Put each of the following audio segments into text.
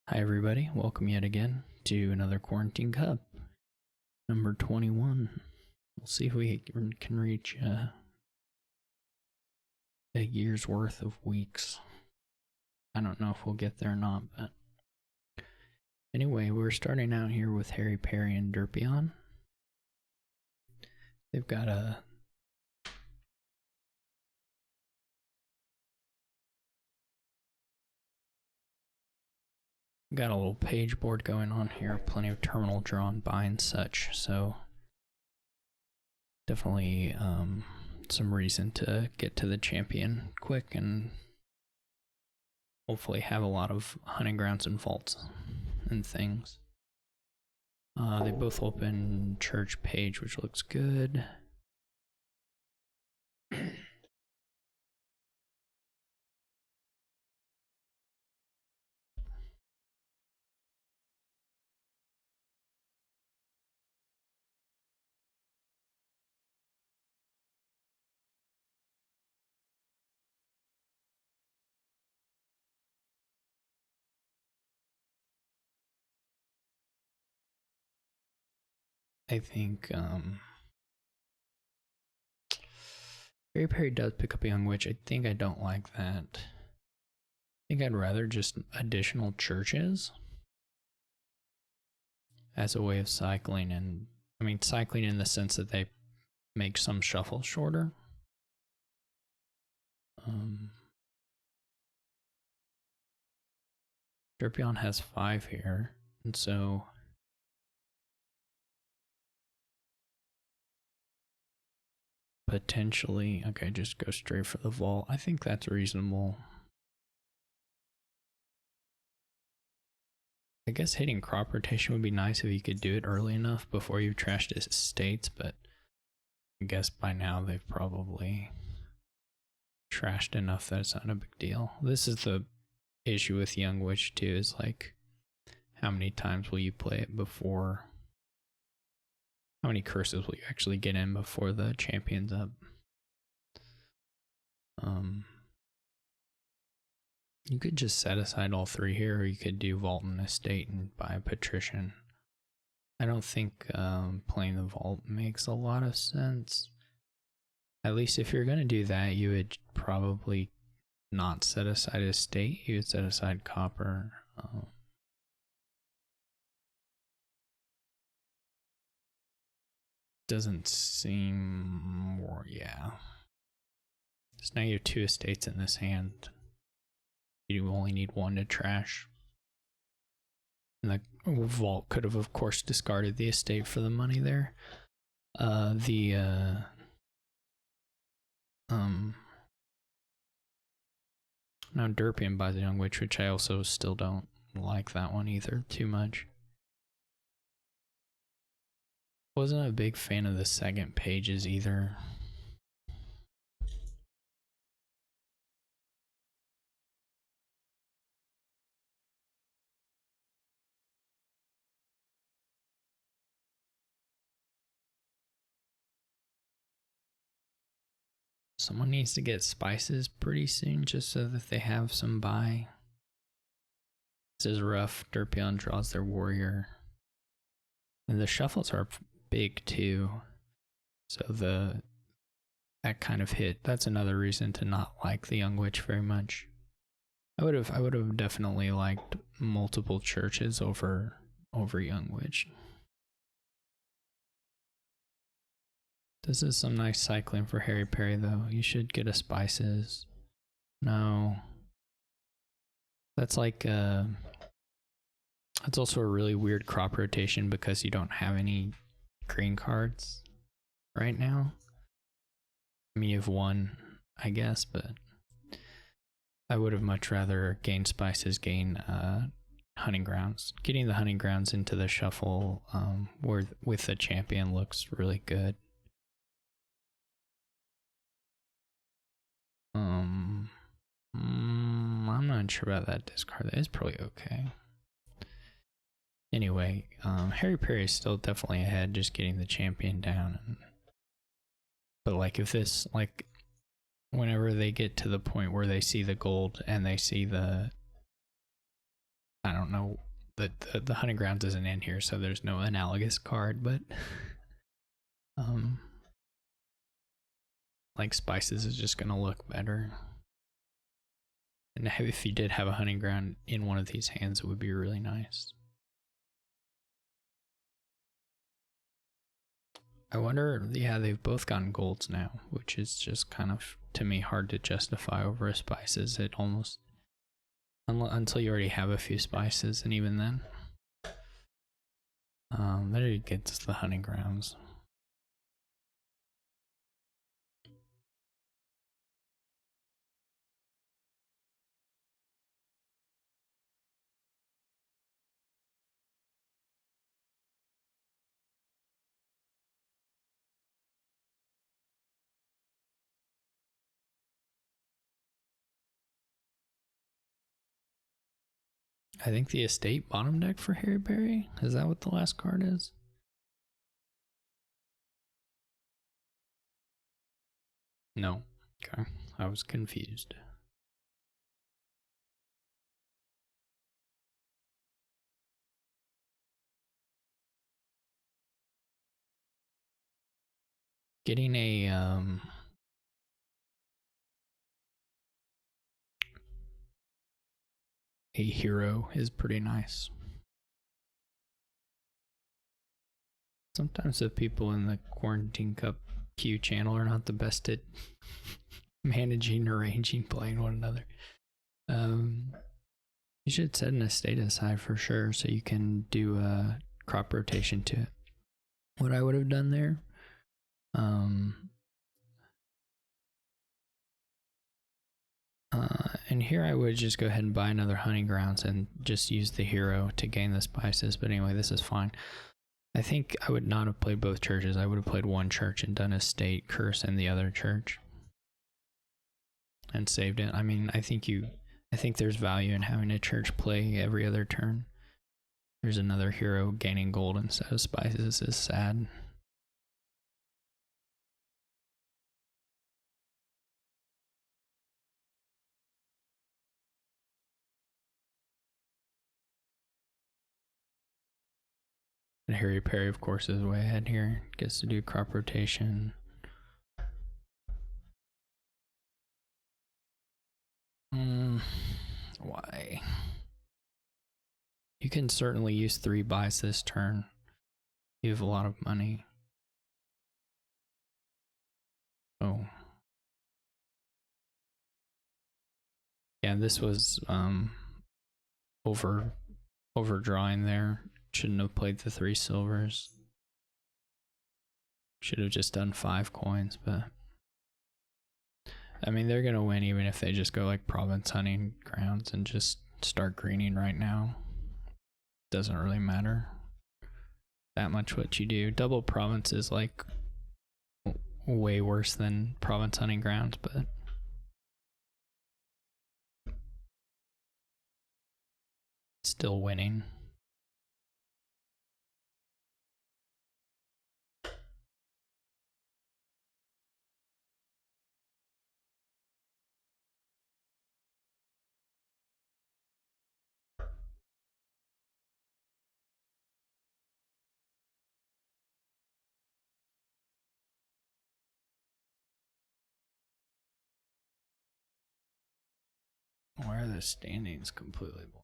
Hi, everybody. Welcome yet again to another Quarantine Cup, number 21. We'll see if we can reach a year's worth of weeks. I don't know if we'll get there or not, but anyway, we're starting out here with Harry Perry and Derpion. They've got a little page board going on here, plenty of terminal drawn by and such, so definitely some reason to get to the champion quick and hopefully have a lot of hunting grounds and vaults and things. They both open church page, which looks good. I think Harry Perry does pick up a young witch. I think I don't like that. I think I'd rather just additional churches as a way of cycling, and I mean cycling in the sense that they make some shuffles shorter. Derpion has 5 here, and so potentially, okay, just go straight for the vault. I think that's reasonable. I guess hitting crop rotation would be nice if you could do it early enough before you've trashed estates, but I guess by now they've probably trashed enough that it's not a big deal. This is the issue with Young Witch too, is like, how many times will you play it before, how many curses will you actually get in before the champion's up? You could just set aside all 3 here, or you could do Vault and Estate and buy a Patrician. I don't think playing the Vault makes a lot of sense. At least if you're going to do that, you would probably not set aside Estate, you would set aside Copper. Doesn't seem more, yeah. So now you have 2 estates in this hand. You only need 1 to trash. And the vault could have, of course, discarded the estate for the money there. Now Derpion buys a Young Witch, which I also still don't like that one either too much. Wasn't a big fan of the second pages either. Someone needs to get spices pretty soon just so that they have some buy. This is rough. Derpion draws their warrior. And the shuffles are big too. So that kind of hit. That's another reason to not like the Young Witch very much. I would have definitely liked multiple churches over Young Witch. This is some nice cycling for Harry Perry though. You should get a spices. No. That's like that's also a really weird crop rotation because you don't have any green cards right now. I mean, you have 1, I guess, but I would have much rather gain spices, gain hunting grounds. Getting the hunting grounds into the shuffle with the champion looks really good. I'm not sure about that discard. That is probably okay. Anyway, Harry Perry is still definitely ahead, just getting the champion down. But like, if this, like, whenever they get to the point where they see the gold and they see the I don't know, the hunting grounds isn't in here, so there's no analogous card, but like spices is just gonna look better. And if you did have a hunting ground in one of these hands, it would be really nice. I wonder, yeah, they've both gotten golds now, which is just kind of, to me, hard to justify over a spices. It almost, until you already have a few spices, and even then. There you get to the hunting grounds. I think the estate bottom deck for Harry Berry. Is that what the last card is? No. Okay. I was confused. Getting a hero is pretty nice. Sometimes the people in the Quarantine Cup Q channel are not the best at managing, arranging, playing one another. You should set an estate aside for sure so you can do a crop rotation to it. What I would have done there, and here I would just go ahead and buy another hunting grounds and just use the hero to gain the spices. But anyway, this is fine. I think I would not have played both churches. I would have played one church and done a state curse in the other church and saved it. I mean, I think there's value in having a church play every other turn. There's another hero gaining gold instead of spices is sad. And Harry Perry, of course, is way ahead here. Gets to do crop rotation. Why? You can certainly use 3 buys this turn. You have a lot of money. Oh. Yeah, this was overdrawing there. Shouldn't have played the 3 silvers. Should have just done 5 coins, but I mean, they're gonna win even if they just go like province hunting grounds and just start greening right now. Doesn't really matter that much what you do. Double province is like way worse than province hunting grounds, but still winning. Why are the standings completely blank?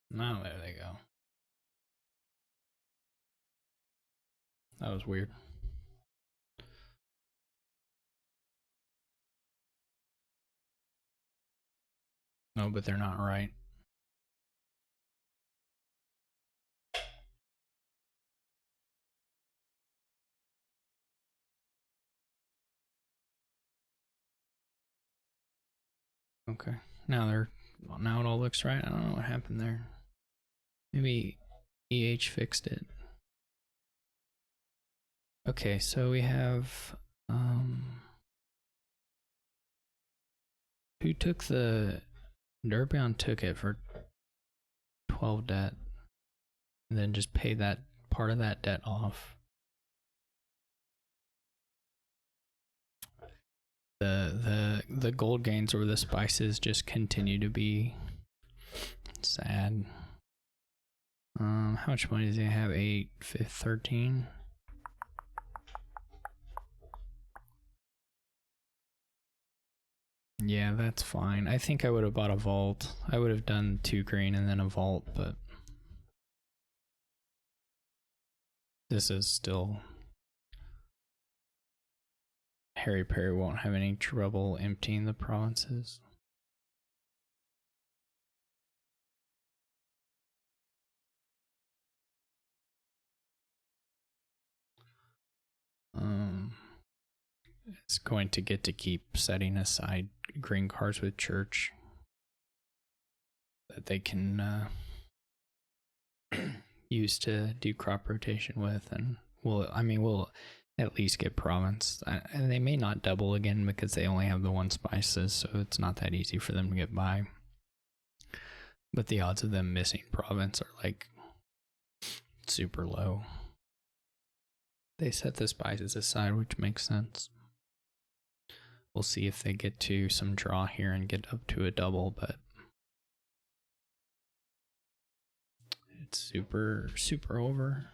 No, there they go. That was weird. No, but they're not right. Okay. Now it all looks right. I don't know what happened there. Maybe EH fixed it. Okay, so we have who took the Durbion took it for 12 debt, and then just pay that part of that debt off. The gold gains or the spices just continue to be sad. How much money does he have? 8, 13. Yeah, that's fine. I think I would have bought a vault. I would have done 2 green and then a vault, but this is still... Harry Perry won't have any trouble emptying the provinces. It's going to get to keep setting aside green cards with church that they can use to do crop rotation with, and we'll at least get province. And they may not double again because they only have the 1 spices, so it's not that easy for them to get by. But the odds of them missing province are like super low. They set the spices aside, which makes sense. We'll see if they get to some draw here and get up to a double, but it's super over.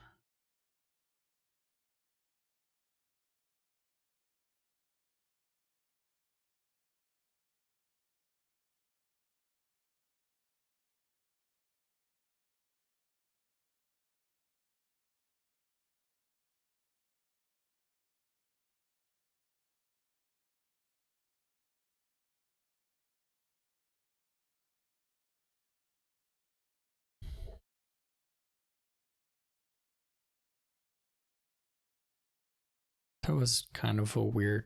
That was kind of a weird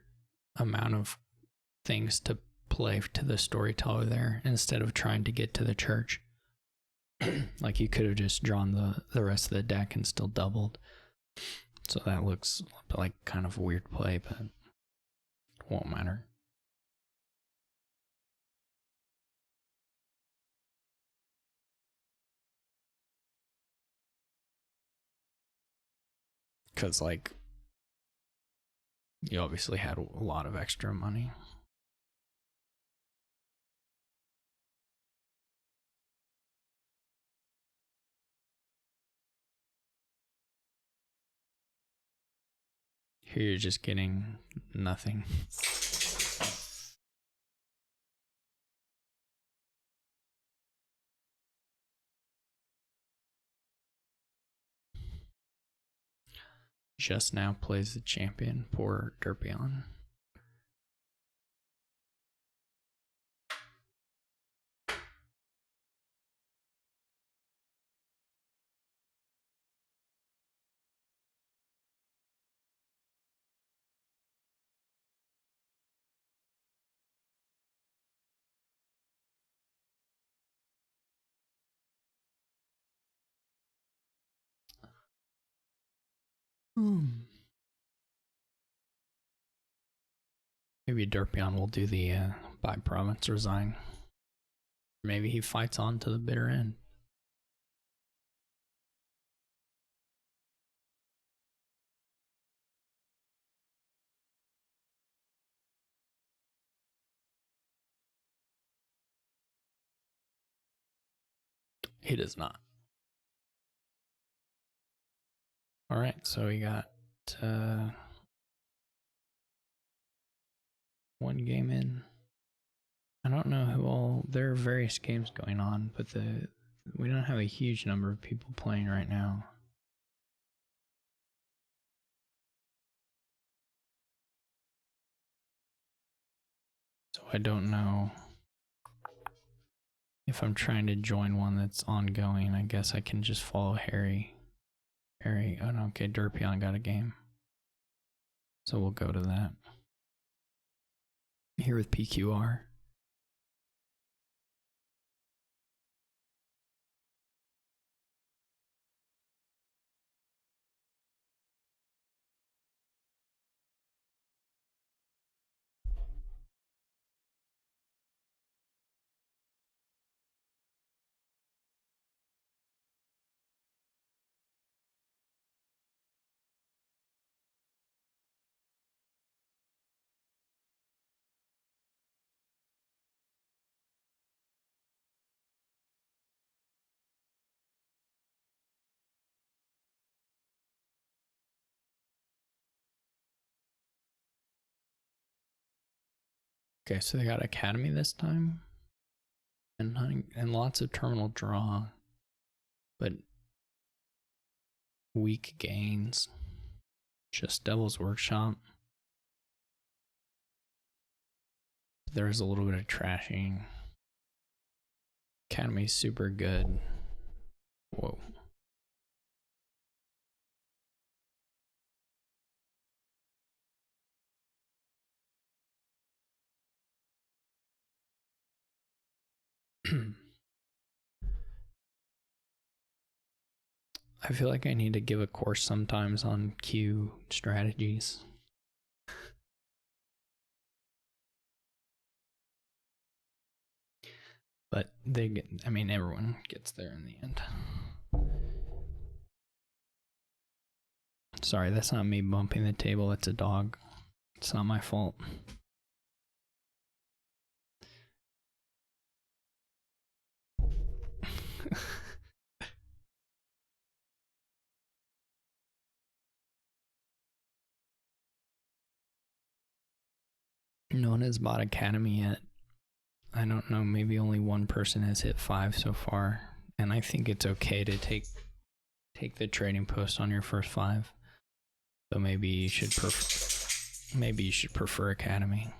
amount of things to play to the storyteller there instead of trying to get to the church. Like you could have just drawn the rest of the deck and still doubled. So that looks like kind of a weird play, but it won't matter. Because, like, you obviously had a lot of extra money. Here you're just getting nothing. Just now plays the champion, poor Derpion. Maybe Derpion will do the buy province, resign. Maybe he fights on to the bitter end. He does not. Alright, so we got 1 game in. I don't know who all... There are various games going on, but we don't have a huge number of people playing right now. So I don't know if I'm trying to join one that's ongoing. I guess I can just follow Harry. Oh no, okay, Derpion got a game. So we'll go to that. Here with PQR. Okay, so they got Academy this time, and lots of terminal draw, but weak gains. Just Devil's Workshop. There's a little bit of trashing. Academy's super good. Whoa. I feel like I need to give a course sometimes on Q strategies. But they get, I mean, everyone gets there in the end. Sorry, that's not me bumping the table, it's a dog. It's not my fault. No one has bought Academy yet. I don't know, maybe only one person has hit 5 so far. And I think it's okay to take the trading post on your first 5. So maybe you should prefer Academy.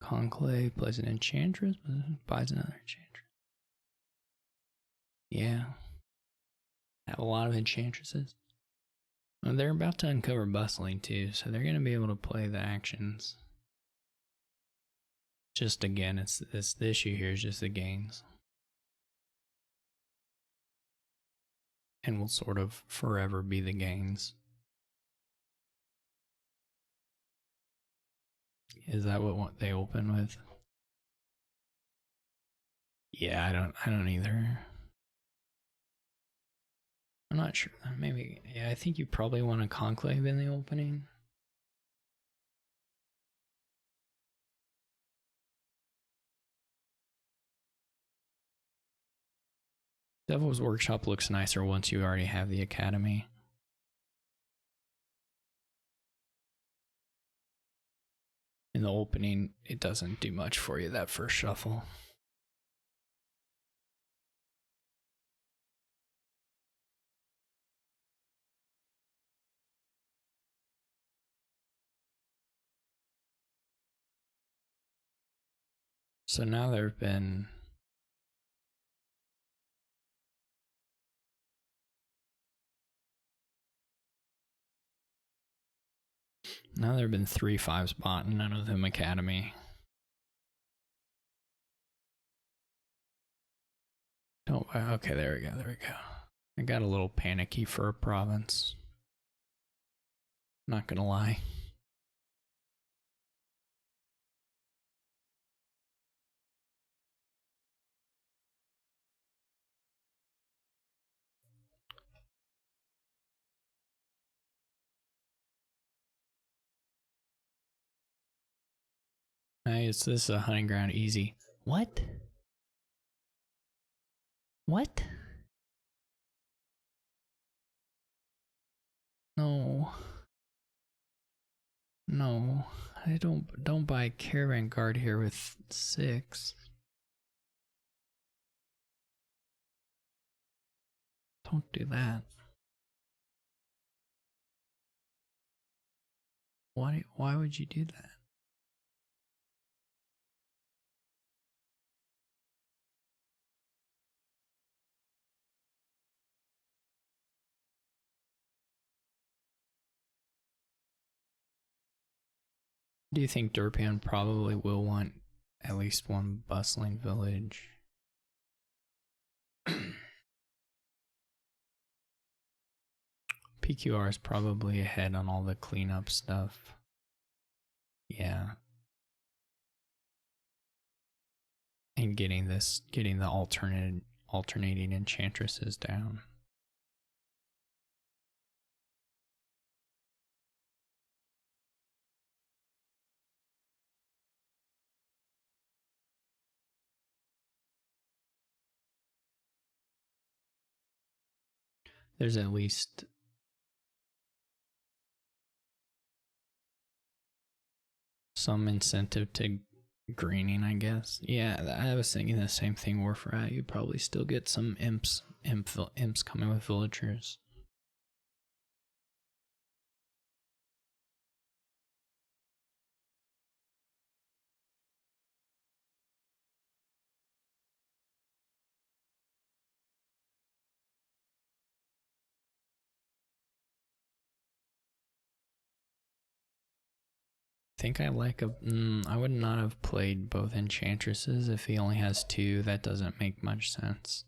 Conclave plays an Enchantress, buys another Enchantress. Yeah. Have a lot of Enchantresses. Well, they're about to uncover Bustling too, so they're going to be able to play the actions. Just again, it's the issue here is just the gains. And will sort of forever be the gains. Is that what they open with? Yeah, I don't either. I'm not sure. Maybe, yeah, I think you probably want a Conclave in the opening. Devil's Workshop looks nicer once you already have the Academy. In the opening, it doesn't do much for you that first shuffle. So now there have been Now there have been 3 5s bought and none of them Academy. Oh, okay, there we go. I got a little panicky for a province. Not gonna lie. Nice, this is a hunting ground easy. What? What? No. No. I don't buy Caravan Guard here with 6. Don't do that. Why would you do that? Do you think Durpan probably will want at least one bustling village? PQR is probably ahead on all the cleanup stuff. Yeah. And getting the alternating enchantresses down. there's at least some incentive to greening, I guess. Yeah, I was thinking the same thing. Warfrat, you probably still get some imps coming with villagers. I think I like a. I would not have played both enchantresses if he only has two. That doesn't make much sense.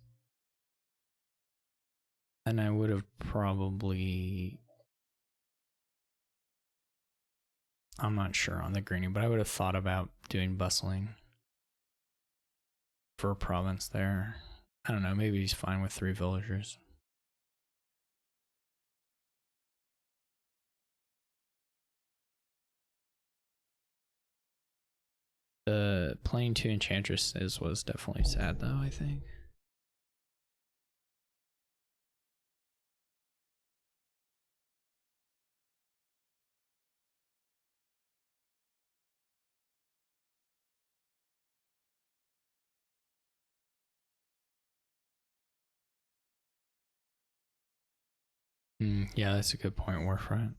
And I would have probably. I'm not sure on the greening, but I would have thought about doing bustling for a province there. I don't know. Maybe he's fine with 3 villagers. The playing 2 enchantresses was definitely sad, though, I think. Yeah, that's a good point, Warfront.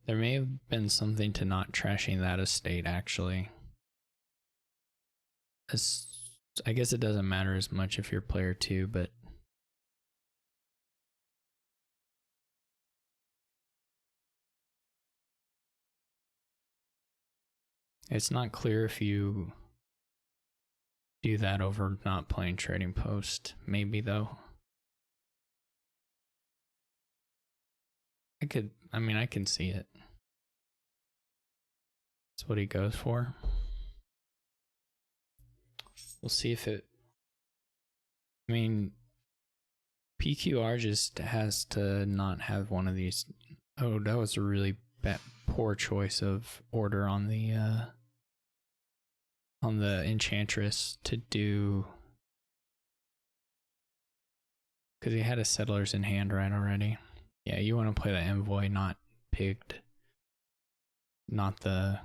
There may have been something to not trashing that estate, actually. I guess it doesn't matter as much if you're player 2, but it's not clear if you do that over not playing Trading Post. Maybe, though. I can see it. That's what he goes for. We'll see if it. I mean, PQR just has to not have one of these. Oh, that was a really poor choice of order on the Enchantress to do, because he had a Settlers in hand right already. Yeah, you want to play the Envoy, not Pigged, not the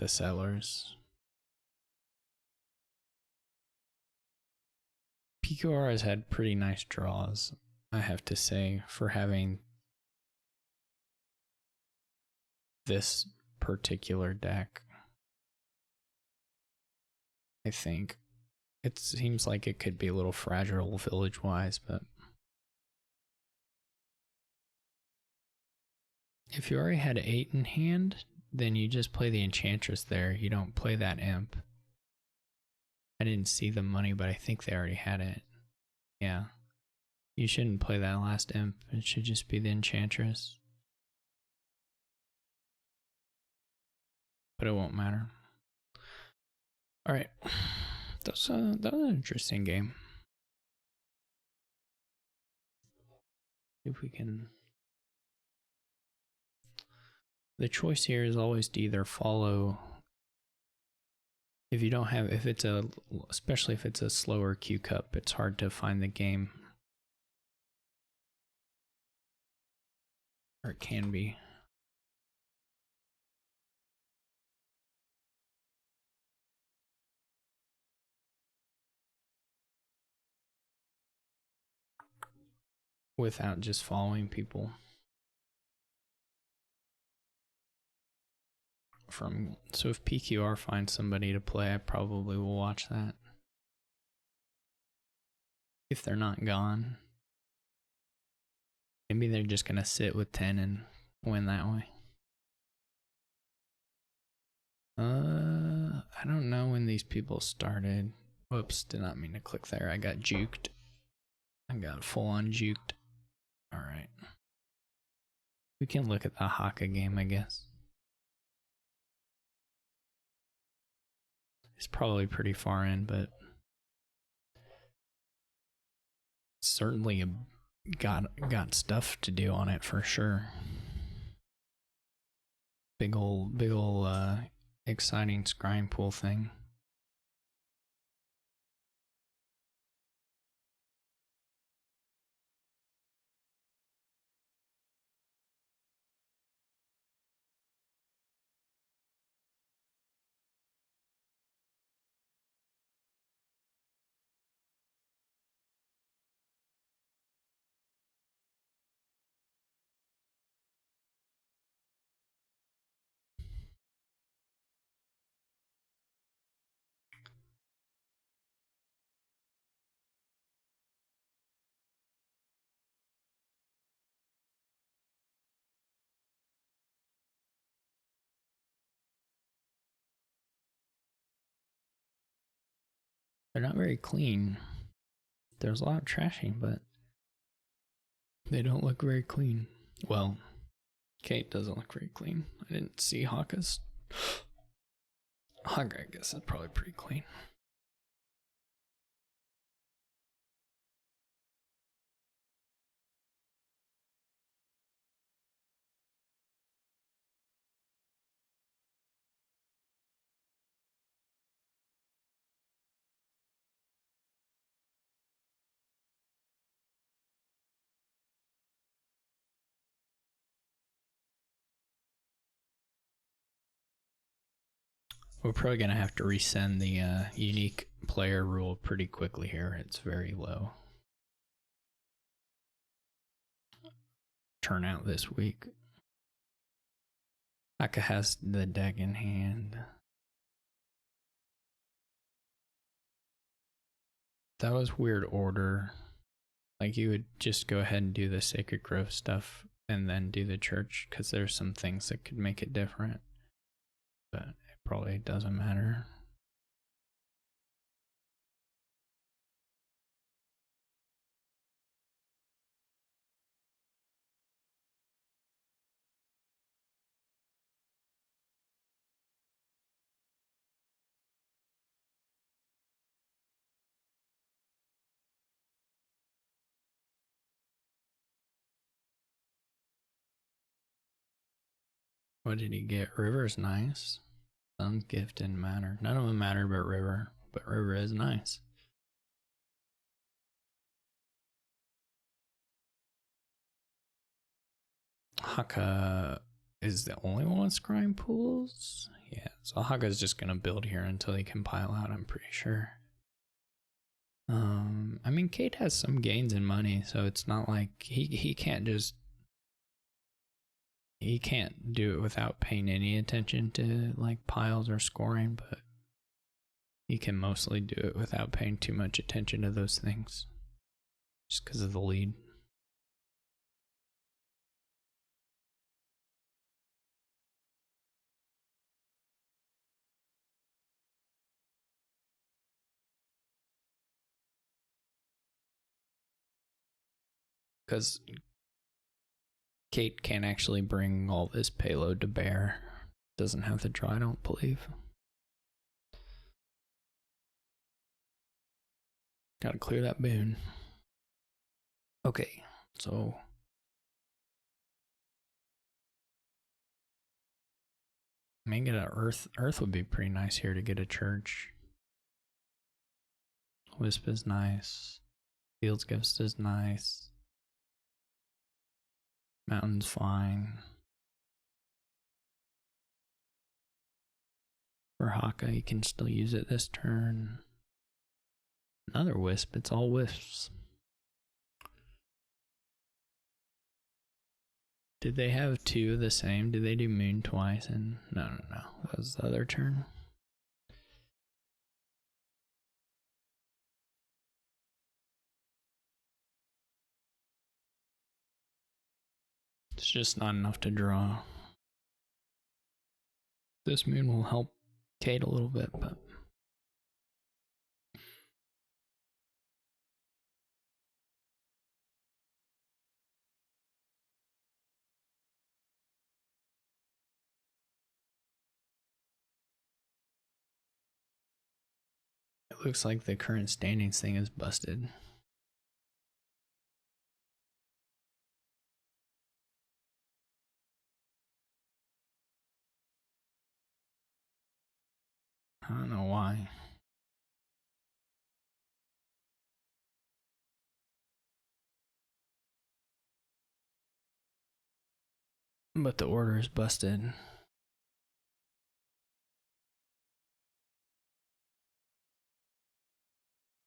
Settlers. PQR has had pretty nice draws, I have to say, for having this particular deck. I think it seems like it could be a little fragile village wise, but if you already had 8 in hand, then you just play the Enchantress there. You don't play that Imp. I didn't see the money, but I think they already had it. Yeah. You shouldn't play that last Imp. It should just be the Enchantress. But it won't matter. Alright. That was an interesting game. If we can. The choice here is always to either follow. If you don't have, especially if it's a slower Q cup, it's hard to find the game. Or it can be. Without just following people. So if PQR finds somebody to play, I probably will watch that. If they're not gone. Maybe they're just gonna sit with 10 and win that way. I don't know when these people started. Whoops, did not mean to click there. I got juked. I got full on juked. Alright. We can look at the Haka game, I guess. It's probably pretty far in, but certainly got stuff to do on it for sure. Big ol' exciting scrying pool thing. They're not very clean. There's a lot of trashing, but they don't look very clean. Well, Kate doesn't look very clean. I didn't see Haka's. Haka, I guess, is probably pretty clean. We're probably going to have to resend the unique player rule pretty quickly here. It's very low. Turnout this week. Haka has the deck in hand. That was weird order. Like, you would just go ahead and do the Sacred Grove stuff and then do the church, because there's some things that could make it different. But it probably doesn't matter. What did he get? River's nice. Sun's Gift didn't matter. None of them matter but River. But River is nice. Haka is the only one with scrying pools? Yeah, so Haka's just gonna build here until he can pile out, I'm pretty sure. I mean, Kate has some gains in money, so it's not like he can't just... He can't do it without paying any attention to like piles or scoring, but he can mostly do it without paying too much attention to those things, just because of the lead. Because Kate can't actually bring all this payload to bear. Doesn't have the draw, I don't believe. Gotta clear that boon. Okay, so... I mean, get an Earth. Earth would be pretty nice here to get a church. Wisp is nice. Fields Ghost is nice. Mountain's fine. For Haka, you can still use it this turn. Another Wisp, it's all Wisps. Did they have two of the same? Did they do Moon twice? And no. That was the other turn. It's just not enough to draw. This Moon will help Kate a little bit, but... It looks like the current standings thing is busted. I don't know why. But the order is busted.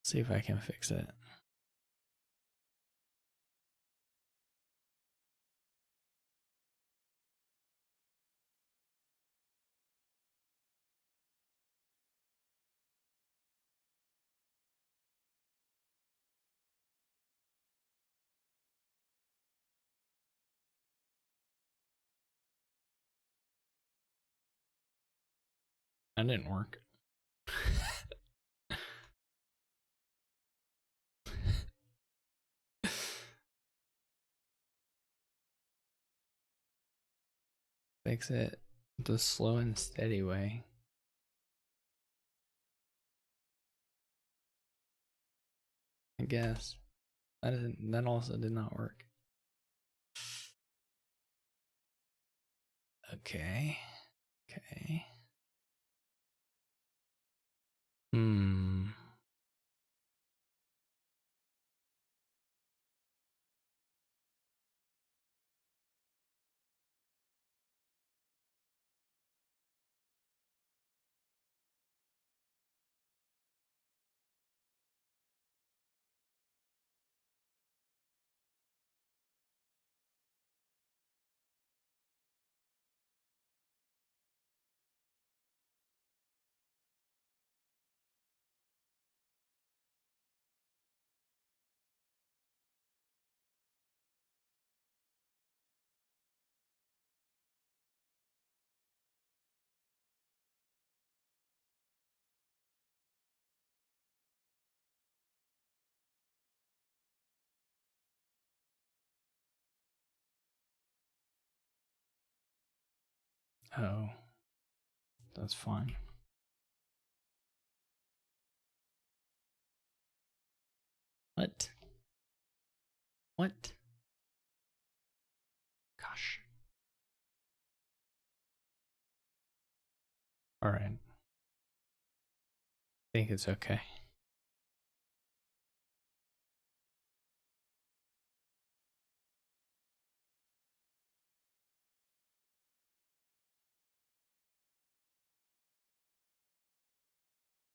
See if I can fix it. That didn't work. Fix it the slow and steady way. I guess. That also did not work. Okay. Okay. Oh, that's fine. What? What? Gosh. All right. I think it's okay.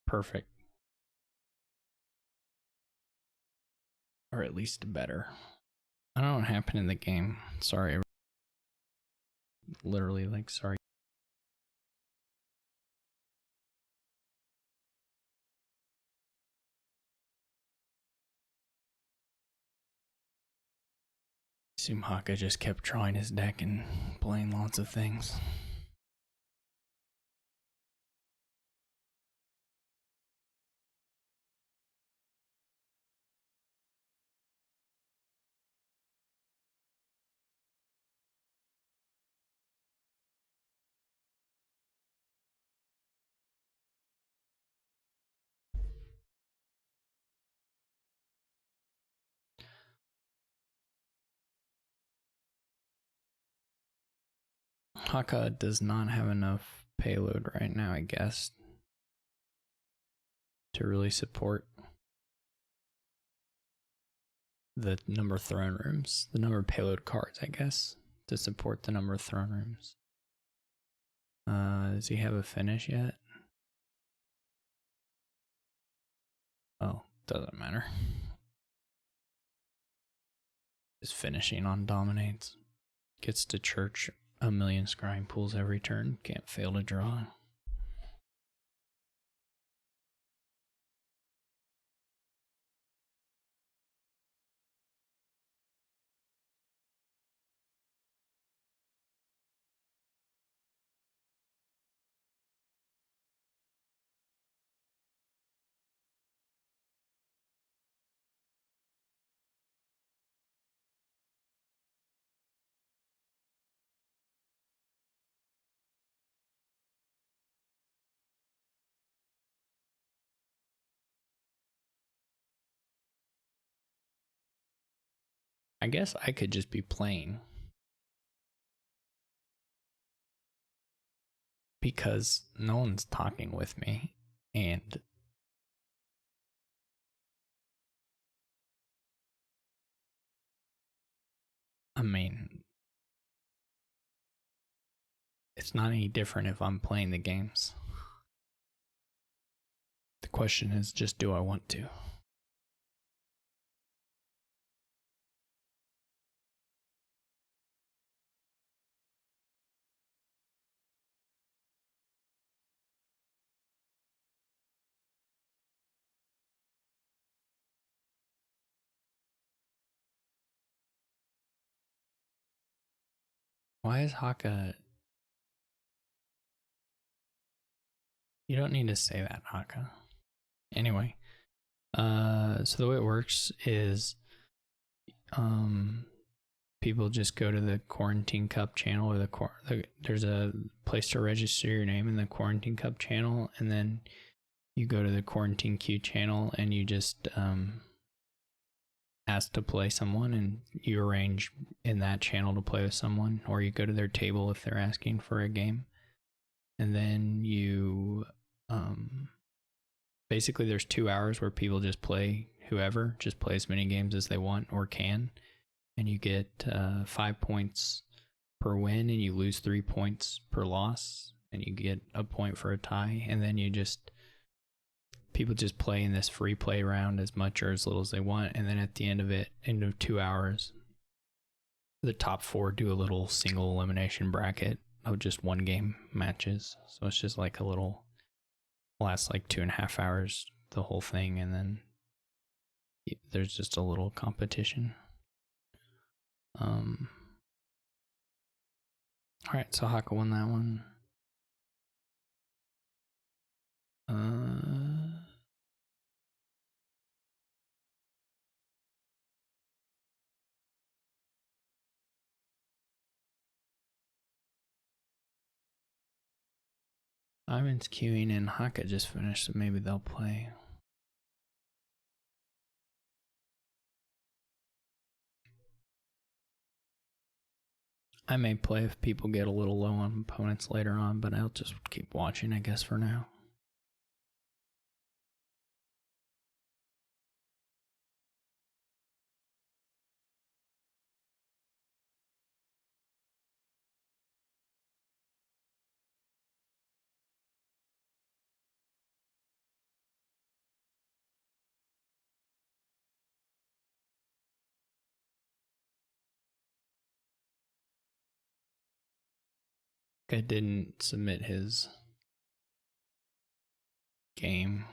Perfect. Or at least better. I don't know what happened in the game. Sorry. Literally, like, sorry. I assume Haka just kept trying his deck and playing lots of things. Haka does not have enough payload right now, I guess, to really support the number of throne rooms, the number of payload cards, I guess, to support the number of throne rooms. Does he have a finish yet? Oh, doesn't matter. Is finishing on dominates. Gets to church a million scrying pools every turn. Can't fail to draw. I guess I could just be playing. Because no one's talking with me. And I mean, it's not any different if I'm playing the games. The question is just, do I want to? Why is Haka? You don't need to say that, Haka. Anyway, so the way it works is, people just go to the Quarantine Cup channel, or there's a place to register your name in the Quarantine Cup channel, and then you go to the Quarantine Q channel and you just ask to play someone, and you arrange in that channel to play with someone, or you go to their table if they're asking for a game, and then you basically there's 2 hours where people just play, whoever just play as many games as they want or can, and you get 5 points per win, and you lose 3 points per loss, and you get a point for a tie, and then people just play in this free play round as much or as little as they want, and then at the end of 2 hours, the top 4 do a little single elimination bracket of just 1 game matches. So it's just like a little, lasts like 2.5 hours, the whole thing, and then there's just a little competition. Alright, so Haka won that one. Ivan's queuing and Haka just finished, so maybe they'll play. I may play if people get a little low on opponents later on, but I'll just keep watching, I guess, for now. Guy didn't submit his game.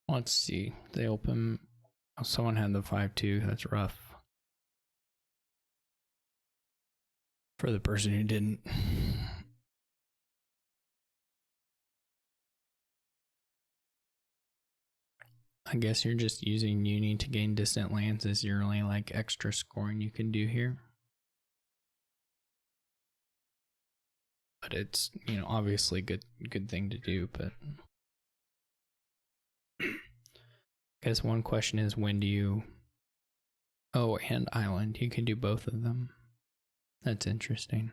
Let's see. They open. Oh, someone had the 5-2. That's rough. For the person who didn't. I guess you're just using uni to gain distant lands as your only like extra scoring you can do here. But it's, obviously good thing to do, but I guess one question is, when do you... Oh, and island. You can do both of them. That's interesting.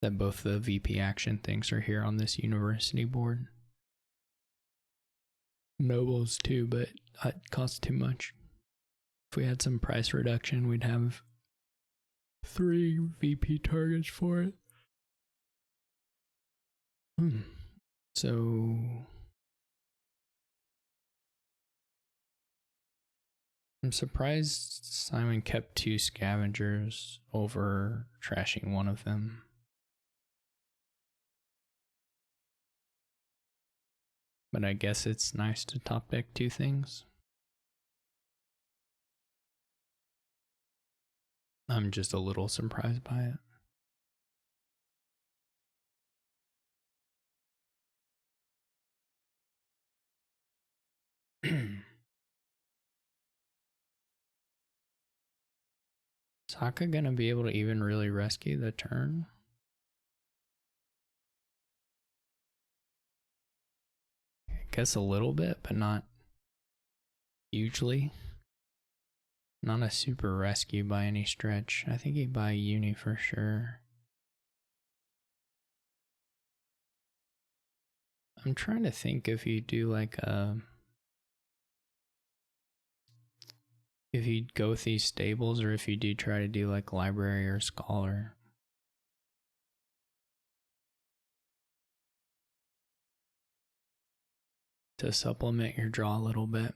That both the VP action things are here on this university board. Nobles too, but it costs too much. If we had some price reduction, we'd have 3 VP targets for it. So I'm surprised Simon kept 2 scavengers over trashing one of them. But I guess it's nice to top deck two things. I'm just a little surprised by it. Is Haka gonna be able to even really rescue the turn? I guess a little bit, but not hugely. Not a super rescue by any stretch. I think he'd buy Uni for sure. I'm trying to think if you do like if you go with these stables or if you do try to do like library or scholar. To supplement your draw a little bit.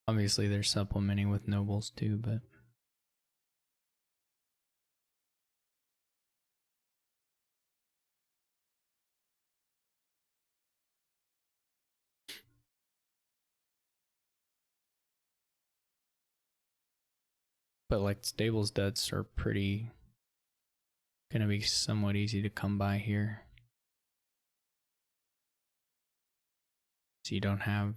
Obviously they're supplementing with nobles too, but like stables duds are pretty gonna be somewhat easy to come by here. So you don't have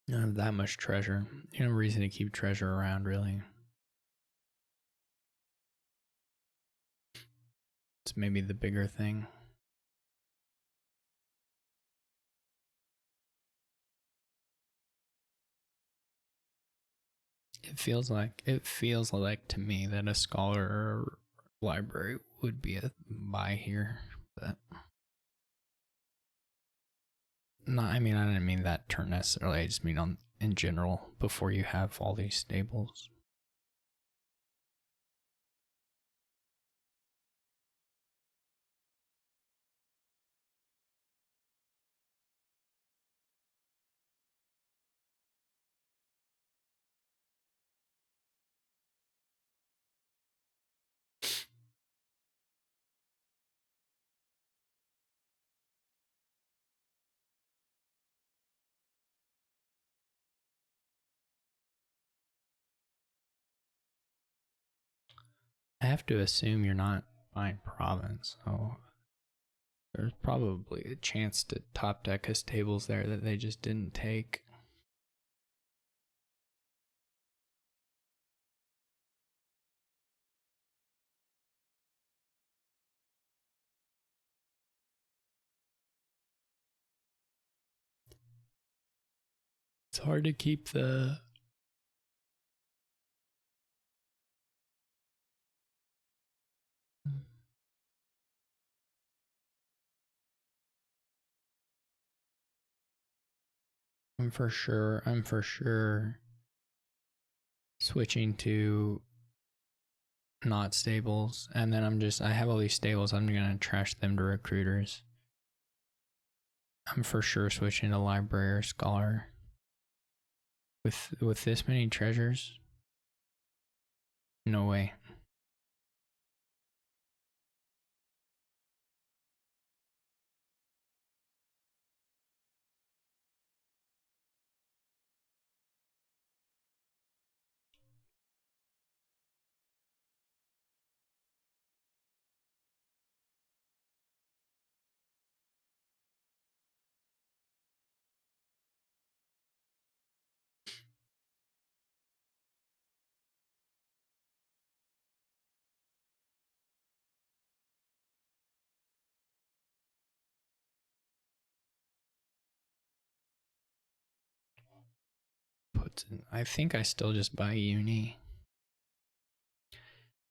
that much treasure. No reason to keep treasure around, really. It's maybe the bigger thing. It feels like to me that a scholar or library would be a buy here, but no, I mean I didn't mean that turn necessarily. I just mean in general before you have all these stables. I have to assume you're not buying province, so there's probably a chance to top deck his tables there that they just didn't take. It's hard to keep the I'm for sure switching to not stables, and then I have all these stables, I'm gonna trash them to recruiters. I'm for sure switching to library or scholar. With this many treasures? No way. I think I still just buy Uni. I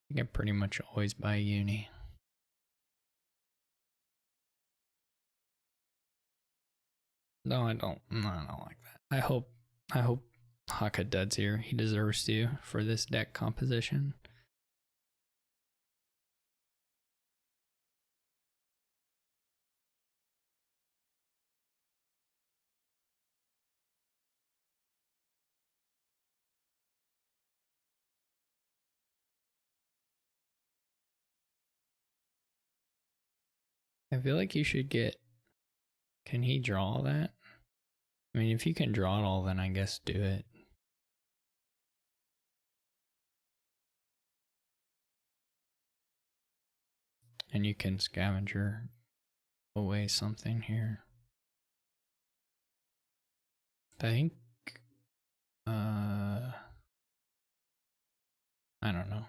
think I pretty much always buy Uni. No, I don't. No, I don't like that. I hope Haka duds here. He deserves to for this deck composition. I feel like you should get. Can he draw that? I mean, if you can draw it all, then I guess do it. And you can scavenger away something here. I think. I don't know.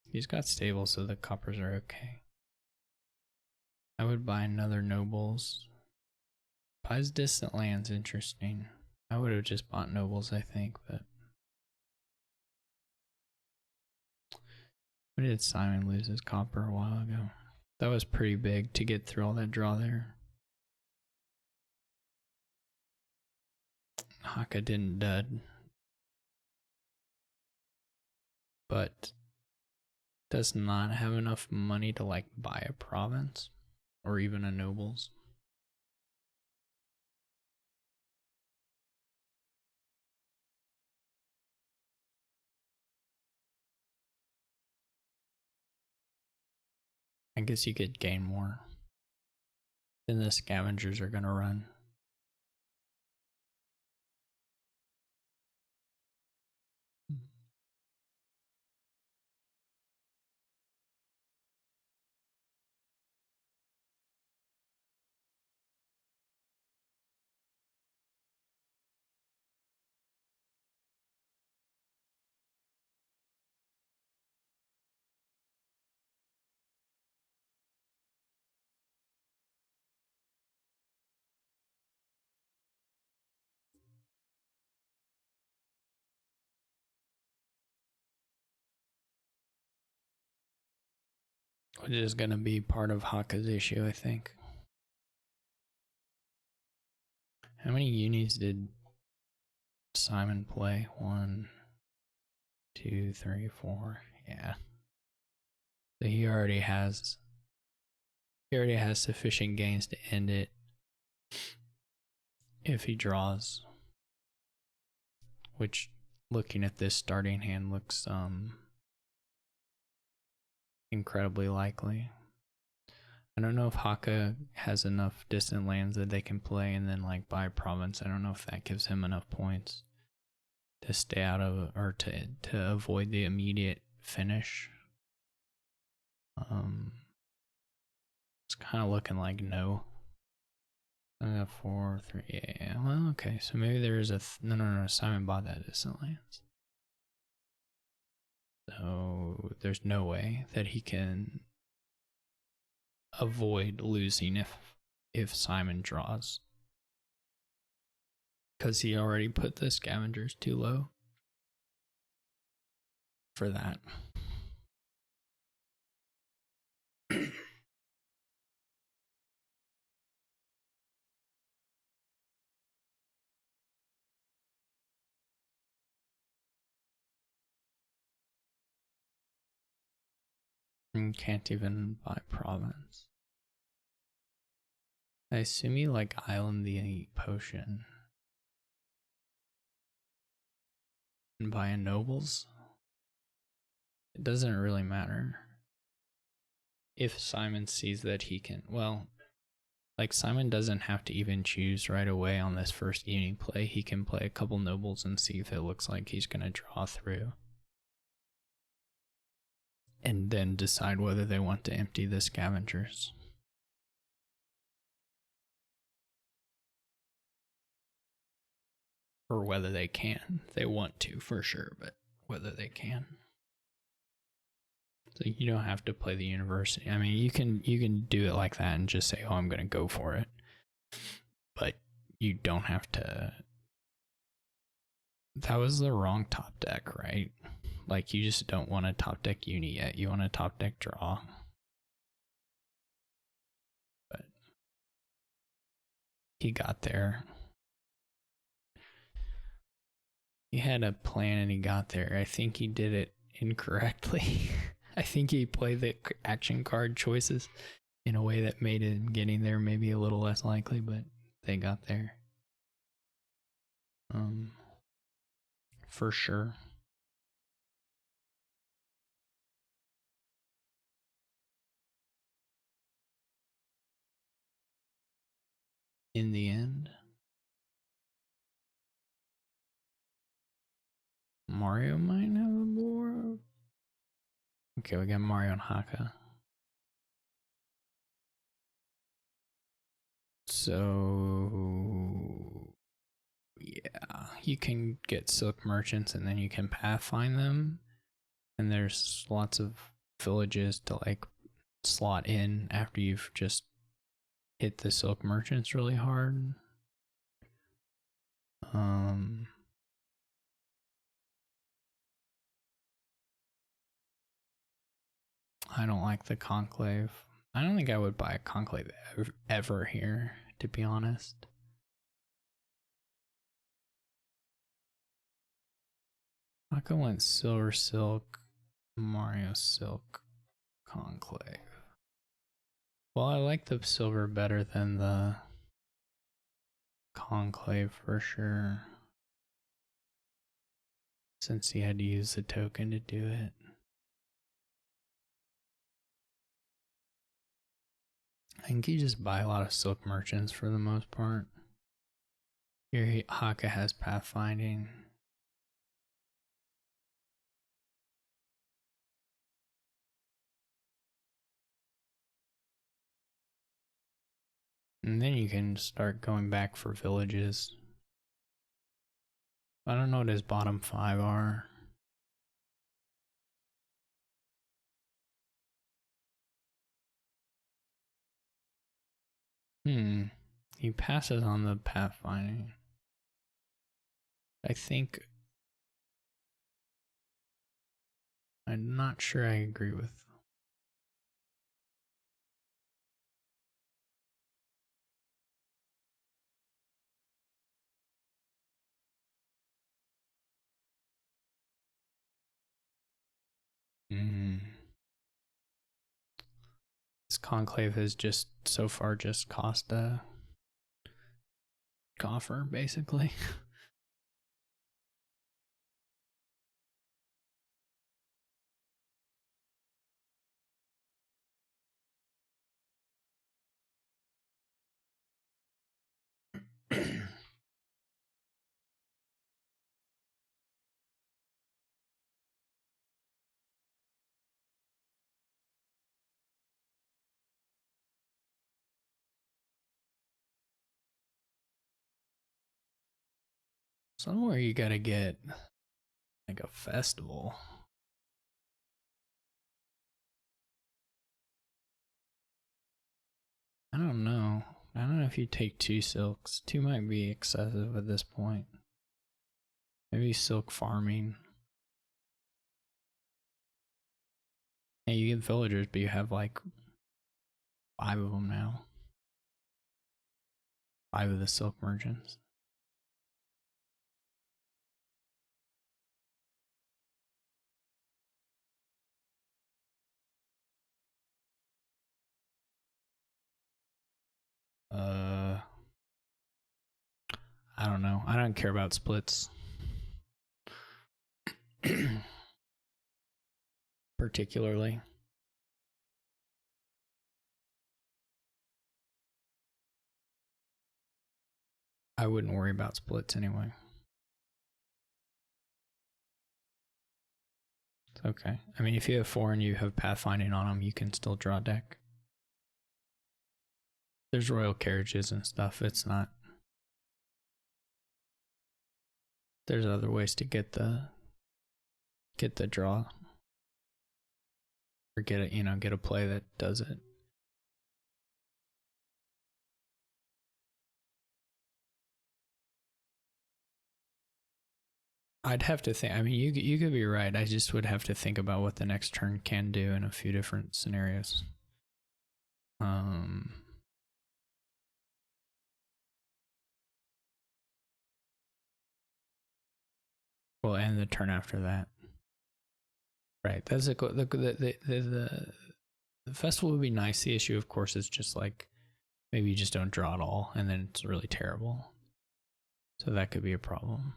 He's got stable, so the coppers are okay. I would buy another nobles. Buys distant lands, interesting. I would have just bought nobles, I think, but. When did Simon lose his copper a while ago? That was pretty big to get through all that draw there. Haka didn't dud. But does not have enough money to like buy a province or even a nobles. I guess you could gain more. Then the scavengers are gonna run. Which is gonna be part of Haka's issue, I think. How many unis did Simon play? 1, 2, 3, 4. Yeah. So he already has sufficient gains to end it if he draws. Which, looking at this starting hand, looks incredibly likely. I don't know if Haka has enough distant lands that they can play and then like buy province. I don't know if that gives him enough points to stay out of or to avoid the immediate finish. It's kind of looking like no. 4, 3. Yeah. Well, okay. So maybe there is a no. Simon bought that distant lands. So there's no way that he can avoid losing if Simon draws, because he already put the scavengers too low for that. And can't even buy province. I assume you like island the potion and buy a nobles. It doesn't really matter if Simon sees that he can. Well, like Simon doesn't have to even choose right away on this first evening play. He can play a couple nobles and see if it looks like he's gonna draw through, and then decide whether they want to empty the scavengers. Or whether they can. They want to for sure, but whether they can. So you don't have to play the university. I mean, you can do it like that and just say, "Oh, I'm going to go for it." But you don't have to. That was the wrong top deck, right? Like, you just don't want a top deck uni yet. You want a top deck draw. But he got there. He had a plan and he got there. I think he did it incorrectly. I think he played the action card choices in a way that made him getting there maybe a little less likely, but they got there. For sure. in the end. Mario might have a board. Okay, we got Mario and Haka. So yeah, you can get Silk Merchants and then you can pathfind them. And there's lots of villages to like slot in after you've just hit the Silk Merchants really hard. I don't like the Conclave. I don't think I would buy a Conclave ever here, to be honest. Haka went Silver Silk, Mario Silk, Conclave. Well, I like the silver better than the Conclave for sure. Since he had to use the token to do it. I think you just buy a lot of Silk Merchants for the most part. Here, Haka has pathfinding. And then you can start going back for villages. I don't know what his bottom 5 are. He passes on the pathfinding. I think I'm not sure I agree with. This Conclave has just so far just cost a coffer, basically. Somewhere you gotta get like a festival. I don't know. I don't know if you take 2 silks. 2 might be excessive at this point. Maybe silk farming. Hey, you get villagers, but you have like 5 of them now. 5 of the Silk Merchants. I don't know. I don't care about splits. Particularly. I wouldn't worry about splits anyway. It's okay. I mean, if you have 4 and you have pathfinding on them, you can still draw deck. There's royal carriages and stuff. It's not. There's other ways to get the draw. Or get it, get a play that does it. I'd have to think. I mean, you could be right. I just would have to think about what the next turn can do in a few different scenarios. Well, and the turn after that. Right. That's the festival would be nice. The issue, of course, is just like maybe you just don't draw at all, and then it's really terrible. So that could be a problem.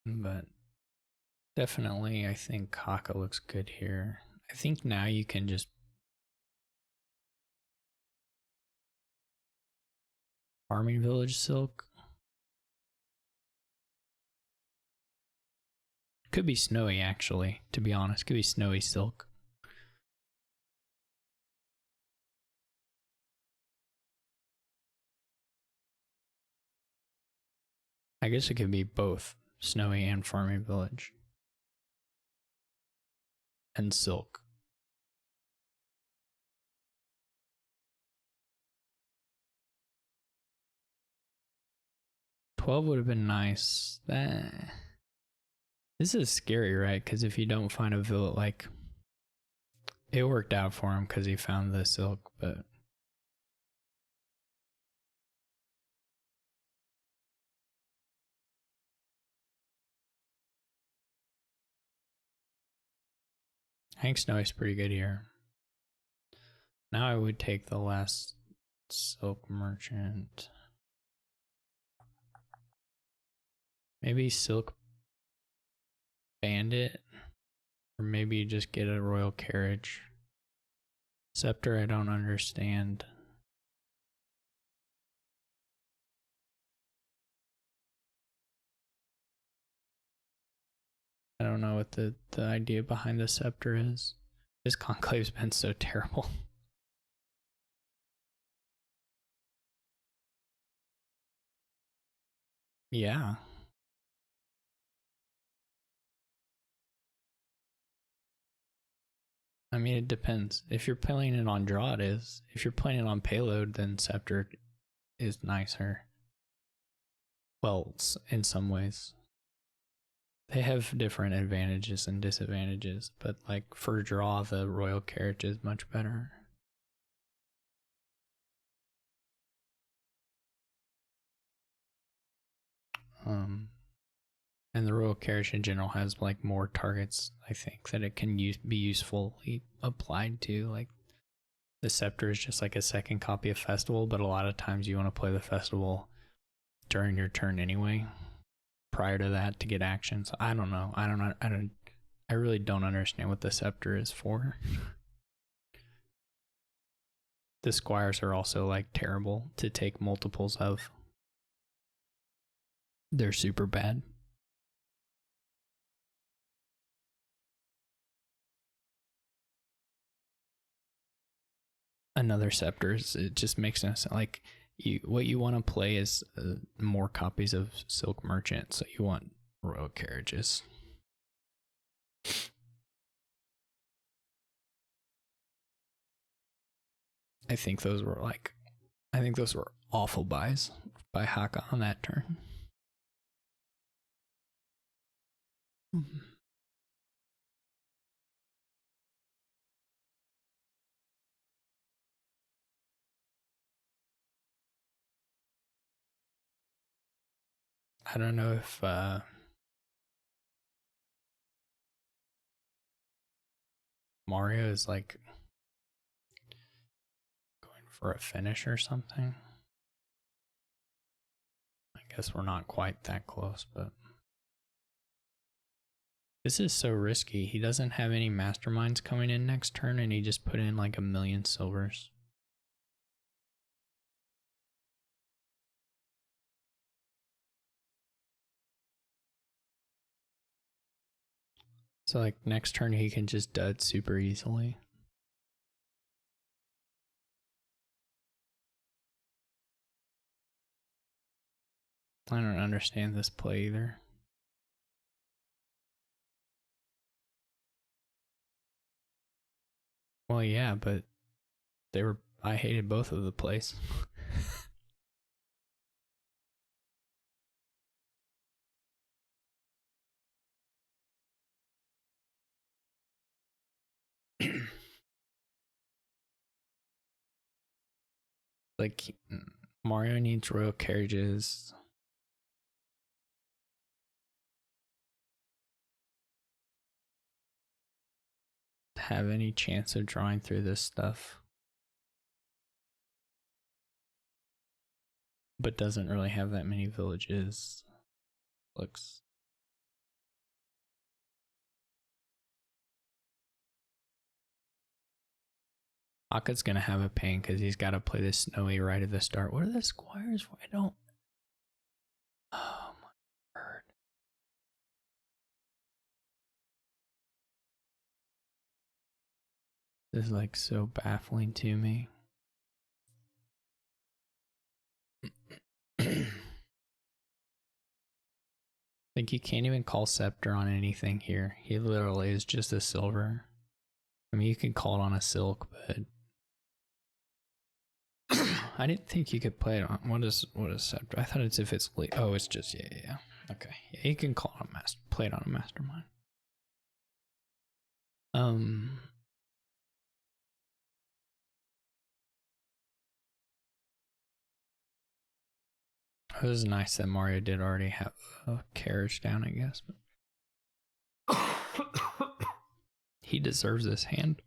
but definitely I think Kaka looks good here. I think now you can just Farming Village Silk. Could be Snowy, actually, to be honest. Could be Snowy Silk. I guess it could be both Snowy and Farming Village. And Silk. $12 would have been nice. This is scary, right? Because if you don't find a village, like, it worked out for him because he found the silk, but Hank Snowy's pretty good here. Now I would take the last Silk Merchant. Maybe Silk Bandit, or maybe you just get a Royal Carriage. Scepter, I don't understand. I don't know what the idea behind the Scepter is. This Conclave's been so terrible. Yeah. I mean, it depends. If you're playing it on draw, it is. If you're playing it on payload, then Scepter is nicer. Well, in some ways. They have different advantages and disadvantages, but like for draw, the Royal Carriage is much better. And the Royal Carriage in general has like more targets, I think, that it can be usefully applied to. Like the Scepter is just like a second copy of Festival, but a lot of times you want to play the Festival during your turn anyway, prior to that to get actions. I don't know. I really don't understand what the Scepter is for. The Squires are also like terrible to take multiples of. They're super bad. Another Scepters, it just makes no sense. Like what you want to play is more copies of Silk Merchant, so you want Royal Carriages. I think those were awful buys by Haka on that turn. I don't know if Mario is like going for a finish or something. I guess we're not quite that close, but this is so risky. He doesn't have any masterminds coming in next turn, and he just put in like 1,000,000 silvers. So like next turn he can just dud super easily. I don't understand this play either. Well, yeah, but I hated both of the plays. Like Mario needs Royal Carriages. To have any chance of drawing through this stuff. But doesn't really have that many villages. Looks Haka's gonna have a pain because he's got to play this Snowy right at the start. What are the squires for? I don't. Oh my word. This is like so baffling to me. Like you can't even call Scepter on anything here. He literally is just a silver. I mean, you can call it on a silk, but I didn't think you could play it on. What is Scepter? I thought it's if it's oh, it's just yeah. Okay, yeah, you can call it on play it on a mastermind. It was nice that Mario did already have a carriage down, I guess. But he deserves this hand.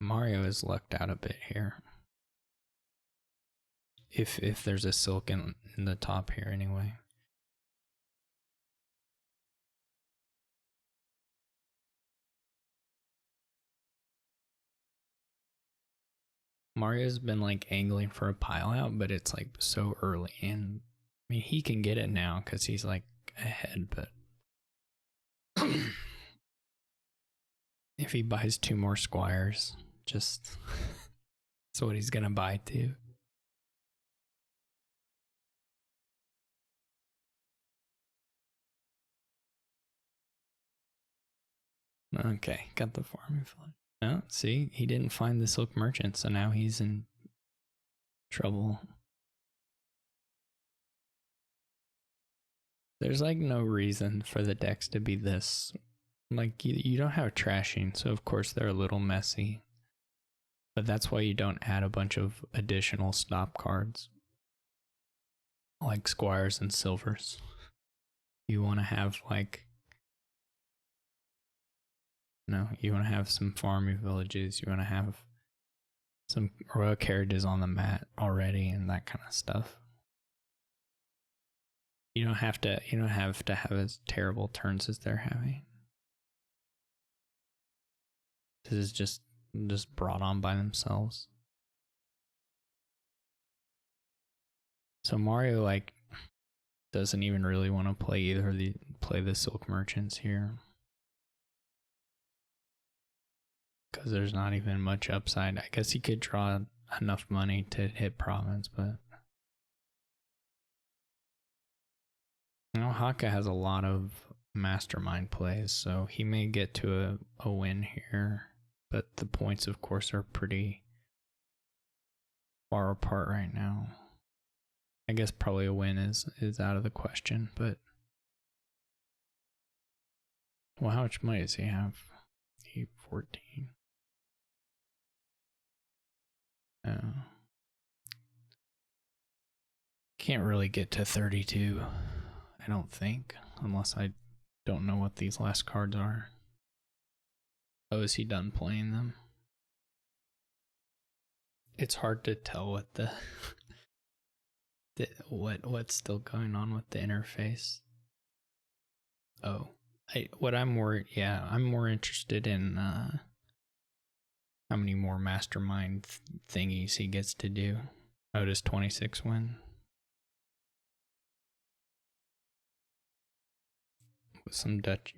Mario is lucked out a bit here. If there's a silk in the top here anyway. Mario's been like angling for a pile out, but it's like so early, and I mean he can get it now because he's like ahead, but if he buys 2 more squires, just that's what he's gonna buy too. Okay, got the farming fund. Oh, see, he didn't find the silk merchant, so now he's in trouble. There's like no reason for the decks to be this. Like you don't have trashing, so of course they're a little messy. But that's why you don't add a bunch of additional stop cards. Like squires and silvers. You want to have like you want to have some farming villages, you want to have some royal carriages on the mat already and that kind of stuff. You don't have to have as terrible turns as they're having. This is just brought on by themselves. So Mario like doesn't even really want to play the silk merchants here. Because there's not even much upside. I guess he could draw enough money to hit province, but Haka has a lot of mastermind plays, so he may get to a win here, but the points of course are pretty far apart right now. I guess probably a win is out of the question, but well, how much money does he have? 814. Can't really get to 32, I don't think, unless I don't know what these last cards are. Oh, is he done playing them? It's hard to tell what what's still going on with the interface. Oh, I'm more interested in how many more mastermind thingies he gets to do. Oh, does 26 win? With some Dutch.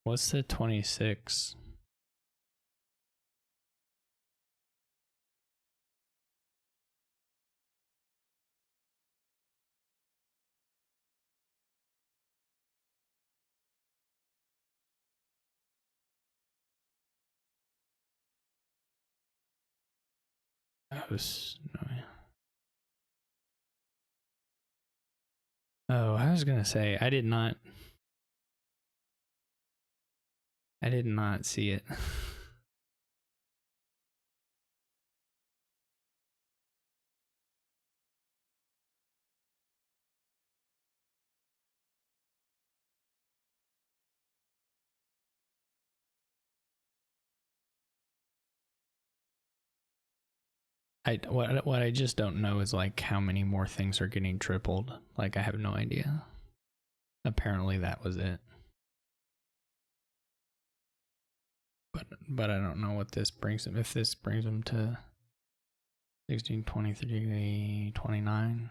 What's the 26? Oh, I was gonna say I did not see it. What I just don't know is like how many more things are getting tripled. Like I have no idea. Apparently that was it. But I don't know what this brings him. If this brings him to 16, 23, 29.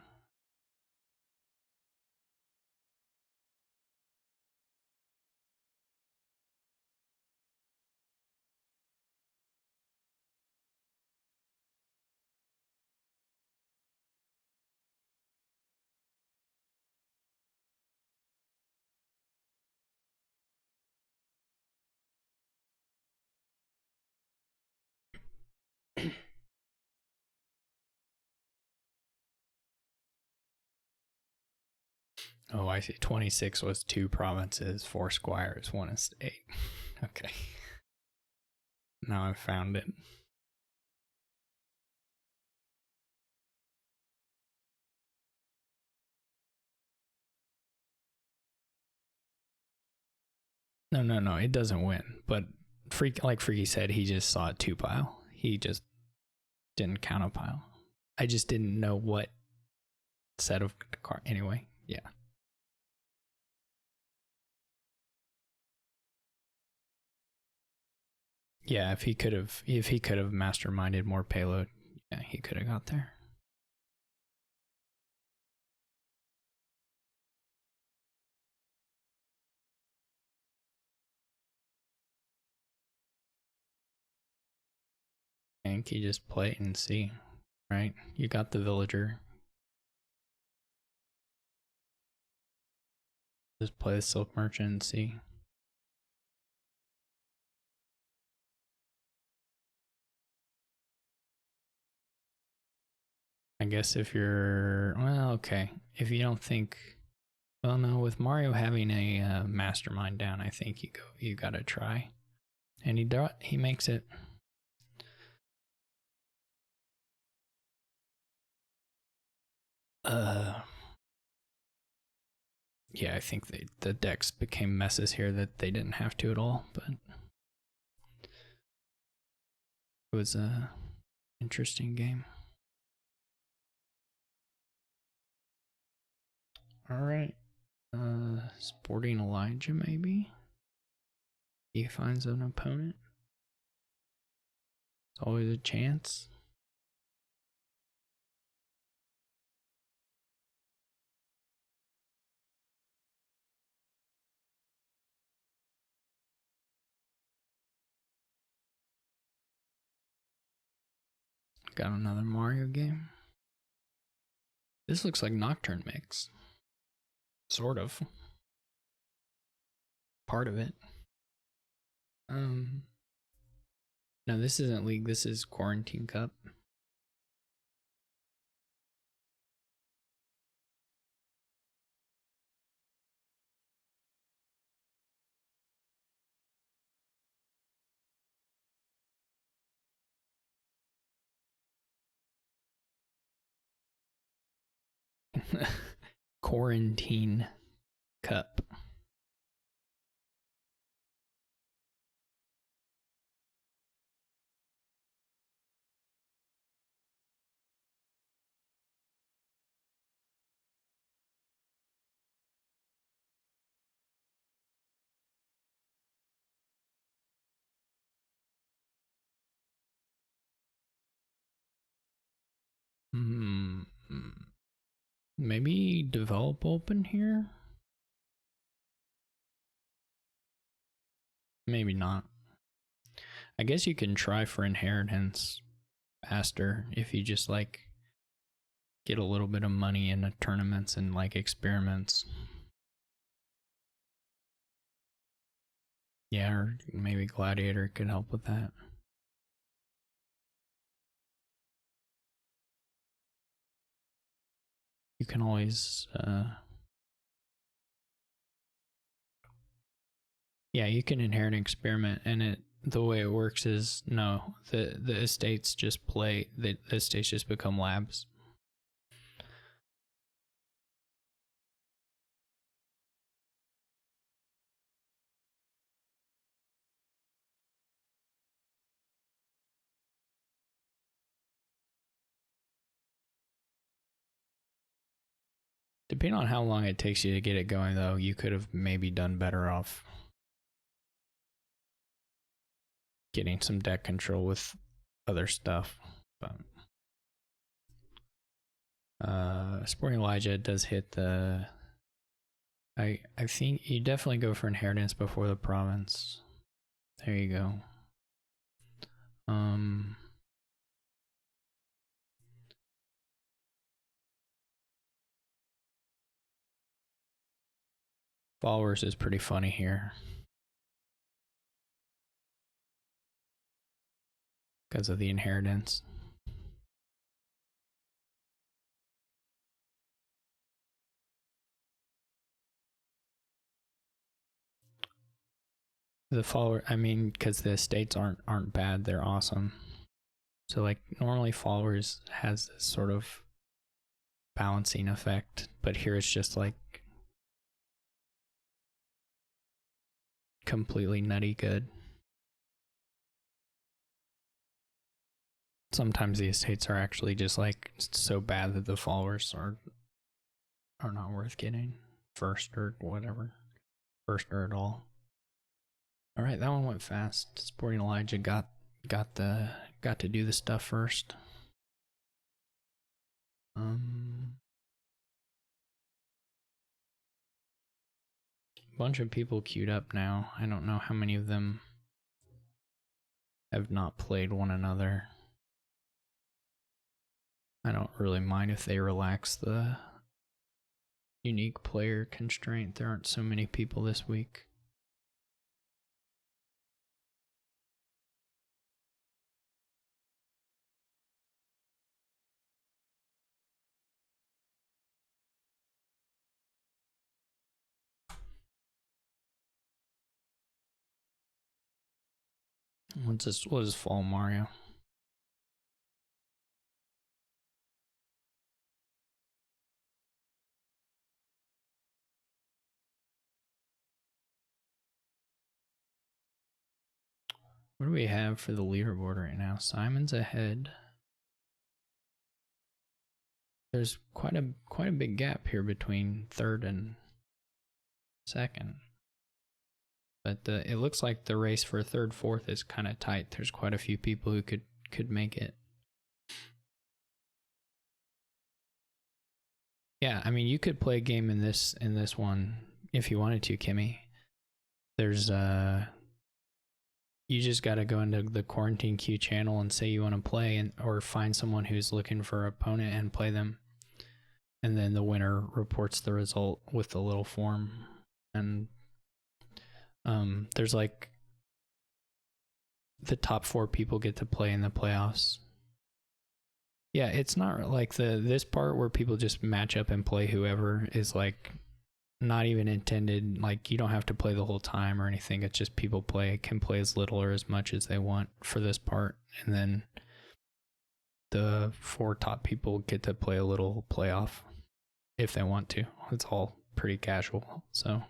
Oh, I see. 26 was 2 provinces, 4 squires, 1 estate. Okay. Now I've found it. No. It doesn't win. But like Freaky said, he just saw a 2 pile. He just didn't count a pile. I just didn't know what set of card. Anyway, yeah. Yeah, if he could have masterminded more payload, yeah, he could have got there. I think you just play it and see, right? You got the villager. Just play the silk merchant and see. I guess if you're, well, okay. If you don't think, well, no, with Mario having a mastermind down, I think you gotta try. And he makes it. Yeah, I think the decks became messes here that they didn't have to at all, but it was a interesting game. All right. Sporting Elijah, maybe? He finds an opponent. It's always a chance. Got another Mario game. This looks like Nocturne Mix. Sort of. Part of it. No, this isn't League, this is Quarantine Cup. Quarantine Cup. Maybe develop open here? Maybe not. I guess you can try for inheritance faster if you just like get a little bit of money in the tournaments and like experiments. Yeah, or maybe Gladiator could help with that. You can always yeah, you can inherit an experiment, and the way it works is no, the estates just play, the estates just become labs. Depending on how long it takes you to get it going, though, you could have maybe done better off getting some deck control with other stuff. But Sporting Elijah does hit the... I think you definitely go for Inheritance before the Province. There you go. Followers is pretty funny here because of the Inheritance. The follower, I mean, because the estates aren't bad, they're awesome. So like normally followers has this sort of balancing effect, but here it's just like completely nutty good. Sometimes the estates are actually just like so bad that the followers are not worth getting first or whatever, first or at all. All right, that one went fast. Sporting Elijah got to do the stuff first. Bunch of people queued up now. I don't know how many of them have not played one another. I don't really mind if they relax the unique player constraint. There aren't so many people this week. What is Fall Mario? What do we have for the leaderboard right now? Simon's ahead. There's quite a big gap here between third and second. But it looks like the race for third, fourth is kind of tight. There's quite a few people who could make it. Yeah, I mean, you could play a game in this one if you wanted to, Kimmy. There's you just got to go into the Quarantine Queue channel and say you want to play, or find someone who's looking for an opponent and play them. And then the winner reports the result with the little form. And there's like the top 4 people get to play in the playoffs. Yeah, it's not like this part where people just match up and play whoever is like not even intended. Like you don't have to play the whole time or anything. It's just people can play as little or as much as they want for this part, and then the 4 top people get to play a little playoff if they want to. It's all pretty casual. So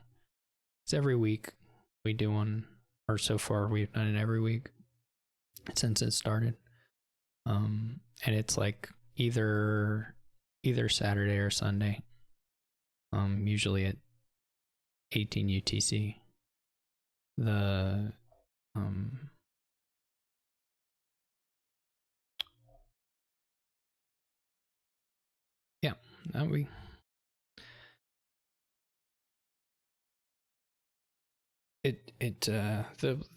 it's every week we do one, or so far we've done it every week since it started. And it's like either Saturday or Sunday. Usually at 18 UTC. The yeah, that we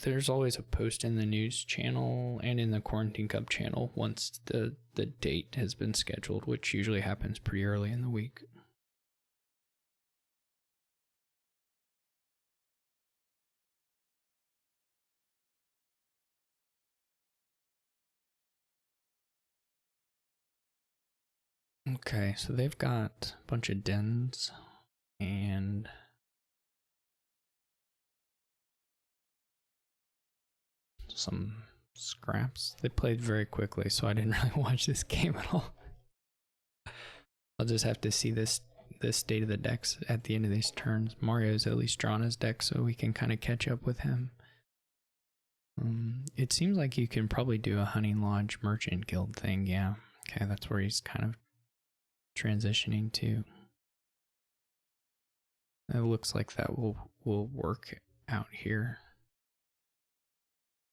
there's always a post in the news channel and in the Quarantine Cup channel once the date has been scheduled, which usually happens pretty early in the week. Okay, so they've got a bunch of dens and some scraps. They played very quickly, so I didn't really watch this game at all. I'll just have to see this state of the decks at the end of these turns. Mario's at least drawn his deck, so we can kind of catch up with him. It seems like you can probably do a Hunting Lodge Merchant Guild thing, yeah. Okay, that's where he's kind of transitioning to. It looks like that will work out here.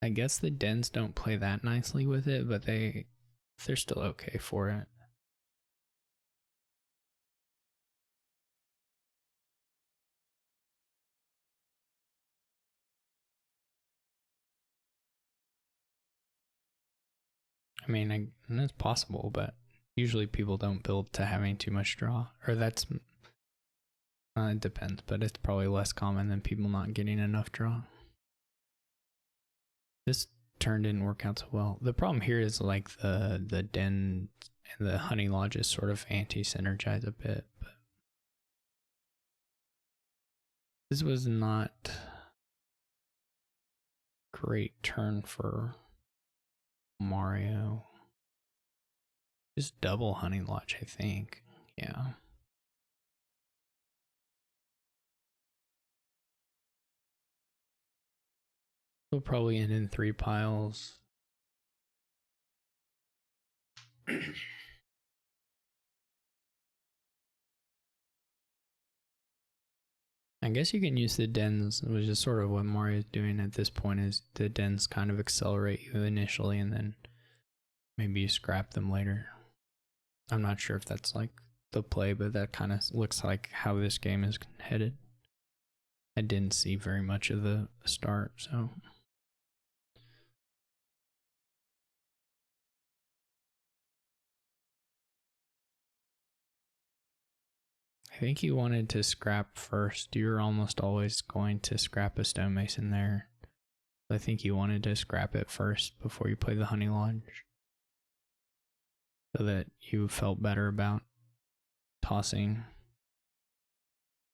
I guess the dens don't play that nicely with it, but they're still okay for it. I mean, it's possible, but usually people don't build to having too much draw, or that's it depends, but it's probably less common than people not getting enough draw. This turn didn't work out so well. The problem here is like the den and the honey lodges sort of anti-synergize a bit, but this was not great turn for Mario. Just double honey lodge, I think. Yeah. We'll probably end in 3 piles. I guess you can use the dens, which is sort of what Mario's doing at this point, is the dens kind of accelerate you initially and then maybe you scrap them later. I'm not sure if that's like the play, but that kind of looks like how this game is headed. I didn't see very much of the start, so... I think he wanted to scrap first. You're almost always going to scrap a stonemason there. I think you wanted to scrap it first before you play the honey lodge, so that you felt better about tossing.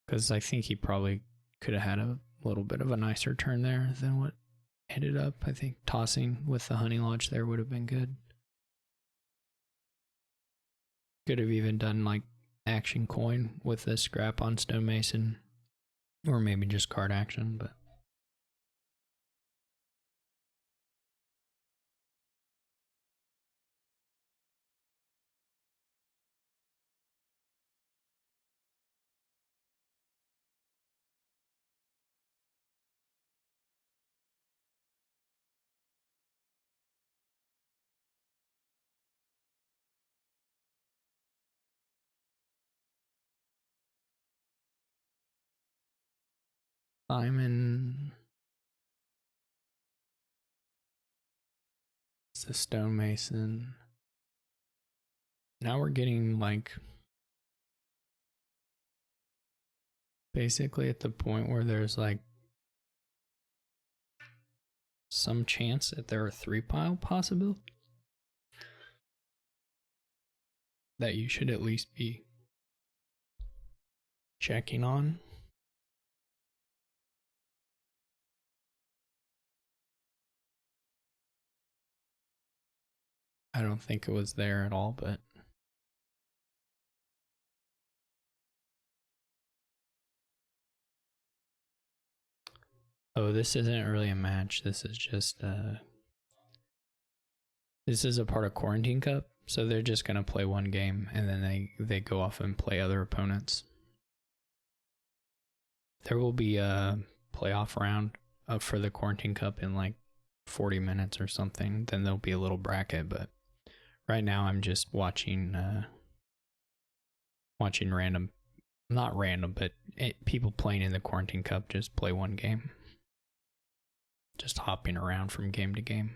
Because I think he probably could have had a little bit of a nicer turn there than what ended up. I think tossing with the honey lodge there would have been good. Could have even done like action coin with a scrap on stonemason, or maybe just card action, but Simon. It's a stonemason. Now we're getting like basically at the point where there's like some chance that there are 3 pile possible that you should at least be checking on. I don't think it was there at all, but oh, this isn't really a match. This is just this is a part of Quarantine Cup, so they're just gonna play one game and then they go off and play other opponents. There will be a playoff round for the Quarantine Cup in like 40 minutes or something. Then there'll be a little bracket, but right now I'm just watching random, not random, but people playing in the Quarantine Cup just play one game. Just hopping around from game to game.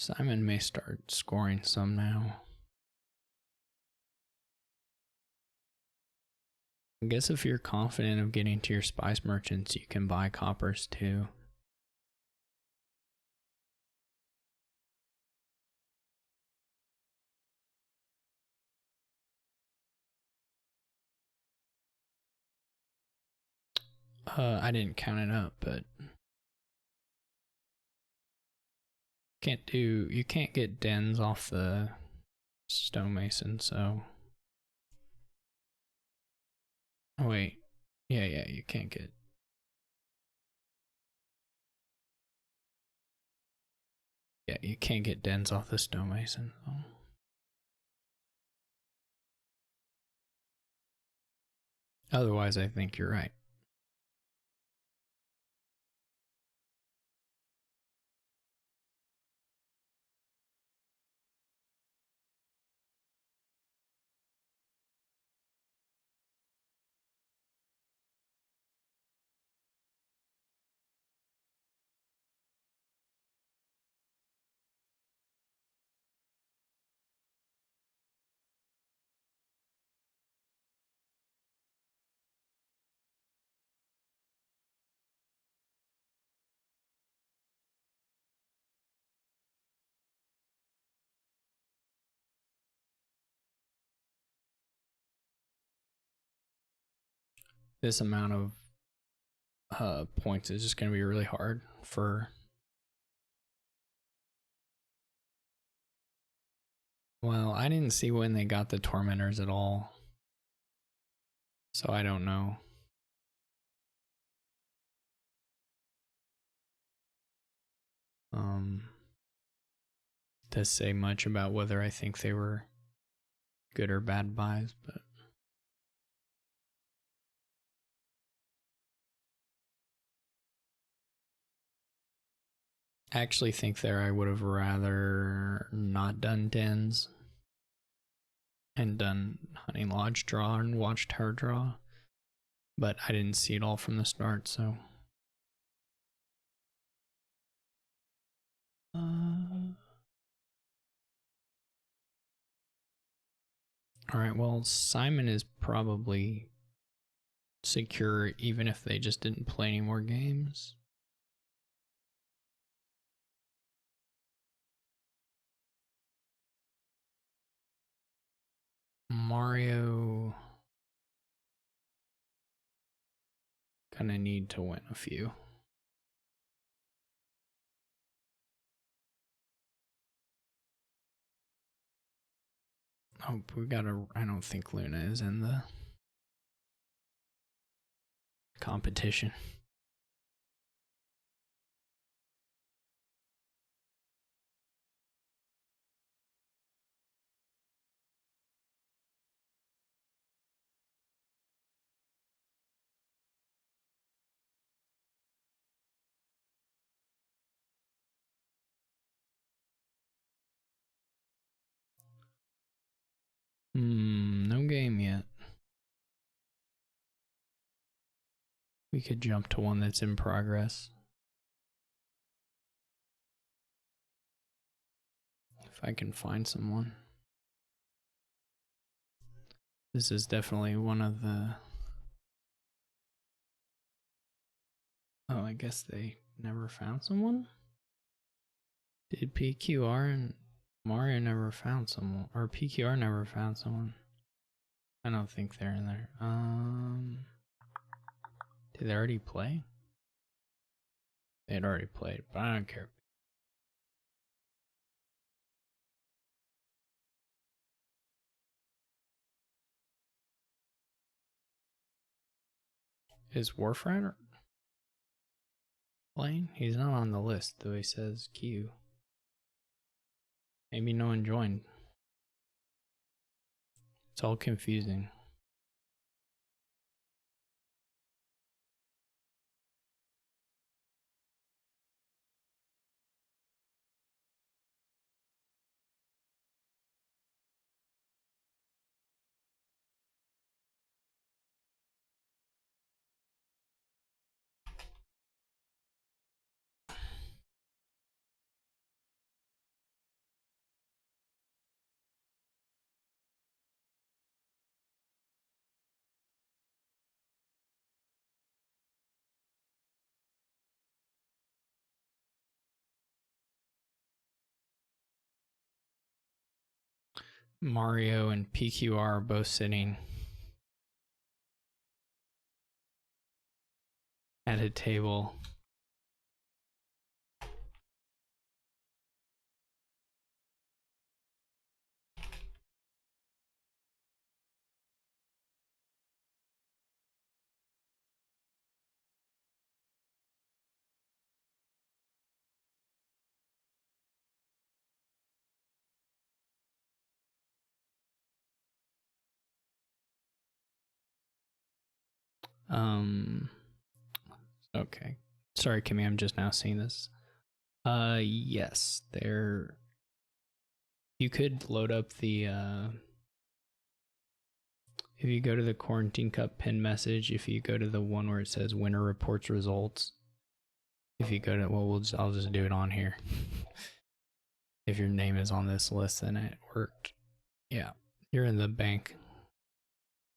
Simon may start scoring some now. I guess if you're confident of getting to your spice merchants, you can buy coppers too. I didn't count it up, but you can't get dens off the stonemason, so Oh, wait. Yeah, you can't get. Yeah, you can't get dens off the stonemason. So. Otherwise, I think you're right. This amount of points is just going to be really hard for. Well, I didn't see when they got the tormentors at all, so I don't know. To say much about whether I think they were good or bad buys, but I actually think there I would have rather not done dens and done Hunting Lodge draw and watched her draw, but I didn't see it all from the start, so. Alright, well, Simon is probably secure even if they just didn't play any more games. Mario gonna need to win a few. Oh, we gotta. I don't think Luna is in the competition. No game yet. We could jump to one that's in progress. If I can find someone. This is definitely one of the. Oh, I guess they never found someone? Did PQR and Mario never found someone? Or PQR never found someone? I don't think they're in there. Did they already play? They had already played, but I don't care. Is Warfrat playing? He's not on the list, though he says queue. Maybe no one joined. It's all confusing. Mario and PQR are both sitting at a table. Um. Okay. Sorry, Kimmy. I'm just now seeing this. Yes. There. You could load up the. If you go to the Quarantine Cup pin message, if you go to the one where it says winner reports results, if you go to, well, I'll just do it on here. If your name is on this list, then it worked. Yeah, you're in the bank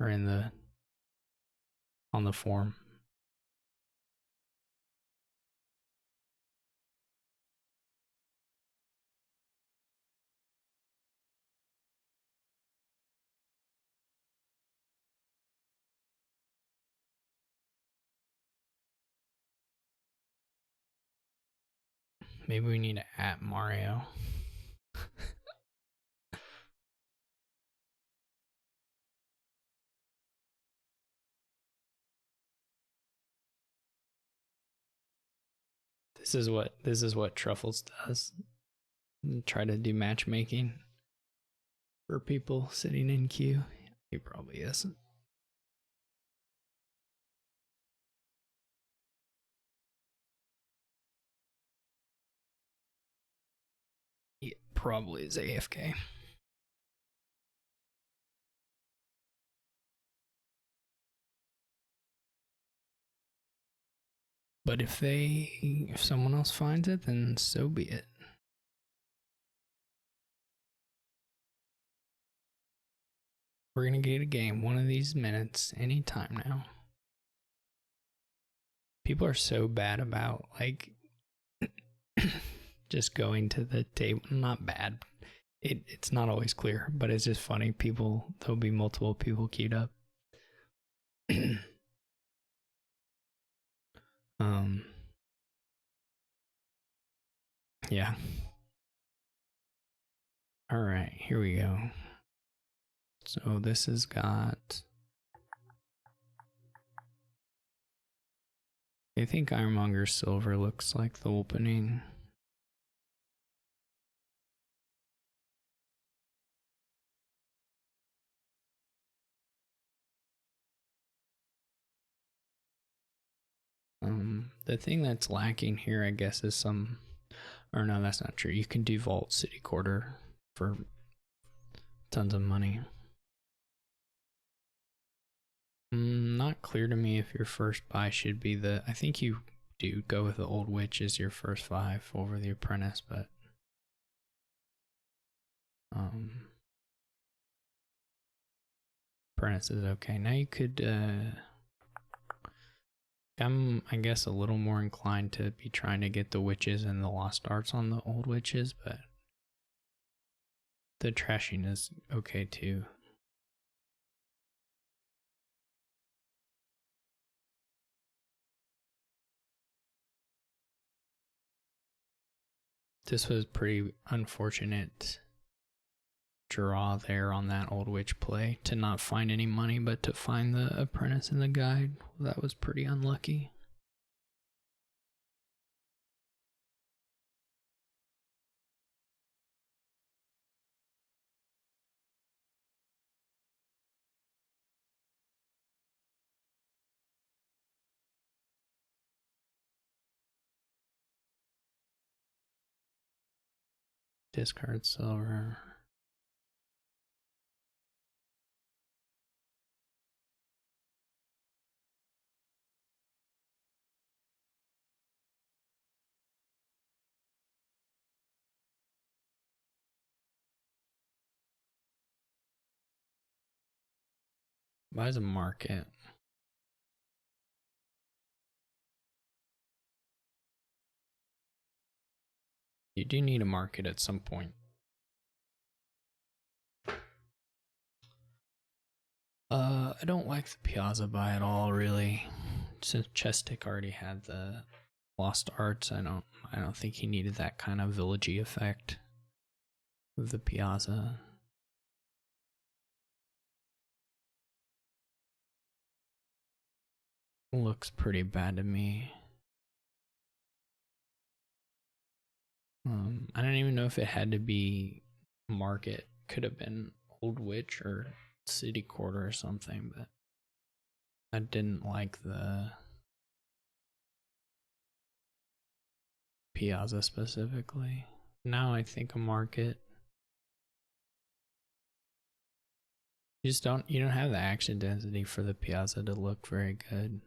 or on the form. Maybe we need to at Mario. This is what Truffles does. Try to do matchmaking for people sitting in queue. He probably isn't. He probably is AFK. But if someone else finds it, then so be it. We're gonna get a game one of these minutes anytime now. People are so bad about like just going to the table. Not bad. It's not always clear, but it's just funny. There'll be multiple people queued up. Yeah. All right, here we go. So this has got. I think Ironmonger Silver looks like the opening. The thing that's lacking here, I guess, is some. Or no, that's not true. You can do Vault City Quarter for tons of money. Not clear to me if your first buy should be the. I think you do go with the Old Witch as your first 5 over the Apprentice, but Apprentice is okay. Now you could. I'm, I guess, a little more inclined to be trying to get the Witches and the Lost Arts on the Old Witches, but the trashing is okay too. This was pretty unfortunate draw there on that Old Witch play to not find any money, but to find the Apprentice in the guide. Well, that was pretty unlucky. Discard silver. Buys a market. You do need a market at some point. I don't like the Piazza buy at all, really. Since Chestic already had the Lost Arts, I don't think he needed that kind of villagey effect with the Piazza. Looks pretty bad to me. I don't even know if it had to be market. Could have been Old Witch or City Quarter or something, but I didn't like the Piazza specifically. Now I think a market. You don't have the action density for the Piazza to look very good.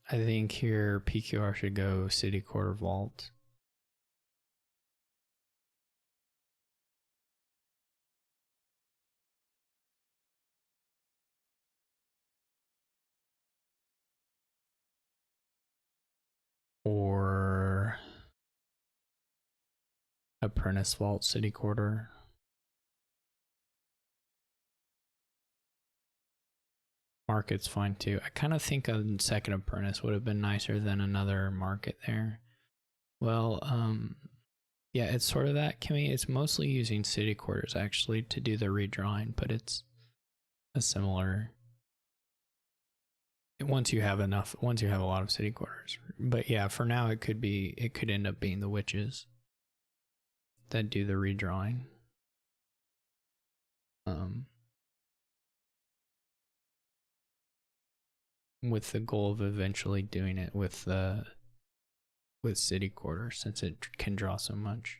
I think here PQR should go City Quarter Vault. Or Apprentice Vault City Quarter. Market's fine too. I kind of think a second Apprentice would have been nicer than another market there. Well, yeah, it's sort of that, Kimmy. It's mostly using city quarters actually to do the redrawing, but it's a similar. Once you have a lot of city quarters. But yeah, for now it could end up being the witches that do the redrawing. With the goal of eventually doing it with city quarter, since it can draw so much.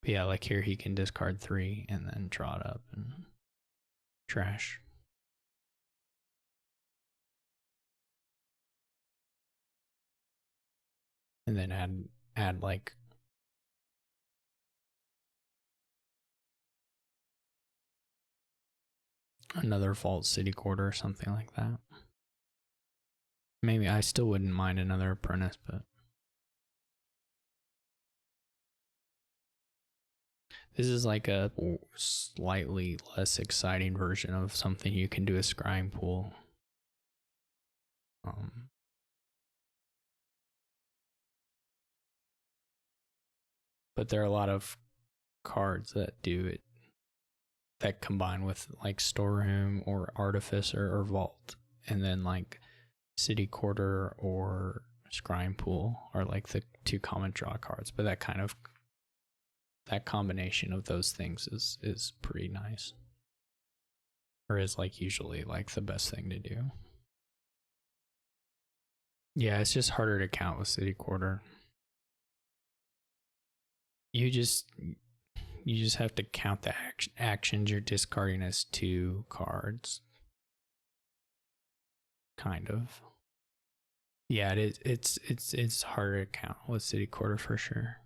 But yeah, like here he can discard 3 and then draw it up and trash. And then add like another Vault City Quarter or something like that. Maybe I still wouldn't mind another Apprentice, but this is like a slightly less exciting version of something you can do a scrying pool. But there are a lot of cards that do it that combine with like Storeroom or Artificer or Vault, and then like City Quarter or Scrying Pool are like the 2 common draw cards. But that combination of those things is pretty nice, or is like usually like the best thing to do. Yeah, it's just harder to count with City Quarter. You just have to count the actions you're discarding as 2 cards. Kind of. Yeah, it's harder to count with City Quarter for sure.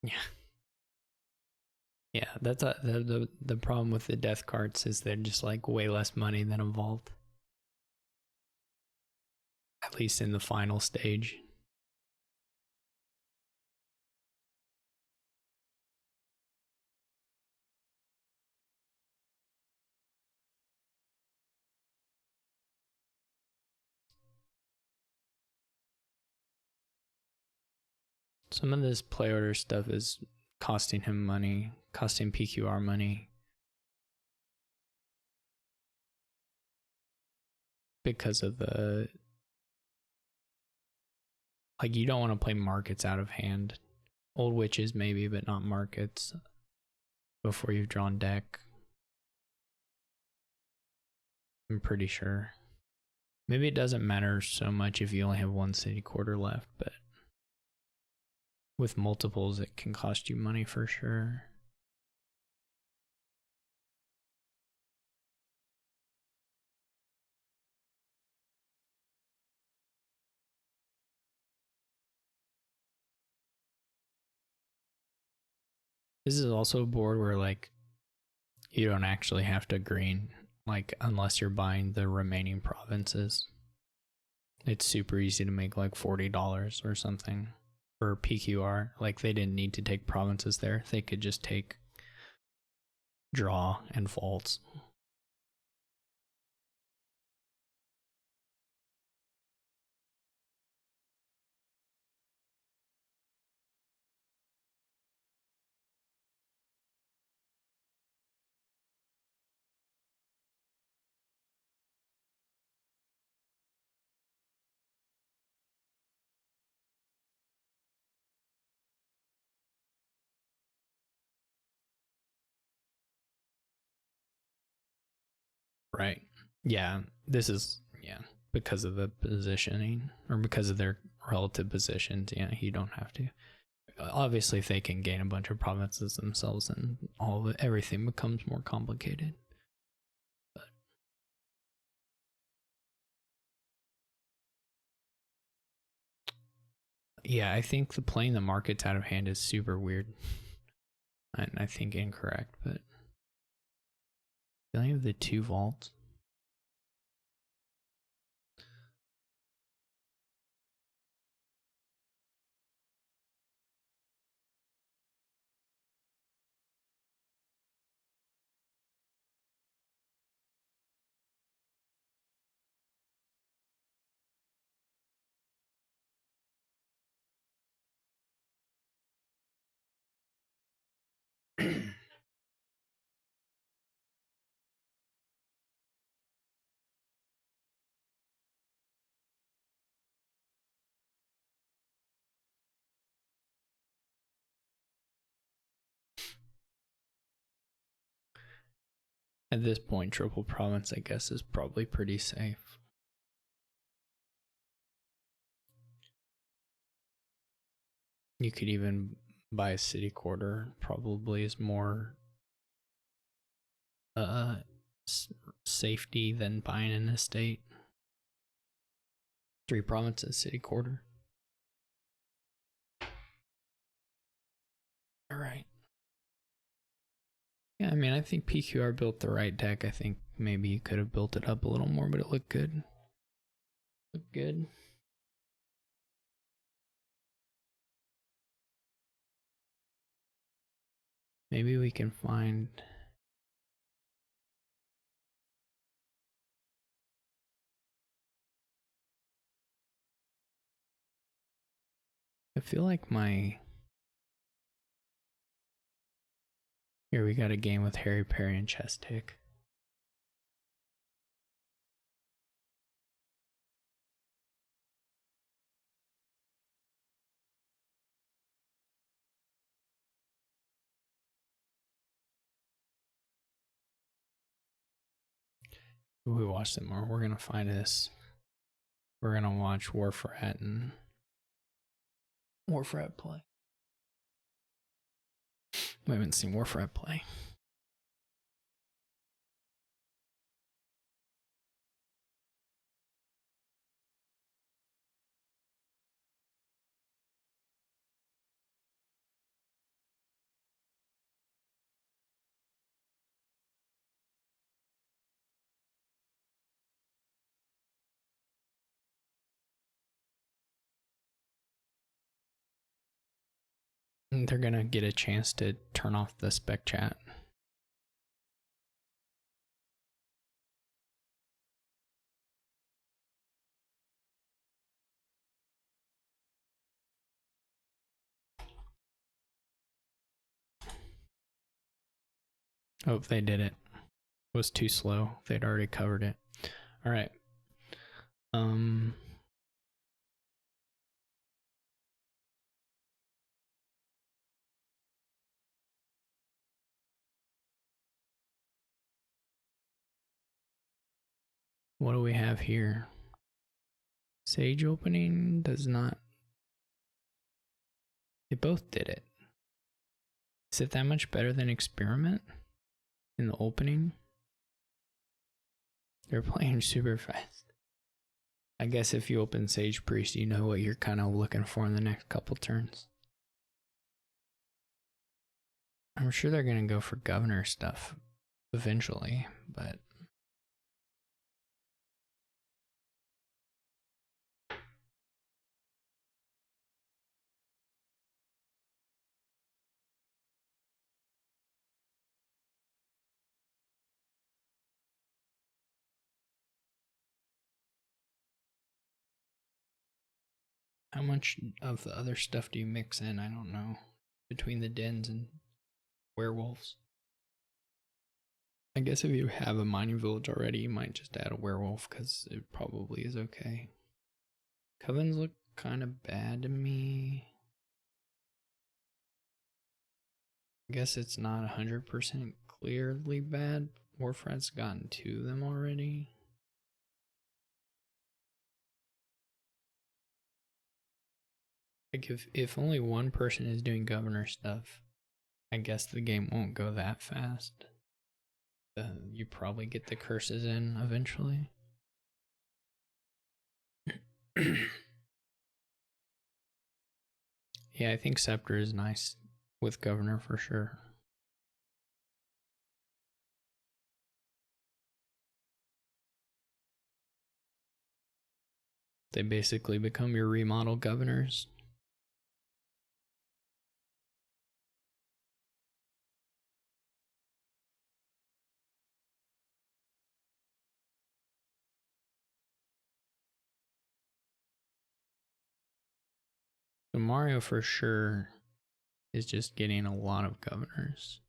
Yeah. Yeah, that's the problem with the death cards is they're just like way less money than a vault. At least in the final stage. Some of this play order stuff is costing him money, costing PQR money. Because of the, like, you don't want to play markets out of hand Old witches maybe, but not markets before you've drawn deck. I'm pretty sure. Maybe it doesn't matter so much if you only have one city quarter left, but with multiples it can cost you money for sure. This is also a board where like you don't actually have to green, like unless you're buying the remaining provinces. It's super easy to make like $40 or something for PQR. Like they didn't need to take provinces there. They could just take draw and faults. Right. Yeah. This is, yeah, because of the positioning or because of their relative positions. Yeah, you don't have to. Obviously, if they can gain a bunch of provinces themselves, then everything becomes more complicated. But yeah, I think the playing the markets out of hand is super weird, and I think incorrect. But do I have the 2 vaults? At this point, triple province, I guess, is probably pretty safe. You could even buy a city quarter, probably is more safety than buying an estate. 3 provinces, city quarter. All right. Yeah, I mean, I think PQR built the right deck. I think maybe you could have built it up a little more, but it looked good. Looked good. Maybe we can find... I feel like my... Here we got a game with Harry Perry and Chestic. We watch them more. We're gonna find this. We're gonna watch Warfrat and Warfrat play. We haven't seen Warfrat play. They're gonna get a chance to turn off the spec chat. Oh, they did it. It was too slow. They'd already covered it. All right. What do we have here? Sage opening does not. They both did it. Is it that much better than experiment in the opening? They're playing super fast. I guess if you open Sage Priest, you know what you're kind of looking for in the next couple turns. I'm sure they're going to go for governor stuff eventually, but how much of the other stuff do you mix in? I don't know. Between the dens and werewolves. I guess if you have a mining village already, you might just add a werewolf because it probably is okay. Covens look kind of bad to me. I guess it's not 100% clearly bad. Warfrat's gotten 2 of them already. Like if only one person is doing governor stuff, I guess the game won't go that fast. You probably get the curses in eventually. Yeah, I think Scepter is nice with governor for sure. They basically become your remodel governors. So Mario for sure is just getting a lot of governors.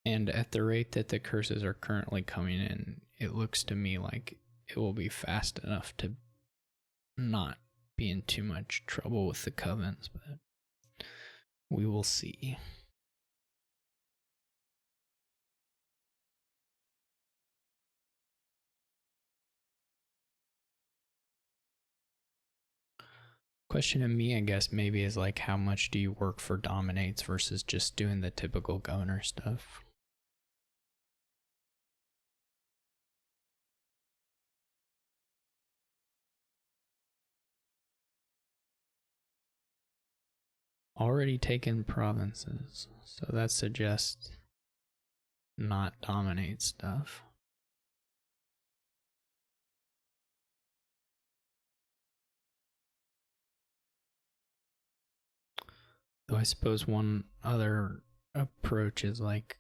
And at the rate that the curses are currently coming in, it looks to me like it will be fast enough to not be in too much trouble with the covens, but we will see. Question to me, I guess, maybe is like, how much do you work for dominates versus just doing the typical governor stuff? Already taken provinces, so that suggests not dominate stuff. Though I suppose one other approach is like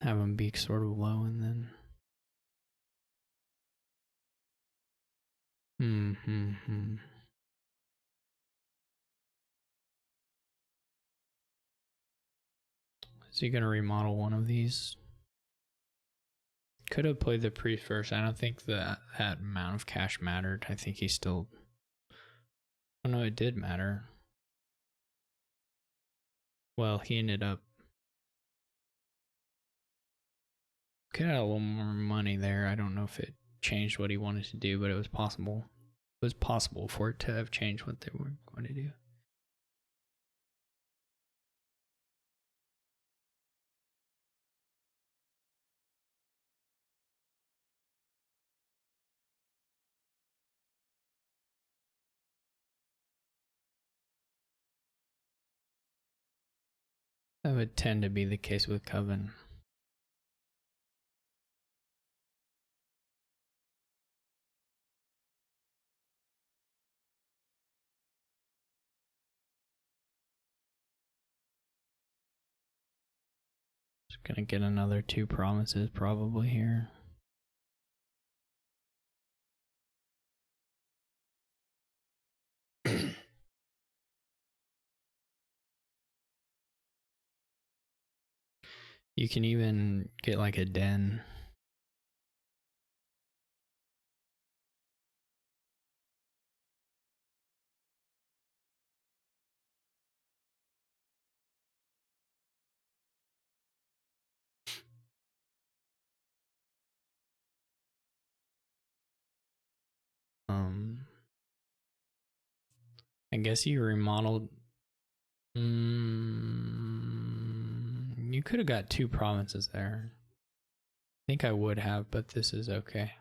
have them be sort of low and then Is he gonna remodel one of these? Could have played the priest first. I don't think that amount of cash mattered. I think he still. Oh no, it did matter. Well, he ended up. Could have had a little more money there. I don't know if it changed what he wanted to do, but it was possible. It was possible for it to have changed what they were going to do. That would tend to be the case with Coven. Just gonna get another 2 promises probably here. You can even get like a den. I guess you remodeled. You could have got 2 provinces there. I think I would have, but this is okay.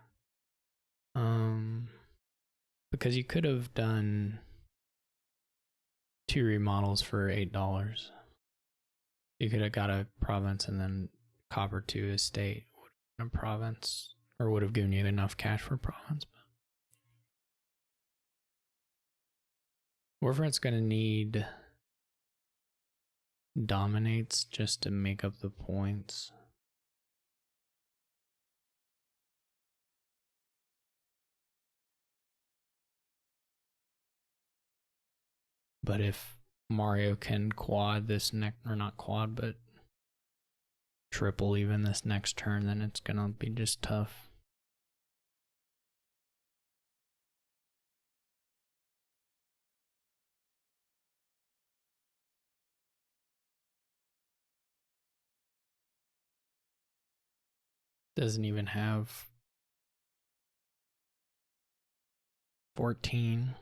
Because you could have done 2 remodels for $8. You could have got a province and then copper to a state, a province, or would have given you enough cash for a province. Warfront's gonna need dominates just to make up the points. But if Mario can quad this next, or not quad, but triple even this next turn, then it's gonna be just tough. Doesn't even have 14.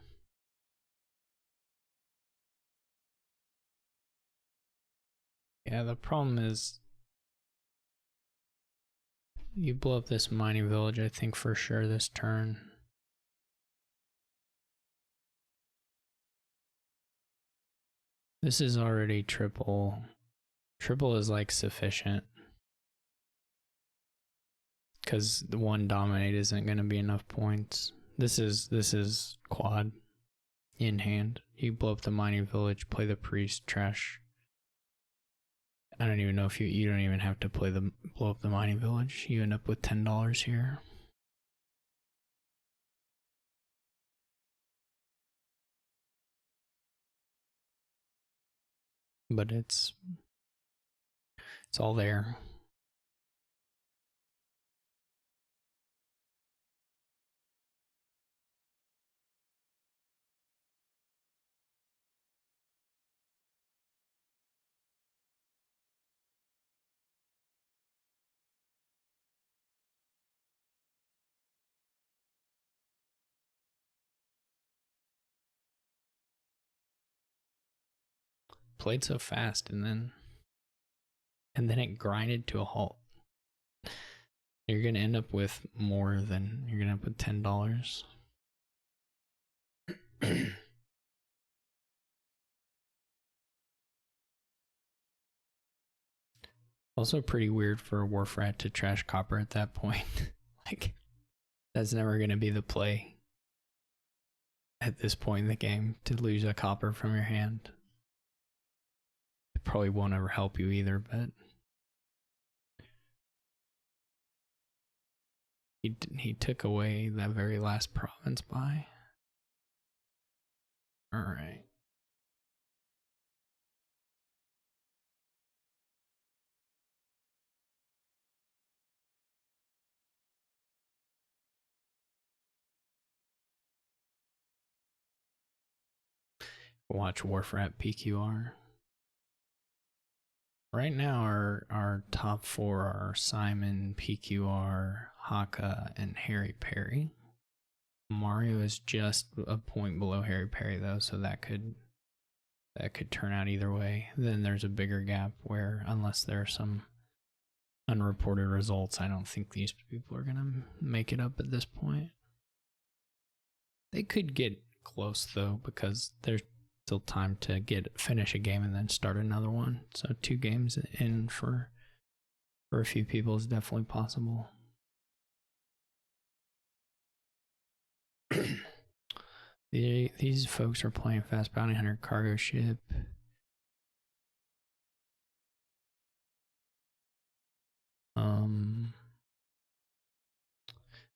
Yeah, the problem is you blow up this mining village, I think for sure this turn. This is already triple. Triple is like sufficient. Because the 1 dominate isn't going to be enough points. This is quad in hand. You blow up the mining village, play the priest, trash. I don't even know if you don't even have to blow up the mining village. You end up with $10 here. But it's all there. Played so fast and then it grinded to a halt. You're gonna end up with more than you're gonna end up with $10. Also pretty weird for a Warfrat to trash copper at that point. Like, that's never gonna be the play at this point in the game, to lose a copper from your hand. It probably won't ever help you either, but he took away that very last province by. Alright. Watch Warfrat PQR. Right now, our top 4 are Simon, PQR, Haka, and Harry Perry. Mario is just a point below Harry Perry though, so that could turn out either way. Then there's a bigger gap where, unless there are some unreported results, I don't think these people are gonna make it up at this point. They could get close though, because there's still time to finish a game and then start another one. So 2 games in for a few people is definitely possible. These folks are playing Fast Bounty Hunter cargo ship. Well,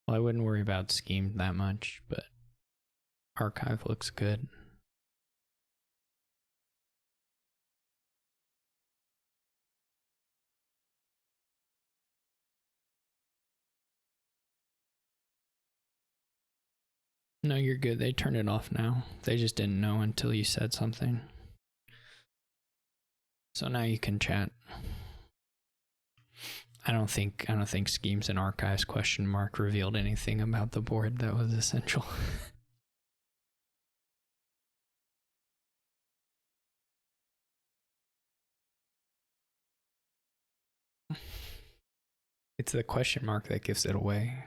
I wouldn't worry about scheme that much, but archive looks good. No, you're good. They turned it off now. They just didn't know until you said something. So now you can chat. I don't think schemes and archives question mark revealed anything about the board that was essential. It's the question mark that gives it away.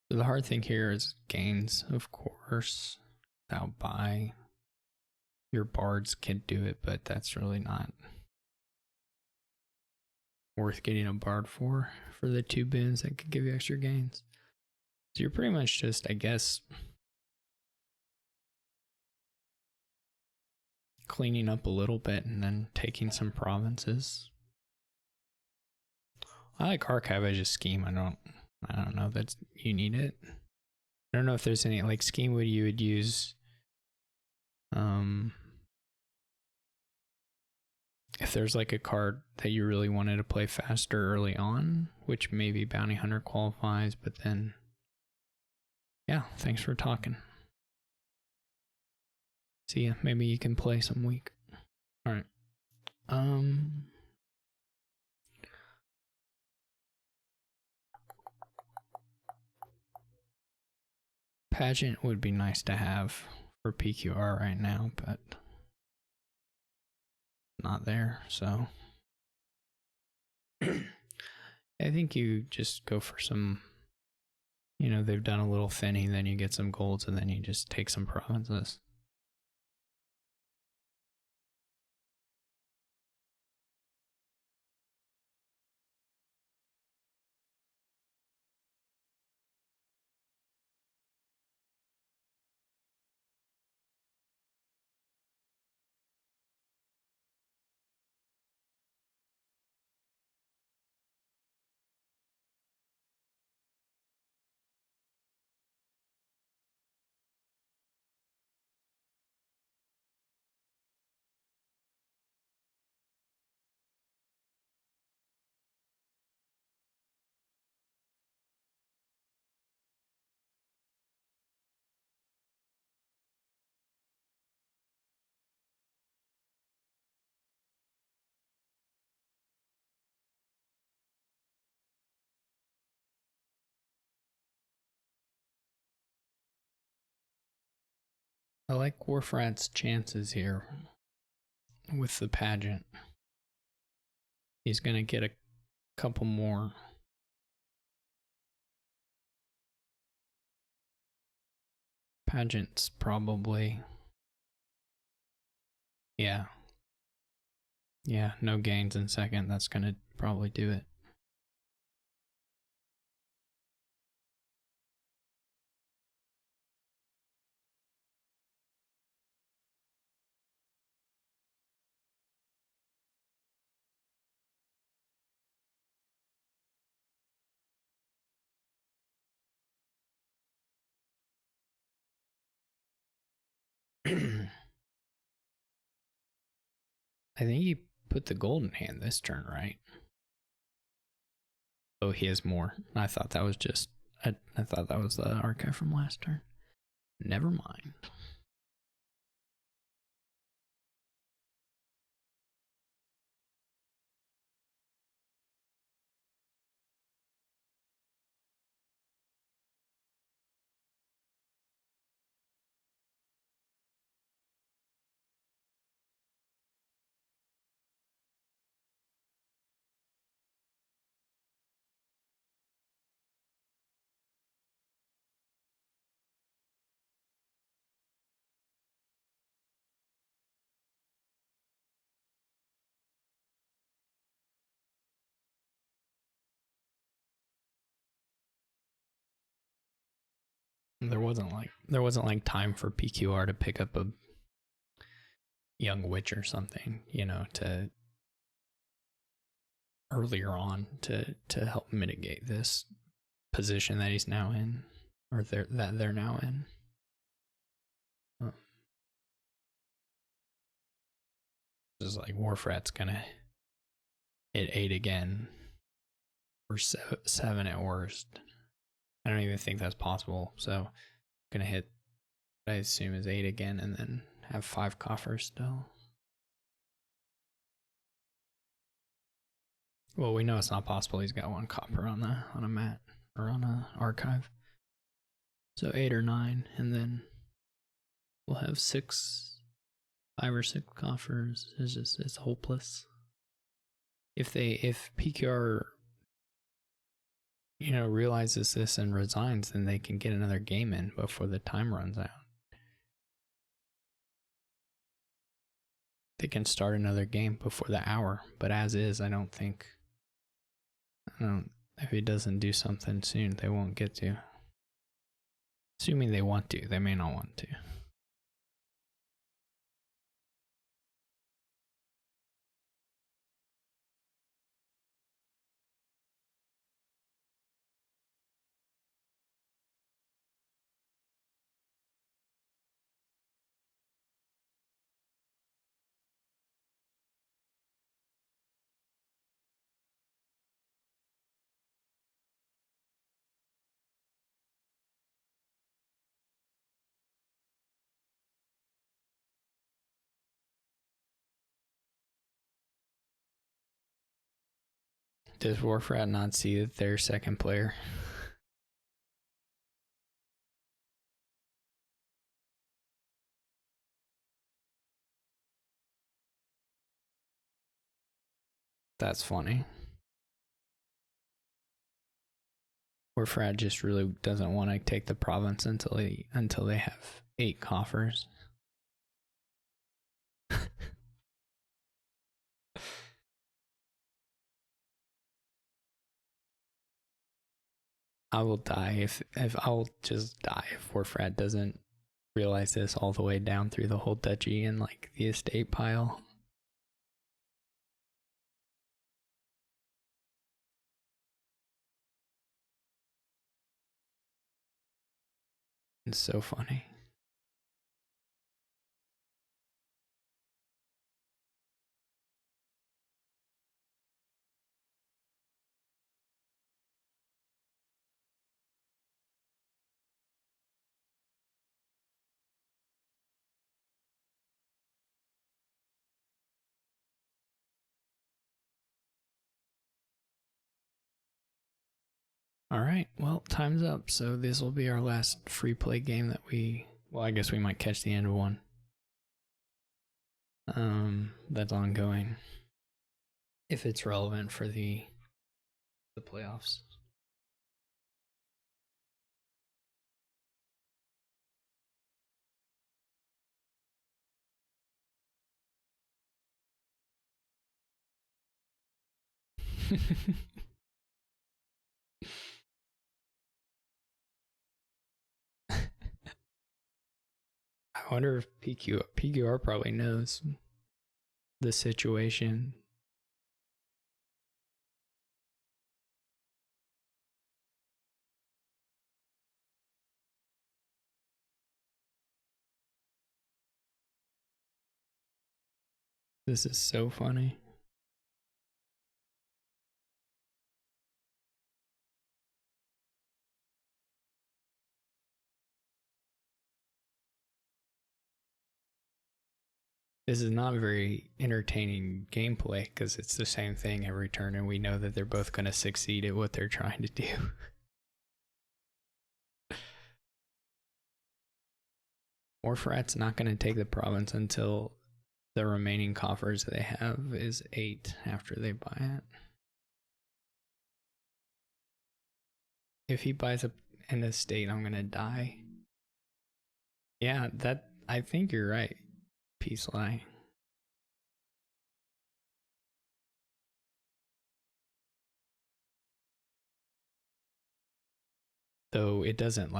The hard thing here is gains, of course. Without buy, your bards can do it, but that's really not worth getting a bard for the 2 bins that could give you extra gains. So you're pretty much just, I guess, cleaning up a little bit and then taking some provinces. I like archive as a scheme. I don't know that you need it. I don't know if there's any like scheme would you would use if there's like a card that you really wanted to play faster early on, which maybe Bounty Hunter qualifies, but then yeah, thanks for talking. See ya. Maybe you can play some week. All right. Pageant would be nice to have for PQR right now, but not there, so I think you just go for some, you know, they've done a little thinning, then you get some golds, and then you just take some provinces. I like Warfrat's chances here with the pageant. He's gonna get a couple more. Pageants probably. Yeah. Yeah, no gains in second. That's gonna probably do it. I think he put the golden hand this turn, right? Oh, he has more. I thought that was just I thought that was the archive from last turn. Never mind. There wasn't like time for PQR to pick up a young witch or something, you know, to earlier on to help mitigate this position that he's now in, or that they're now in. Just like Warfrat's gonna hit 8 again, or 7 at worst. I don't even think that's possible. So gonna hit what I assume is 8 again, and then have 5 coffers still. Well, we know it's not possible. He's got 1 copper on a mat or on a archive. So 8 or 9, and then we'll have 5 or 6 coffers. It's hopeless. If PQR realizes this and resigns, then they can get another game in before the time runs out. They can start another game before the hour, but as is, if he doesn't do something soon, they won't get to. Assuming they want to, they may not want to. Does Warfrat not see that they're second player? That's funny. Warfrat just really doesn't want to take the province until they have 8 coffers. I will die if I'll just die if Warfrat doesn't realize this all the way down through the whole duchy and like the estate pile. It's so funny. All right, well, time's up. So this will be our last free play game that I guess we might catch the end of one. That's ongoing. If it's relevant for the playoffs. I wonder if PQR probably knows the situation. This is so funny. This is not very entertaining gameplay because it's the same thing every turn, and we know that they're both going to succeed at what they're trying to do. Warfrat's not going to take the province until the remaining coffers they have is 8 after they buy it. If he buys an estate, I'm going to die. Yeah, I think you're right. Peace lie. Though it doesn't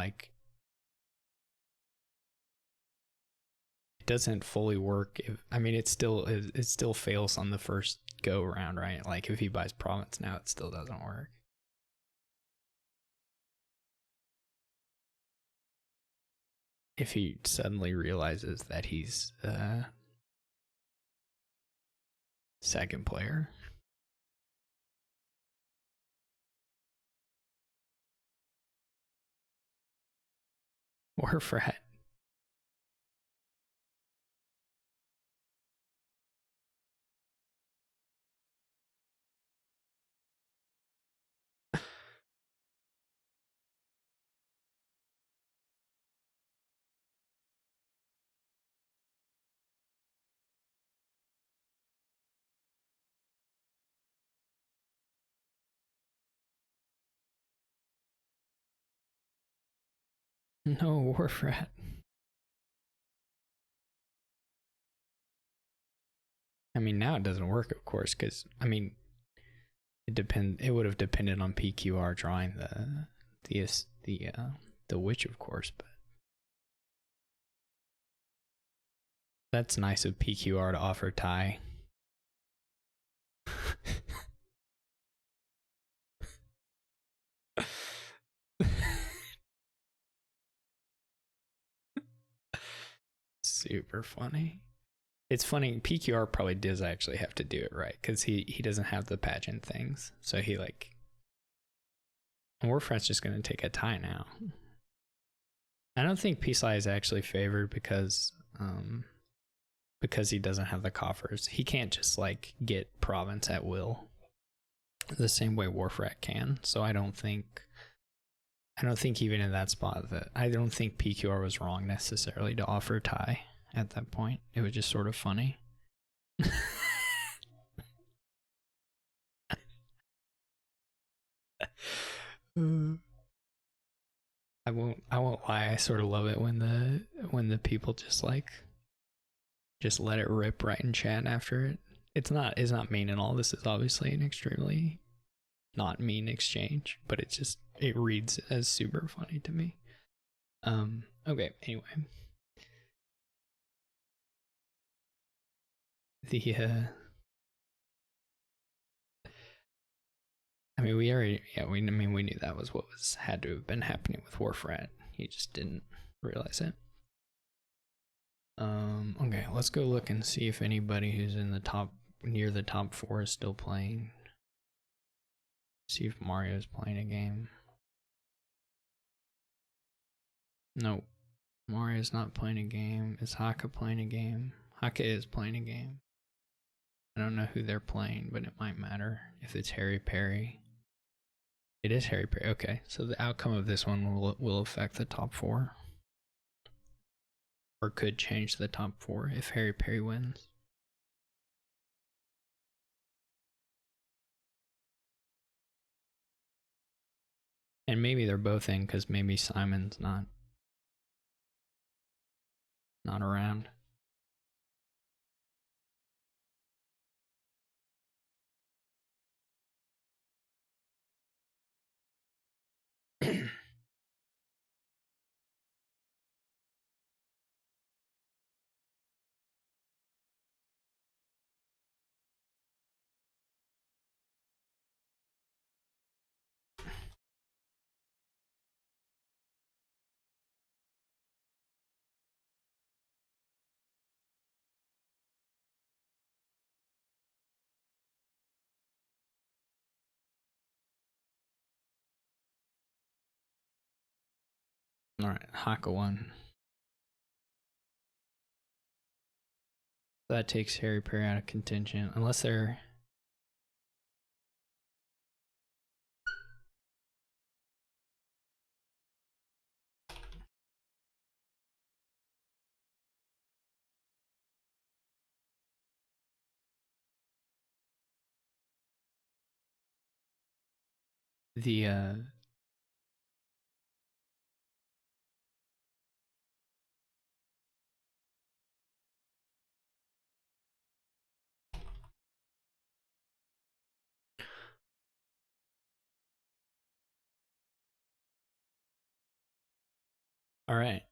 fully work. It still fails on the first go around, right? Like if he buys province now, it still doesn't work. If he suddenly realizes that he's second player. Or frat. No, war frat. I mean, now it doesn't work, of course, because I mean, it would have depended on PQR drawing the witch, of course, but that's nice of PQR to offer Ty. Super funny. It's funny, PQR probably does actually have to do it right, because he doesn't have the pageant things. So he like Warfrat's just gonna take a tie now. I don't think Peaceleye is actually favored because he doesn't have the coffers. He can't just like get province at will the same way Warfrat can. So I don't think even in that spot that I don't think PQR was wrong necessarily to offer tie at that point. It was just sort of funny. I won't lie, I sort of love it when the people just let it rip right in chat after it. It's not mean at all. This is obviously an extremely not mean exchange, but it reads as super funny to me. Okay, anyway. I mean, we knew that was what had to have been happening with Warfrat. He just didn't realize it. Okay, let's go look and see if anybody who's in the near the top 4 is still playing. See if Mario's playing a game. Nope. Mario's not playing a game. Is Haka playing a game? Haka is playing a game. I don't know who they're playing, but it might matter if it's Harry Perry. It is Harry Perry. Okay, so the outcome of this one will affect the top 4. Or could change the top 4 if Harry Perry wins. And maybe they're both in because maybe Simon's not around. Alright, Haka won. That takes Harry Perry out of contention, unless they're... Alright.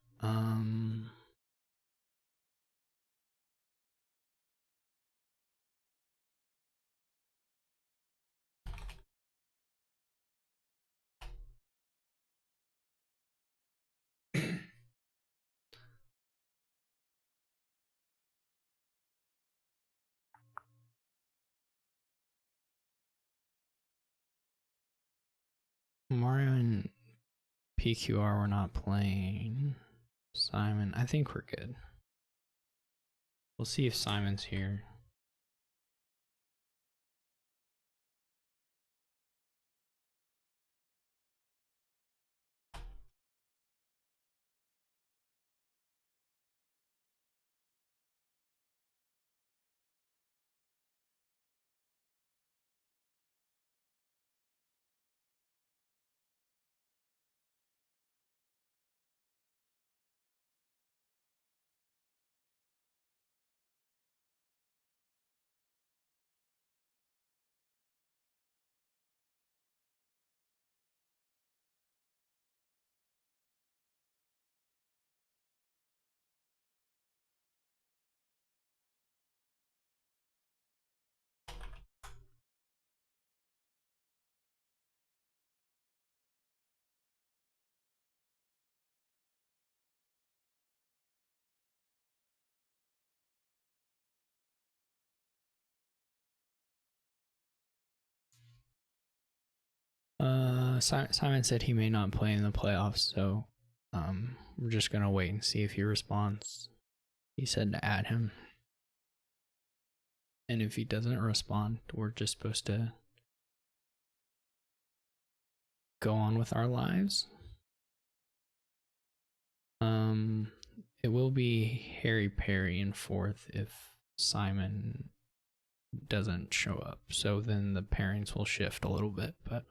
Mario and PQR were not playing. Simon, I think we're good. We'll see if Simon's here. Simon said he may not play in the playoffs, so we're just gonna wait and see if he responds. He said to add him, and if he doesn't respond, we're just supposed to go on with our lives. It will be Harry Perry in fourth if Simon doesn't show up, so then the pairings will shift a little bit, but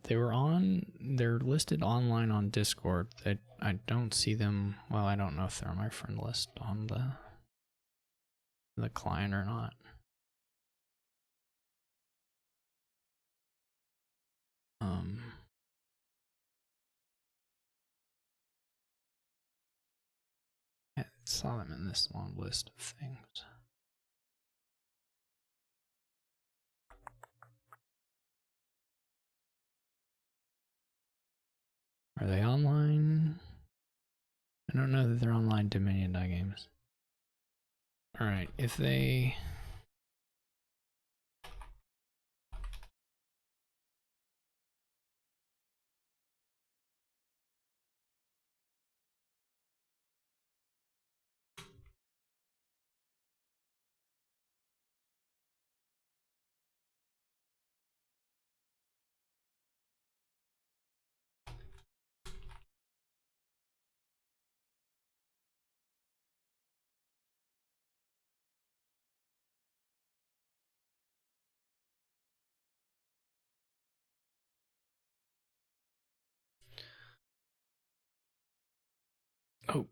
they're listed online on Discord. I don't see them. Well, I don't know if they're on my friend list on the client or not. I saw them in this long list of things. Are they online? I don't know that they're online Dominion Die games. Alright, if they... Oh.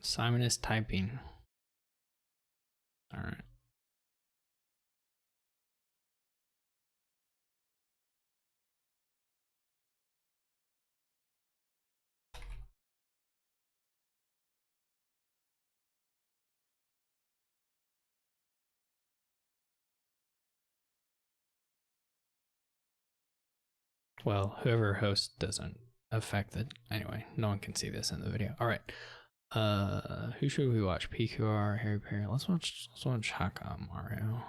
Simon is typing. Alright. Well, whoever hosts doesn't affect it. Anyway, no one can see this in the video. Alright. Who should we watch? PQR, Harry Perry. Let's watch Haka Mario.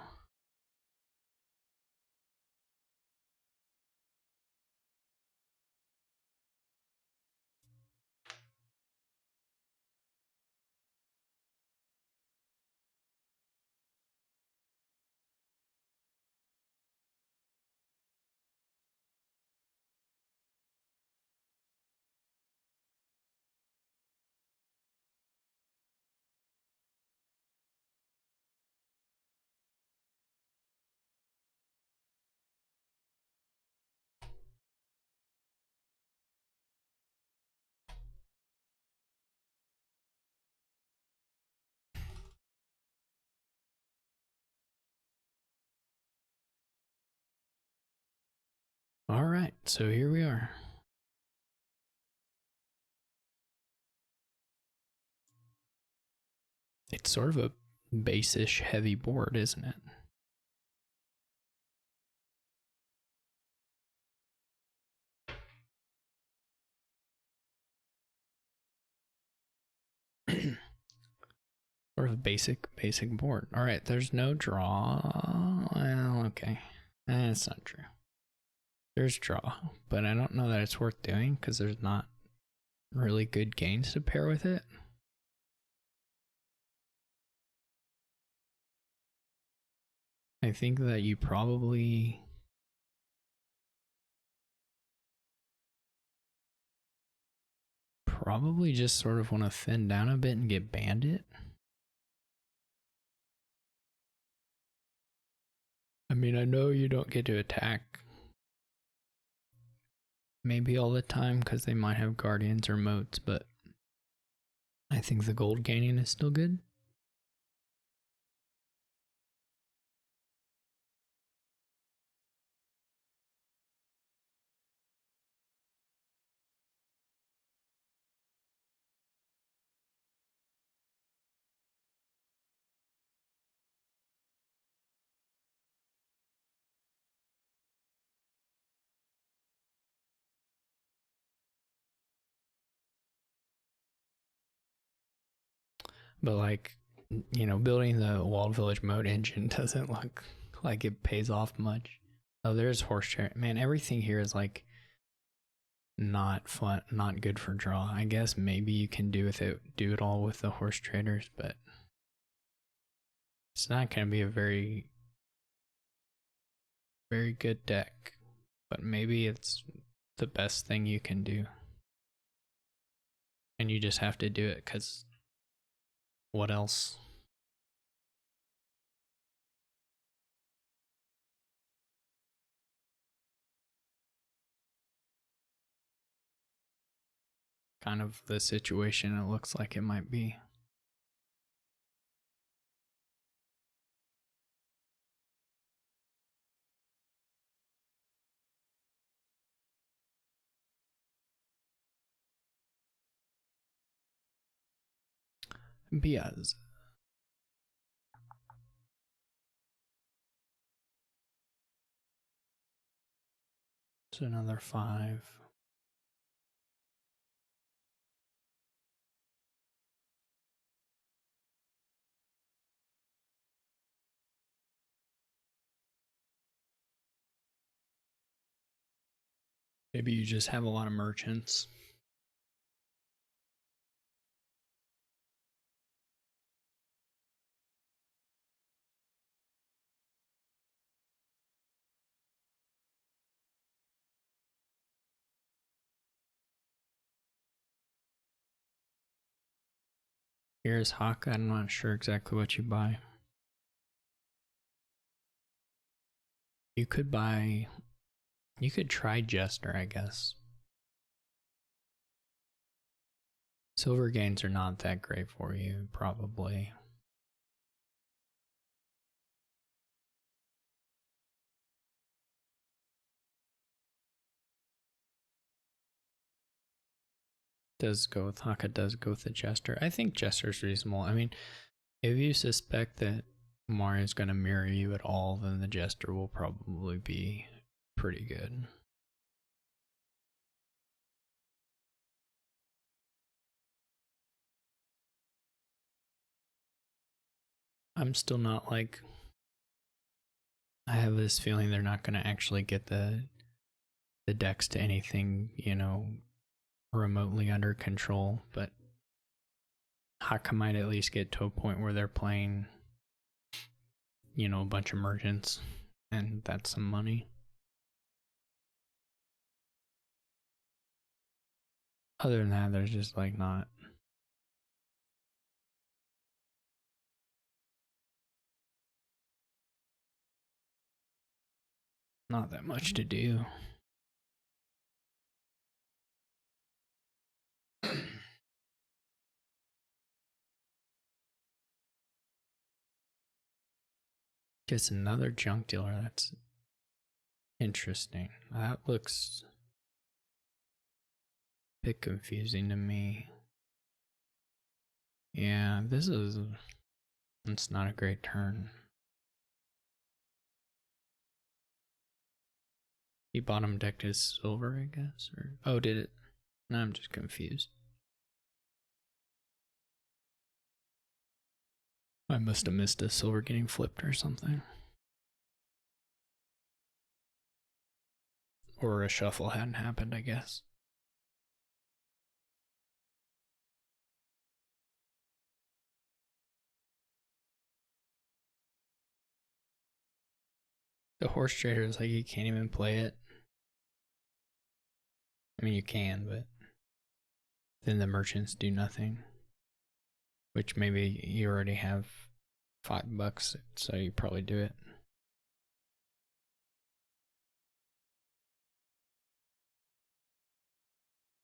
All right, so here we are. It's sort of a base-ish heavy board, isn't it? Sort of basic board. All right, there's no draw. Well, okay, that's not true. There's draw, but I don't know that it's worth doing because there's not really good gains to pair with it. I think that you probably just sort of want to thin down a bit and get bandit. I mean, I know you don't get to attack maybe all the time because they might have guardians or moats, but I think the gold gaining is still good. But like, you know, building the walled village mode engine doesn't look like it pays off much. Oh, there's horse chariot. Man, everything here is like not fun, not good for draw. I guess maybe you can do it all with the horse traders, but it's not going to be a very good deck. But maybe it's the best thing you can do, and you just have to do it because what else? Kind of the situation it looks like it might be. Biaz. It's another 5. Maybe you just have a lot of merchants. Here's Hawk. I'm not sure exactly what you buy. You could try Jester, I guess. Silver gains are not that great for you, probably. Does go with Haka, does go with the Jester. I think Jester's reasonable. I mean, if you suspect that Mario's going to mirror you at all, then the Jester will probably be pretty good. I'm still not like, I have this feeling they're not going to actually get the decks to anything, you know, remotely under control, but Haka might at least get to a point where they're playing, you know, a bunch of merchants, and that's some money. Other than that, there's just like not. Not that much to do. Just another junk dealer. That's interesting. That looks a bit confusing to me. Yeah, it's not a great turn. He bottom decked his silver, I guess, or oh, did it? No, I'm just confused. I must have missed a silver getting flipped or something. Or a shuffle hadn't happened, I guess. The horse trader is like, you can't even play it. I mean, you can, but then the merchants do nothing. Which maybe you already have $5, so you probably do it.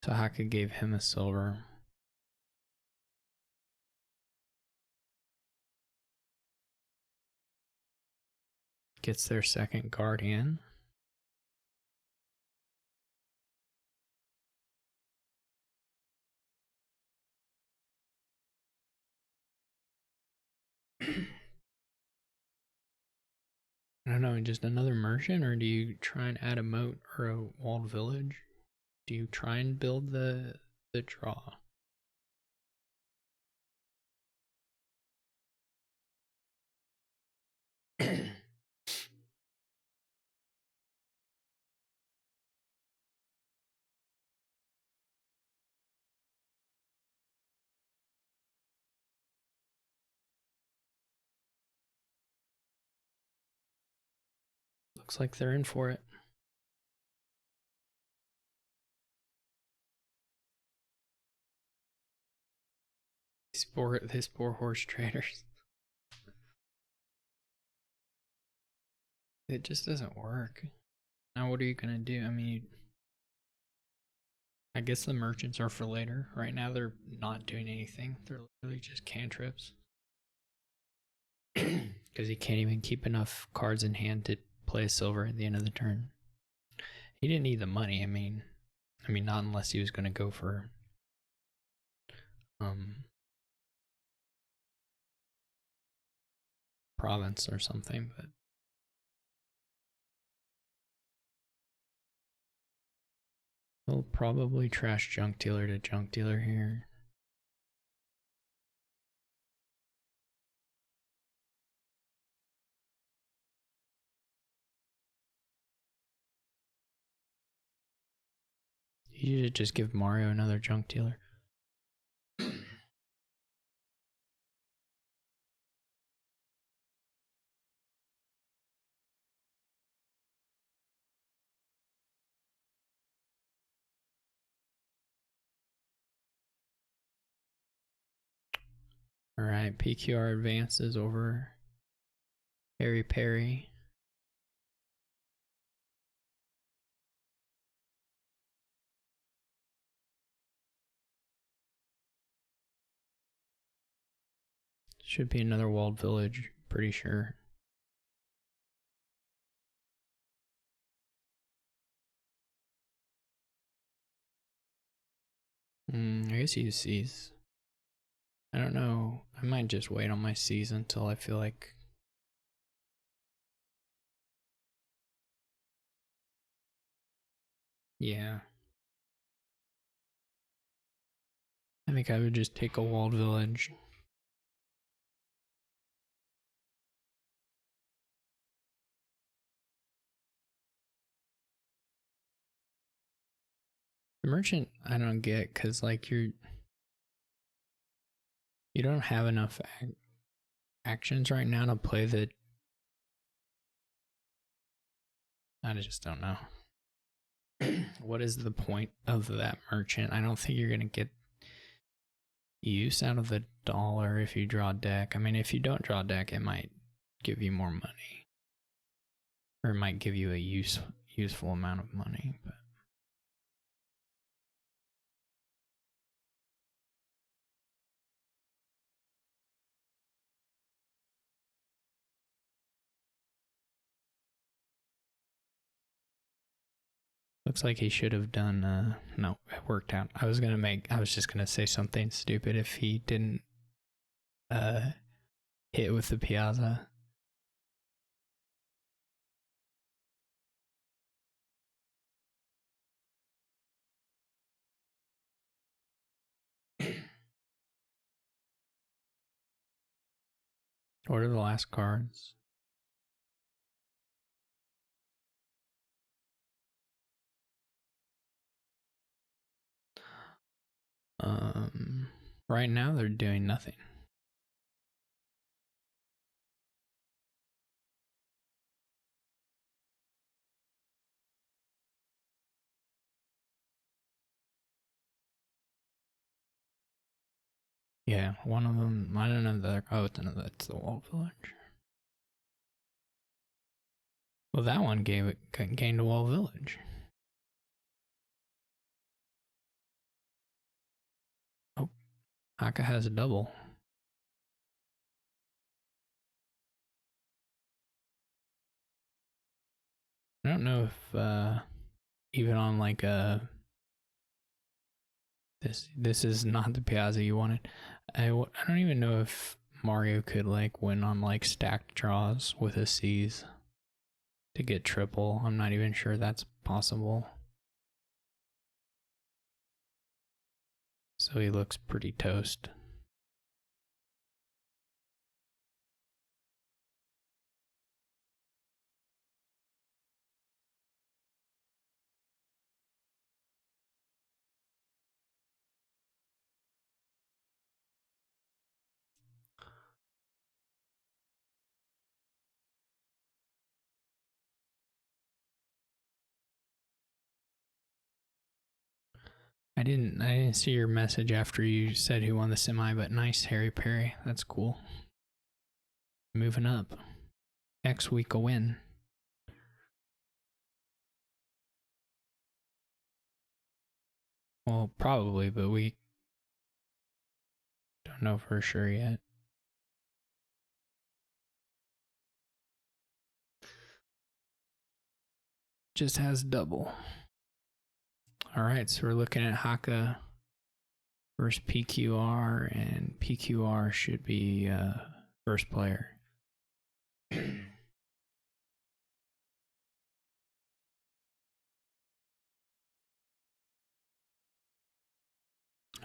So Haka gave him a silver. Gets their second guardian. I don't know, just another merchant, or do you try and add a moat or a walled village? Do you try and build the draw? Looks like they're in for it. These poor horse traders. It just doesn't work. Now what are you gonna do? I mean, I guess the merchants are for later. Right now they're not doing anything. They're literally just cantrips. Because he can't even keep enough cards in hand to play a silver at the end of the turn. He didn't need the money. I mean, not unless he was going to go for province or something. But he'll probably trash junk dealer to junk dealer here. You should just give Mario another junk dealer. Alright, PQR advances over Harry Perry. Should be another walled village, pretty sure. I guess he sees. I don't know. I might just wait on my seas until I feel like. Yeah. I think I would just take a walled village. The merchant, I don't get, because like you don't have enough actions right now to play the. I just don't know. What is the point of that merchant? I don't think you're gonna get use out of the dollar if you draw deck. I mean, if you don't draw deck, it might give you more money, or it might give you a useful amount of money. But looks like he should have done. No, it worked out. I was just gonna say something stupid if he didn't hit with the Piazza. What are the last cards? Right now they're doing nothing. Yeah, one of them. I don't know the other. Oh, that's the Wall Village. Well, that one gained a Wall Village. Oh, Haka has a double. I don't know if even on like a this is not the Piazza you wanted. I don't even know if Mario could like win on like stacked draws with a C's to get triple. I'm not even sure that's possible. So he looks pretty toast. I didn't see your message after you said who won the semi, but nice, Harry Perry. That's cool. Moving up. Next week a win. Well, probably, but we don't know for sure yet. Just has double. All right, so we're looking at Haka versus PQR, and PQR should be first player. I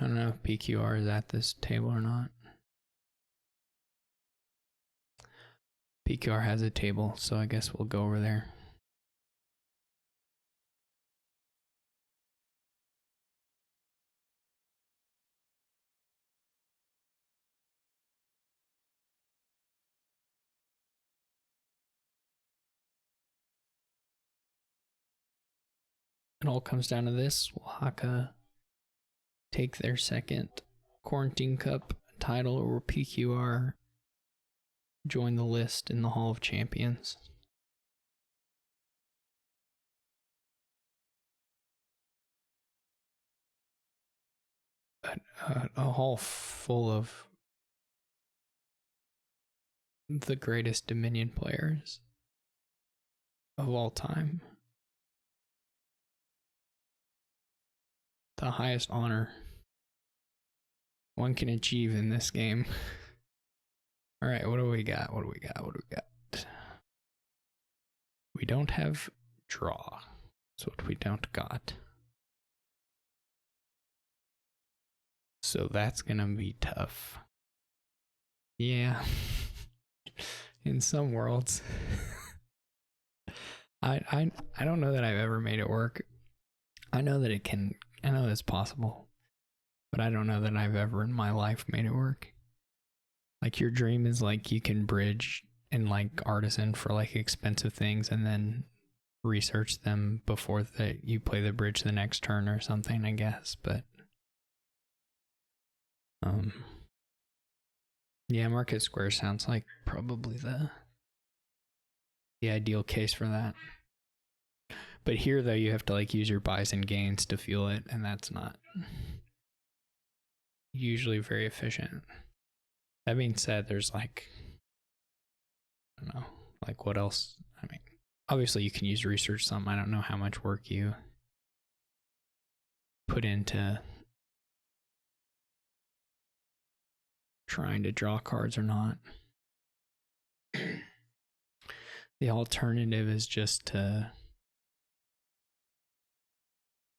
don't know if PQR is at this table or not. PQR has a table, so I guess we'll go over there. It all comes down to this. Will Haka take their second Quarantine Cup title, or PQR join the list in the Hall of Champions? A hall full of the greatest Dominion players of all time. The highest honor one can achieve in this game. All right, what do we got? What do we got? We don't have draw. That's what we don't got. So that's gonna be tough. Yeah. In some worlds. I don't know that I've ever made it work. I know that it's possible. But I don't know that I've ever in my life made it work. Like, your dream is like you can bridge and like artisan for like expensive things and then research them before that you play the bridge the next turn or something, I guess. But yeah, Market Square sounds like probably the ideal case for that. But here though, you have to like use your buys and gains to fuel it, and that's not usually very efficient. That being said, there's like, I don't know, like what else? I mean, obviously you can use research some. I don't know how much work you put into trying to draw cards or not. The alternative is just to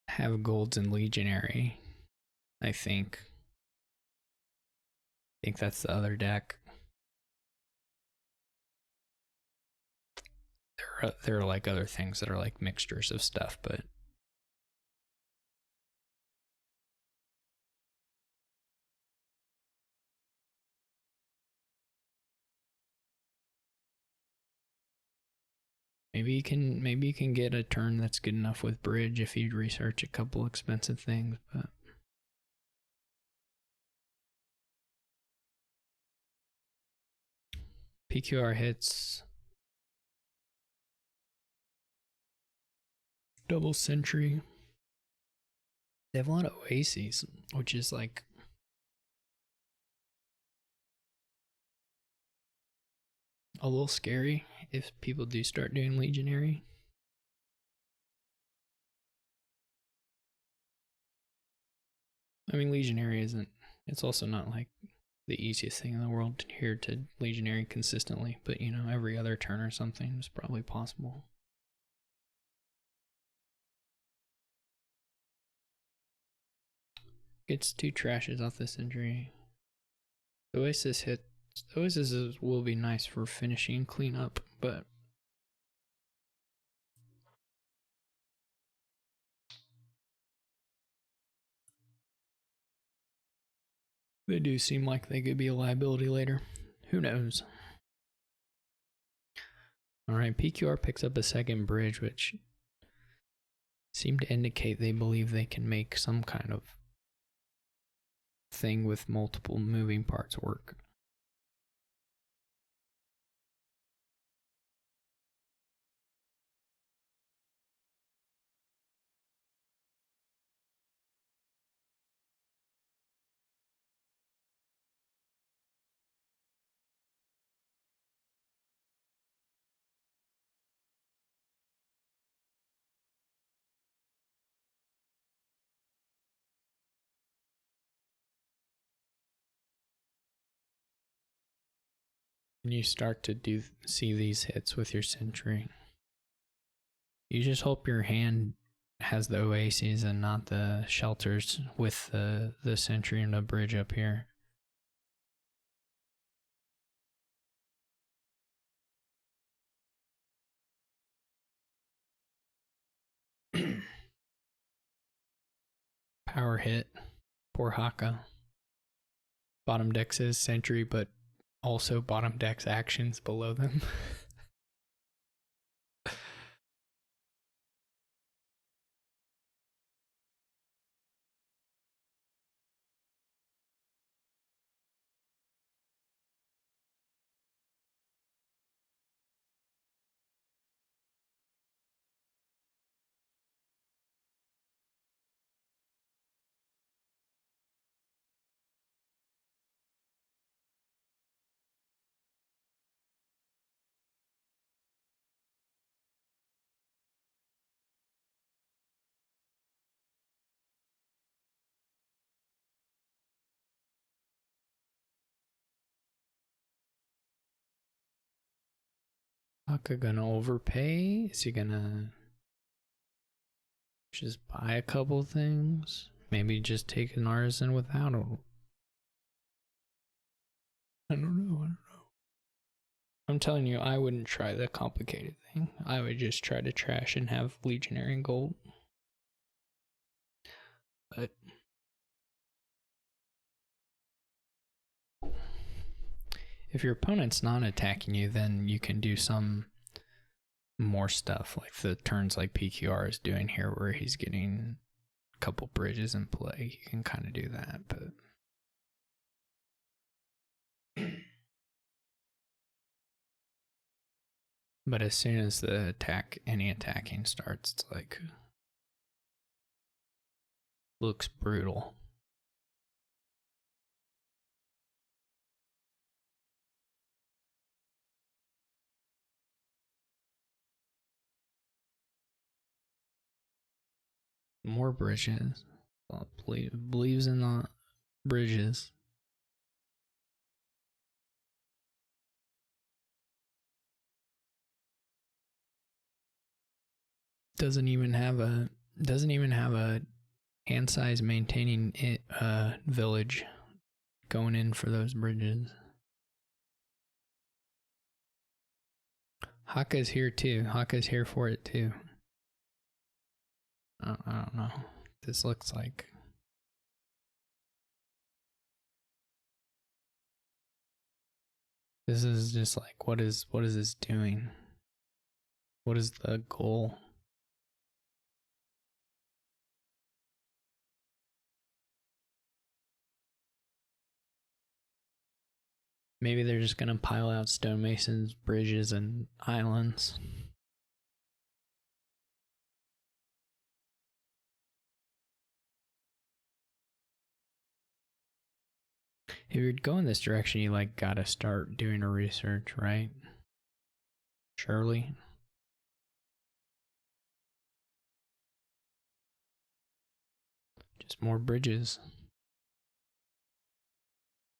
have golds and legionary, I think. I think that's the other deck. there are like other things that are like mixtures of stuff, but maybe you can get a turn that's good enough with bridge if you research a couple expensive things, but PQR hits double sentry. They have a lot of oases, which is like a little scary if people do start doing legionary. I mean, legionary isn't, it's also not like the easiest thing in the world here to legionary consistently, but you know, every other turn or something is probably possible. Gets 2 trashes off this injury. The Oasis hit. The Oasis will be nice for finishing cleanup, but they do seem like they could be a liability later. Who knows? Alright, PQR picks up a second bridge, which seem to indicate they believe they can make some kind of thing with multiple moving parts work. And you start to see these hits with your sentry. You just hope your hand has the oases and not the shelters with the sentry and the bridge up here. Power hit. Poor Haka. Bottom deck says sentry, but also bottom deck's actions below them. Haka gonna overpay? Is he gonna just buy a couple things? Maybe just take an artisan without a... I don't know. I'm telling you, I wouldn't try the complicated thing. I would just try to trash and have legionary and gold. But if your opponent's not attacking you, then you can do some more stuff, like the turns like PQR is doing here, where he's getting a couple bridges in play. You can kind of do that, but as soon as the any attacking starts, it's like looks brutal. More bridges. Believes in the bridges. Doesn't even have a hand size maintaining it village going in for those bridges. Haka's here too. Haka's here for it too. I don't know. This looks like. This is just like, what is this doing? What is the goal? Maybe they're just gonna pile out stonemasons, bridges, and islands. If you're going this direction, you like gotta start doing a research, right? Surely. Just more bridges.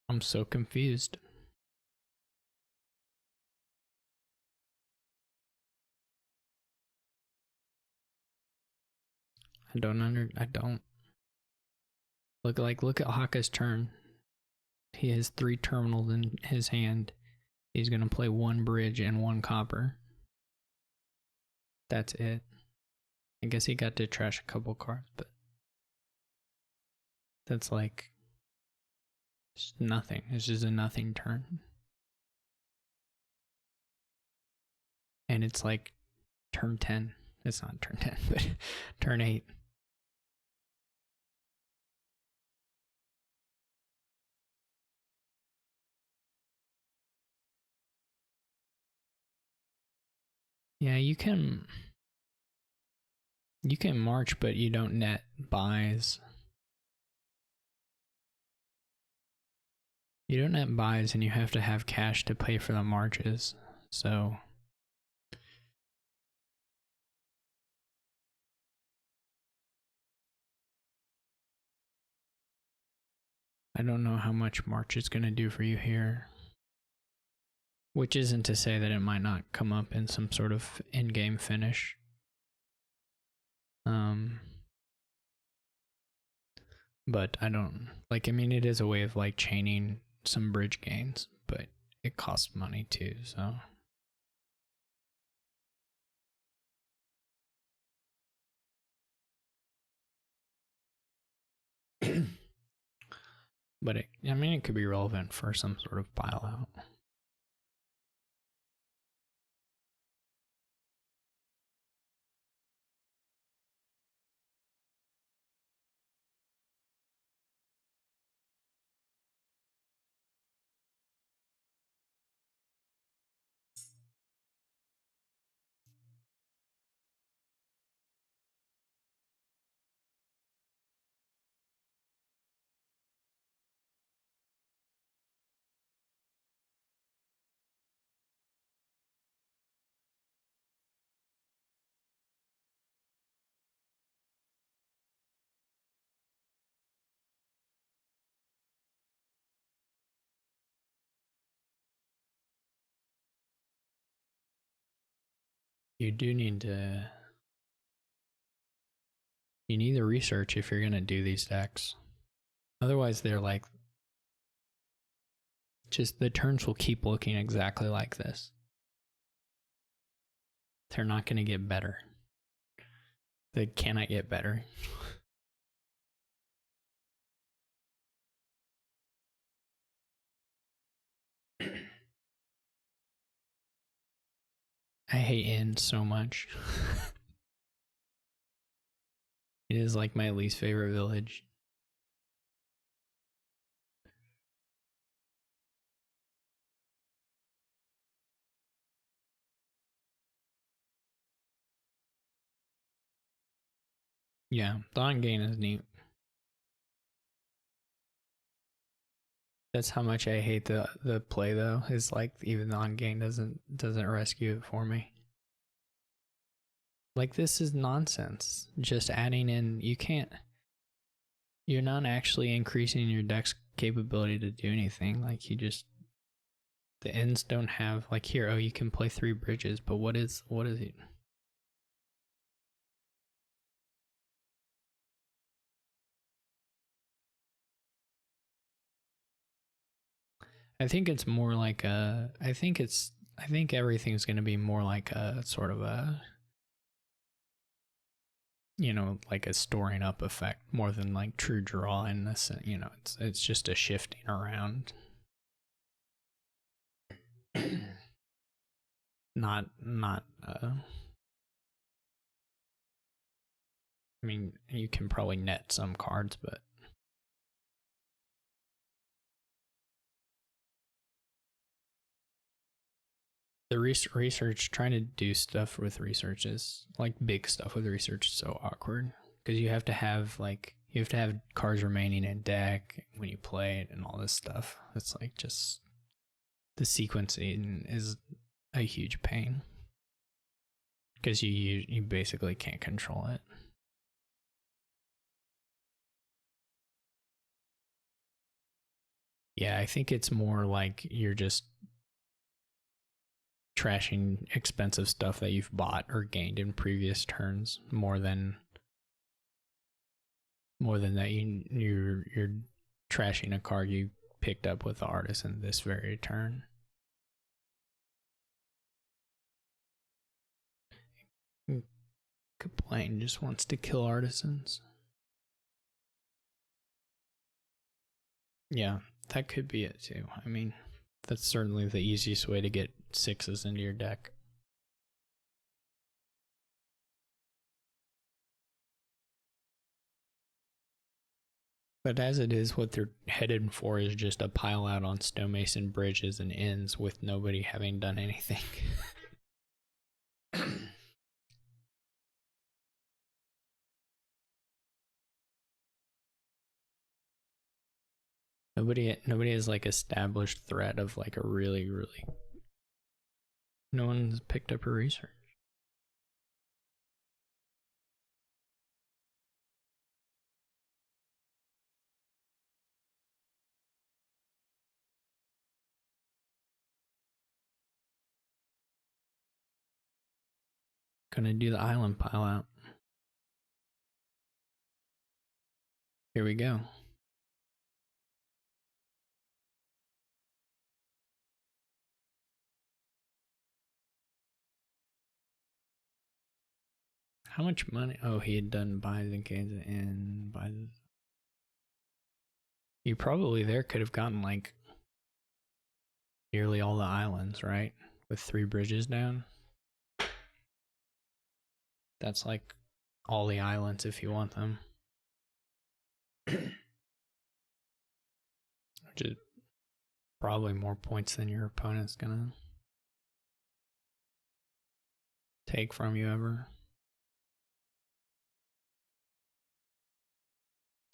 I'm so confused. I don't. Look at Haka's turn. He has 3 terminals in his hand. He's gonna play 1 bridge and 1 copper. That's it. I guess he got to trash a couple cards, but that's like just nothing. It's just a nothing turn. And it's like turn 10. It's not turn 10, but turn 8. Yeah, you can march, but you don't net buys. You don't net buys, and you have to have cash to pay for the marches. So I don't know how much march is going to do for you here. Which isn't to say that it might not come up in some sort of in-game finish. But I don't like. I mean, it is a way of like chaining some bridge gains, but it costs money too. So but I mean, it could be relevant for some sort of pile out. You do need to. You need the research if you're gonna do these decks. Otherwise, they're like. Just the turns will keep looking exactly like this. They're not gonna get better. They cannot get better. I hate Inn so much. It is like my least favorite village. Yeah, Dawn Gain is neat. That's how much I hate the play though. Is like even Dawn Gain doesn't rescue it for me. Like this is nonsense. Just adding in you're not actually increasing your deck's capability to do anything. Like you just the ends don't have like here, oh you can play 3 bridges, but what is it? I think it's more like I think it's I think everything's going to be more like a sort of a, like a storing up effect more than like true draw in this. It's just a shifting around. not. I mean, you can probably net some cards, but the research, trying to do stuff with research is like big stuff with research is so awkward because you have to have cards remaining in deck when you play it and all this stuff. It's like just the sequencing is a huge pain because you basically can't control it. Yeah, I think it's more like you're just trashing expensive stuff that you've bought or gained in previous turns more than that you're trashing a card you picked up with the Artisan this very turn. Complain just wants to kill Artisans. Yeah, that could be it too. I mean, that's certainly the easiest way to get 6s into your deck. But as it is, what they're headed for is just a pile out on Stonemason bridges and ends with nobody having done anything. Nobody has like established threat of like a really no one's picked up her research. Gonna do the island pile out. Here we go. How much money? Oh, he had done buys in Kansas and buys. You probably there could have gotten like nearly all the islands, right? With 3 bridges down. That's like all the islands if you want them. Which is probably more points than your opponent's gonna take from you ever.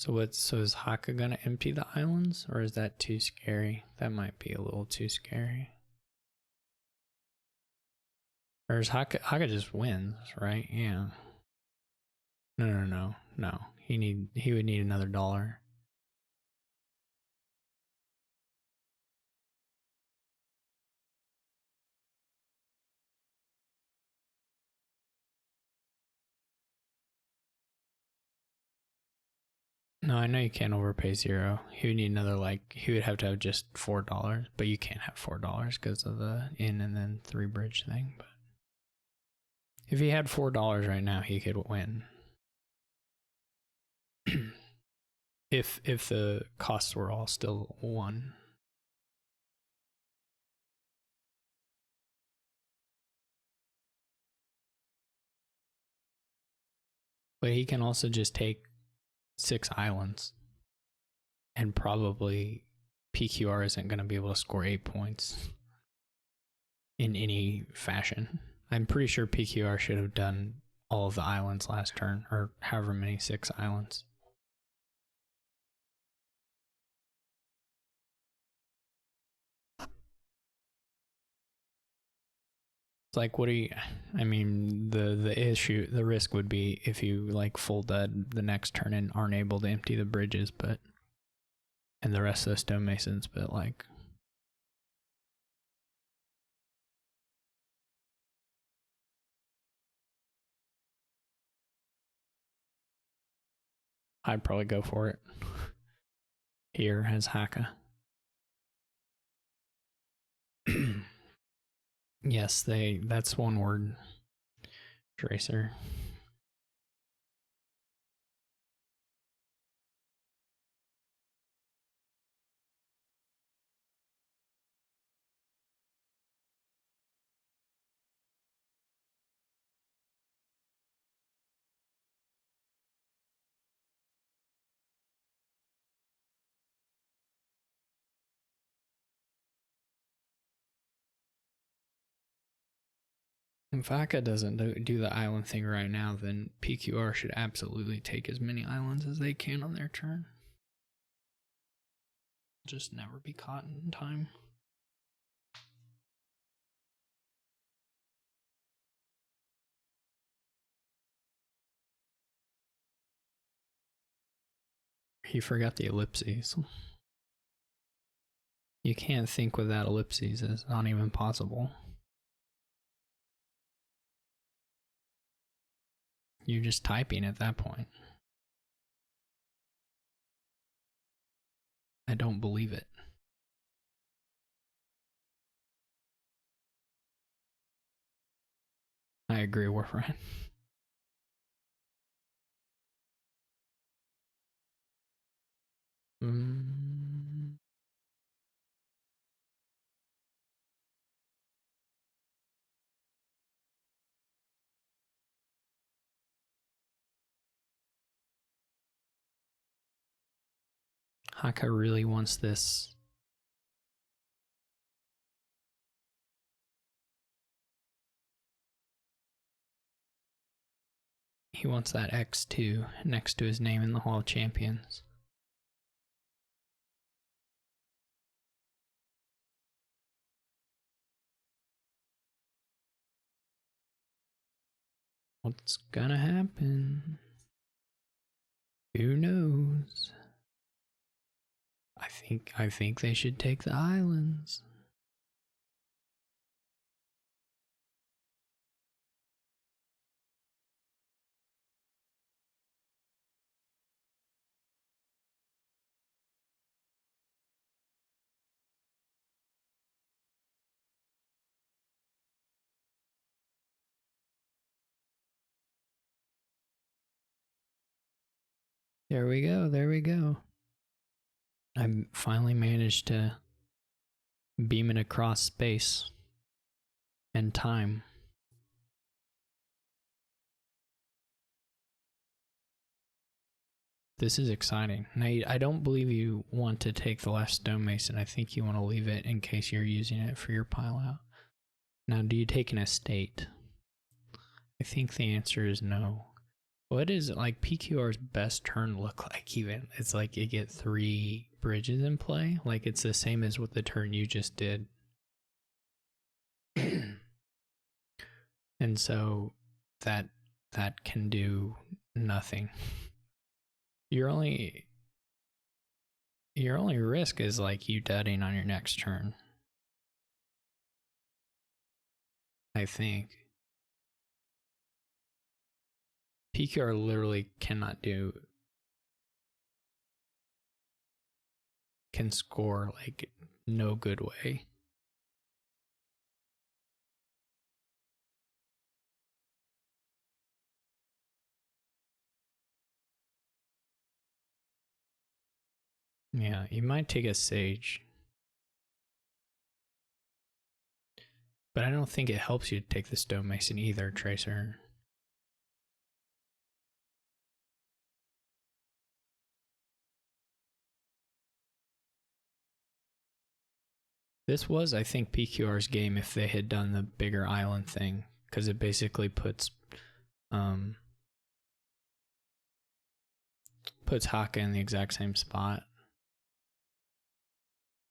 So is Haka gonna empty the islands, or is that too scary? That might be a little too scary. Or is Haka just wins, right? Yeah. No. He would need another dollar. No, I know you can't overpay 0. He would need another, like, he would have to have just $4, but you can't have $4 because of the in and then 3 bridge thing. But if he had $4 right now, he could win. if the costs were all still 1. But he can also just take 6 islands, and probably PQR isn't going to be able to score 8 points in any fashion. I'm pretty sure PQR should have done all of the islands last turn, or however many 6 islands. It's like, I mean, the risk would be if you like full dead the next turn and aren't able to empty the bridges, and the rest of the stonemasons, but like, I'd probably go for it here as Haka. Yes, that's one word. Tracer. If Aka doesn't do the island thing right now, then PQR should absolutely take as many islands as they can on their turn. Just never be caught in time. He forgot the ellipses. You can't think without ellipses. It's not even possible. You're just typing at that point. I don't believe it. I agree, Warfriend. Haka really wants this. He wants that X2 next to his name in the Hall of Champions. What's gonna happen? Who knows? I think they should take the islands. There we go, there we go. I finally managed to beam it across space and time. This is exciting. Now, I don't believe you want to take the last stonemason. I think you want to leave it in case you're using it for your pile out. Now, do you take an estate? I think the answer is no. What is like PQR's best turn look like even? It's like you get 3 bridges in play. Like it's the same as what the turn you just did. And so that can do nothing. Your only risk is like you deading on your next turn. I think. PQR literally can score like no good way. Yeah, you might take a Sage. But I don't think it helps you to take the Stonemason either, Tracer. This was, I think, PQR's game if they had done the bigger island thing, because it basically puts Haka in the exact same spot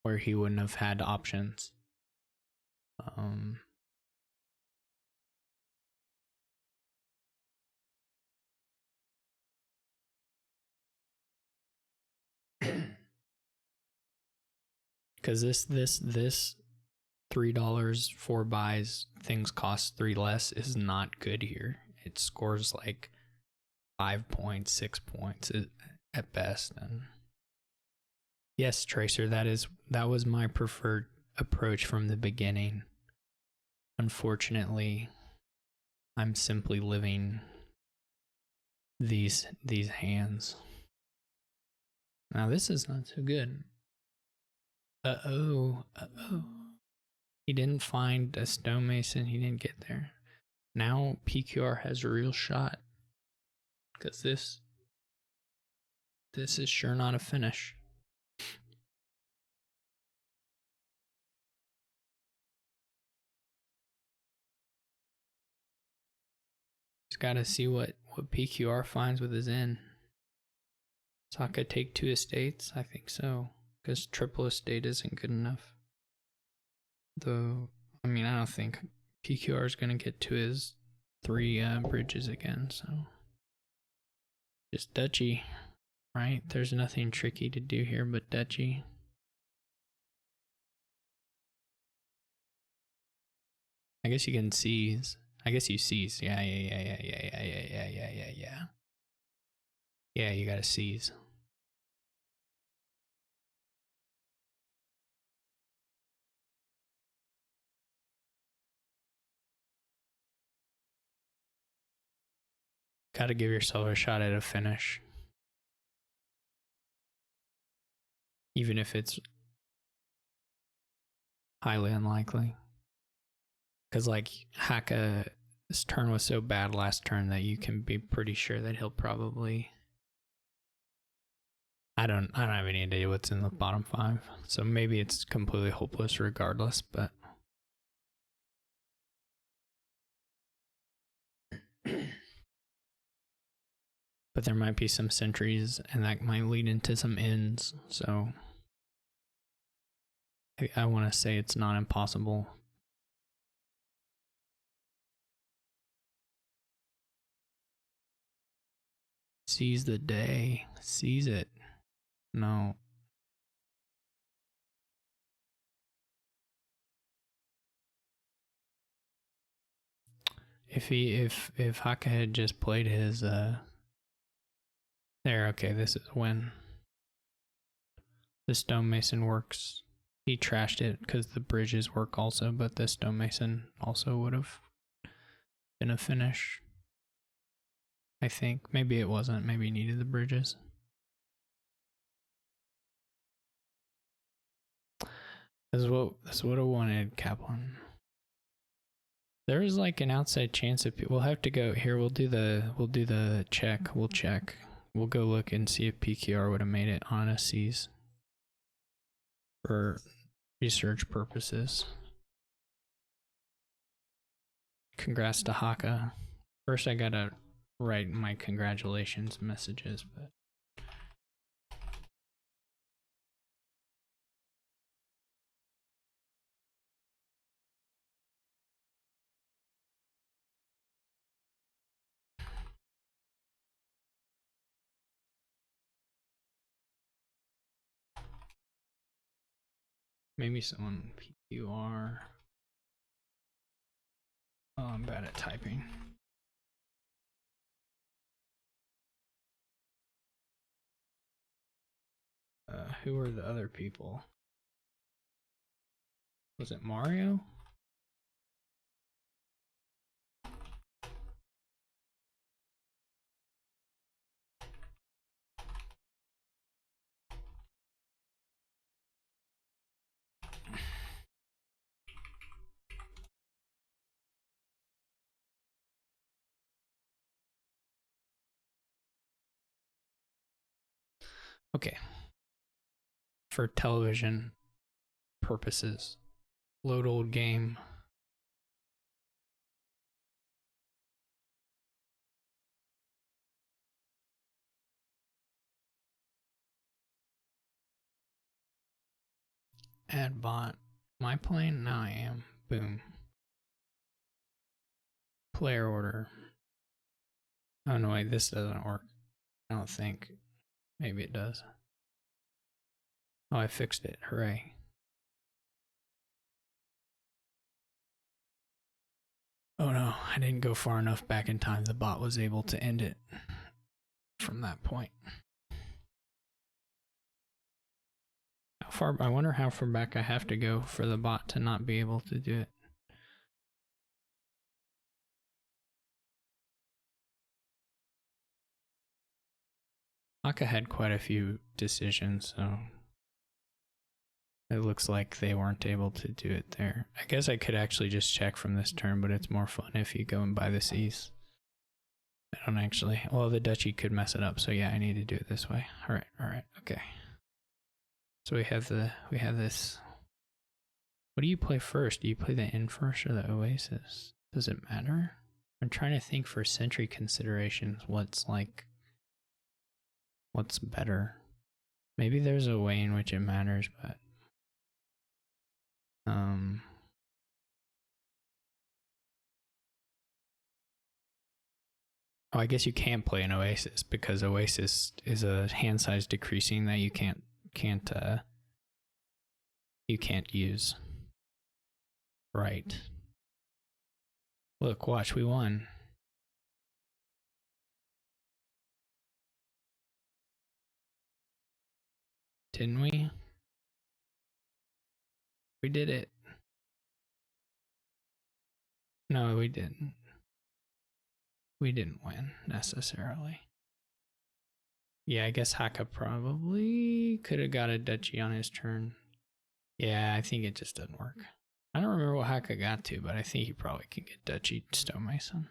where he wouldn't have had options. Because this $3 4 buys, things cost 3 less is not good here. It scores like 5 points, 6 points at best. And yes, Tracer, that was my preferred approach from the beginning. unfortunately, I'm simply living these hands. Now this is not so good. Uh-oh. He didn't find a stonemason. He didn't get there. Now PQR has a real shot. Because this is sure not a finish. Just gotta see what PQR finds with his inn. Does Haka take 2 estates? I think so. Because triple estate isn't good enough. Though, I mean, I don't think PQR is going to get to his 3 bridges again, so. Just duchy, right? There's nothing tricky to do here but duchy. I guess you can seize. I guess you seize. Yeah. Yeah, you gotta seize. Gotta give yourself a shot at a finish. Even if it's highly unlikely. Because, like, Haka's turn was so bad last turn that you can be pretty sure that he'll probably... I don't have any idea what's in the bottom 5. So maybe it's completely hopeless regardless, but... But there might be some sentries, and that might lead into some ends, so... I want to say it's not impossible. Seize the day. Seize it. No. If Haka had just played his there, okay, this is when the stonemason works. He trashed it because the bridges work also, but the stonemason also would have been a finish. I think. Maybe it wasn't. Maybe he needed the bridges. That's what I wanted, Kaplan. There is like an outside chance that we'll have to go here. We'll do the check. We'll check. We'll go look and see if PQR would have made it on a seize for research purposes. Congrats to Haka. First, I gotta write my congratulations messages, but. Maybe someone PQR. Oh, I'm bad at typing. Who are the other people? Was it Mario? Okay. For television purposes, load old game. Add bot. Am I playing? No, I am. Boom. Player order. Oh no, wait, this doesn't work. I don't think. Maybe it does. Oh, I fixed it. Hooray. Oh no, I didn't go far enough back in time. The bot was able to end it from that point. How far? I wonder how far back I have to go for the bot to not be able to do it. Haka had quite a few decisions, so it looks like they weren't able to do it there. I guess I could actually just check from this turn, but it's more fun if you go and buy the C's. I don't actually. Well, the duchy could mess it up, so yeah, I need to do it this way. All right, okay. So we have this. What do you play first? Do you play the inn first or the oasis? Does it matter? I'm trying to think for century considerations. What's better? Maybe there's a way in which it matters, but oh, I guess you can't play an oasis because oasis is a hand size decreasing that you can't use. Right. Look, watch, we won. Didn't we? We did it. No, we didn't. We didn't win necessarily. Yeah, I guess Haka probably could have got a duchy on his turn. Yeah, I think it just doesn't work. I don't remember what Haka got to, but I think he probably can get duchy stonemason.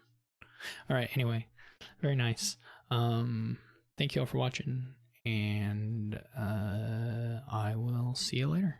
All right, anyway, very nice. Thank you all for watching, and I will see you later.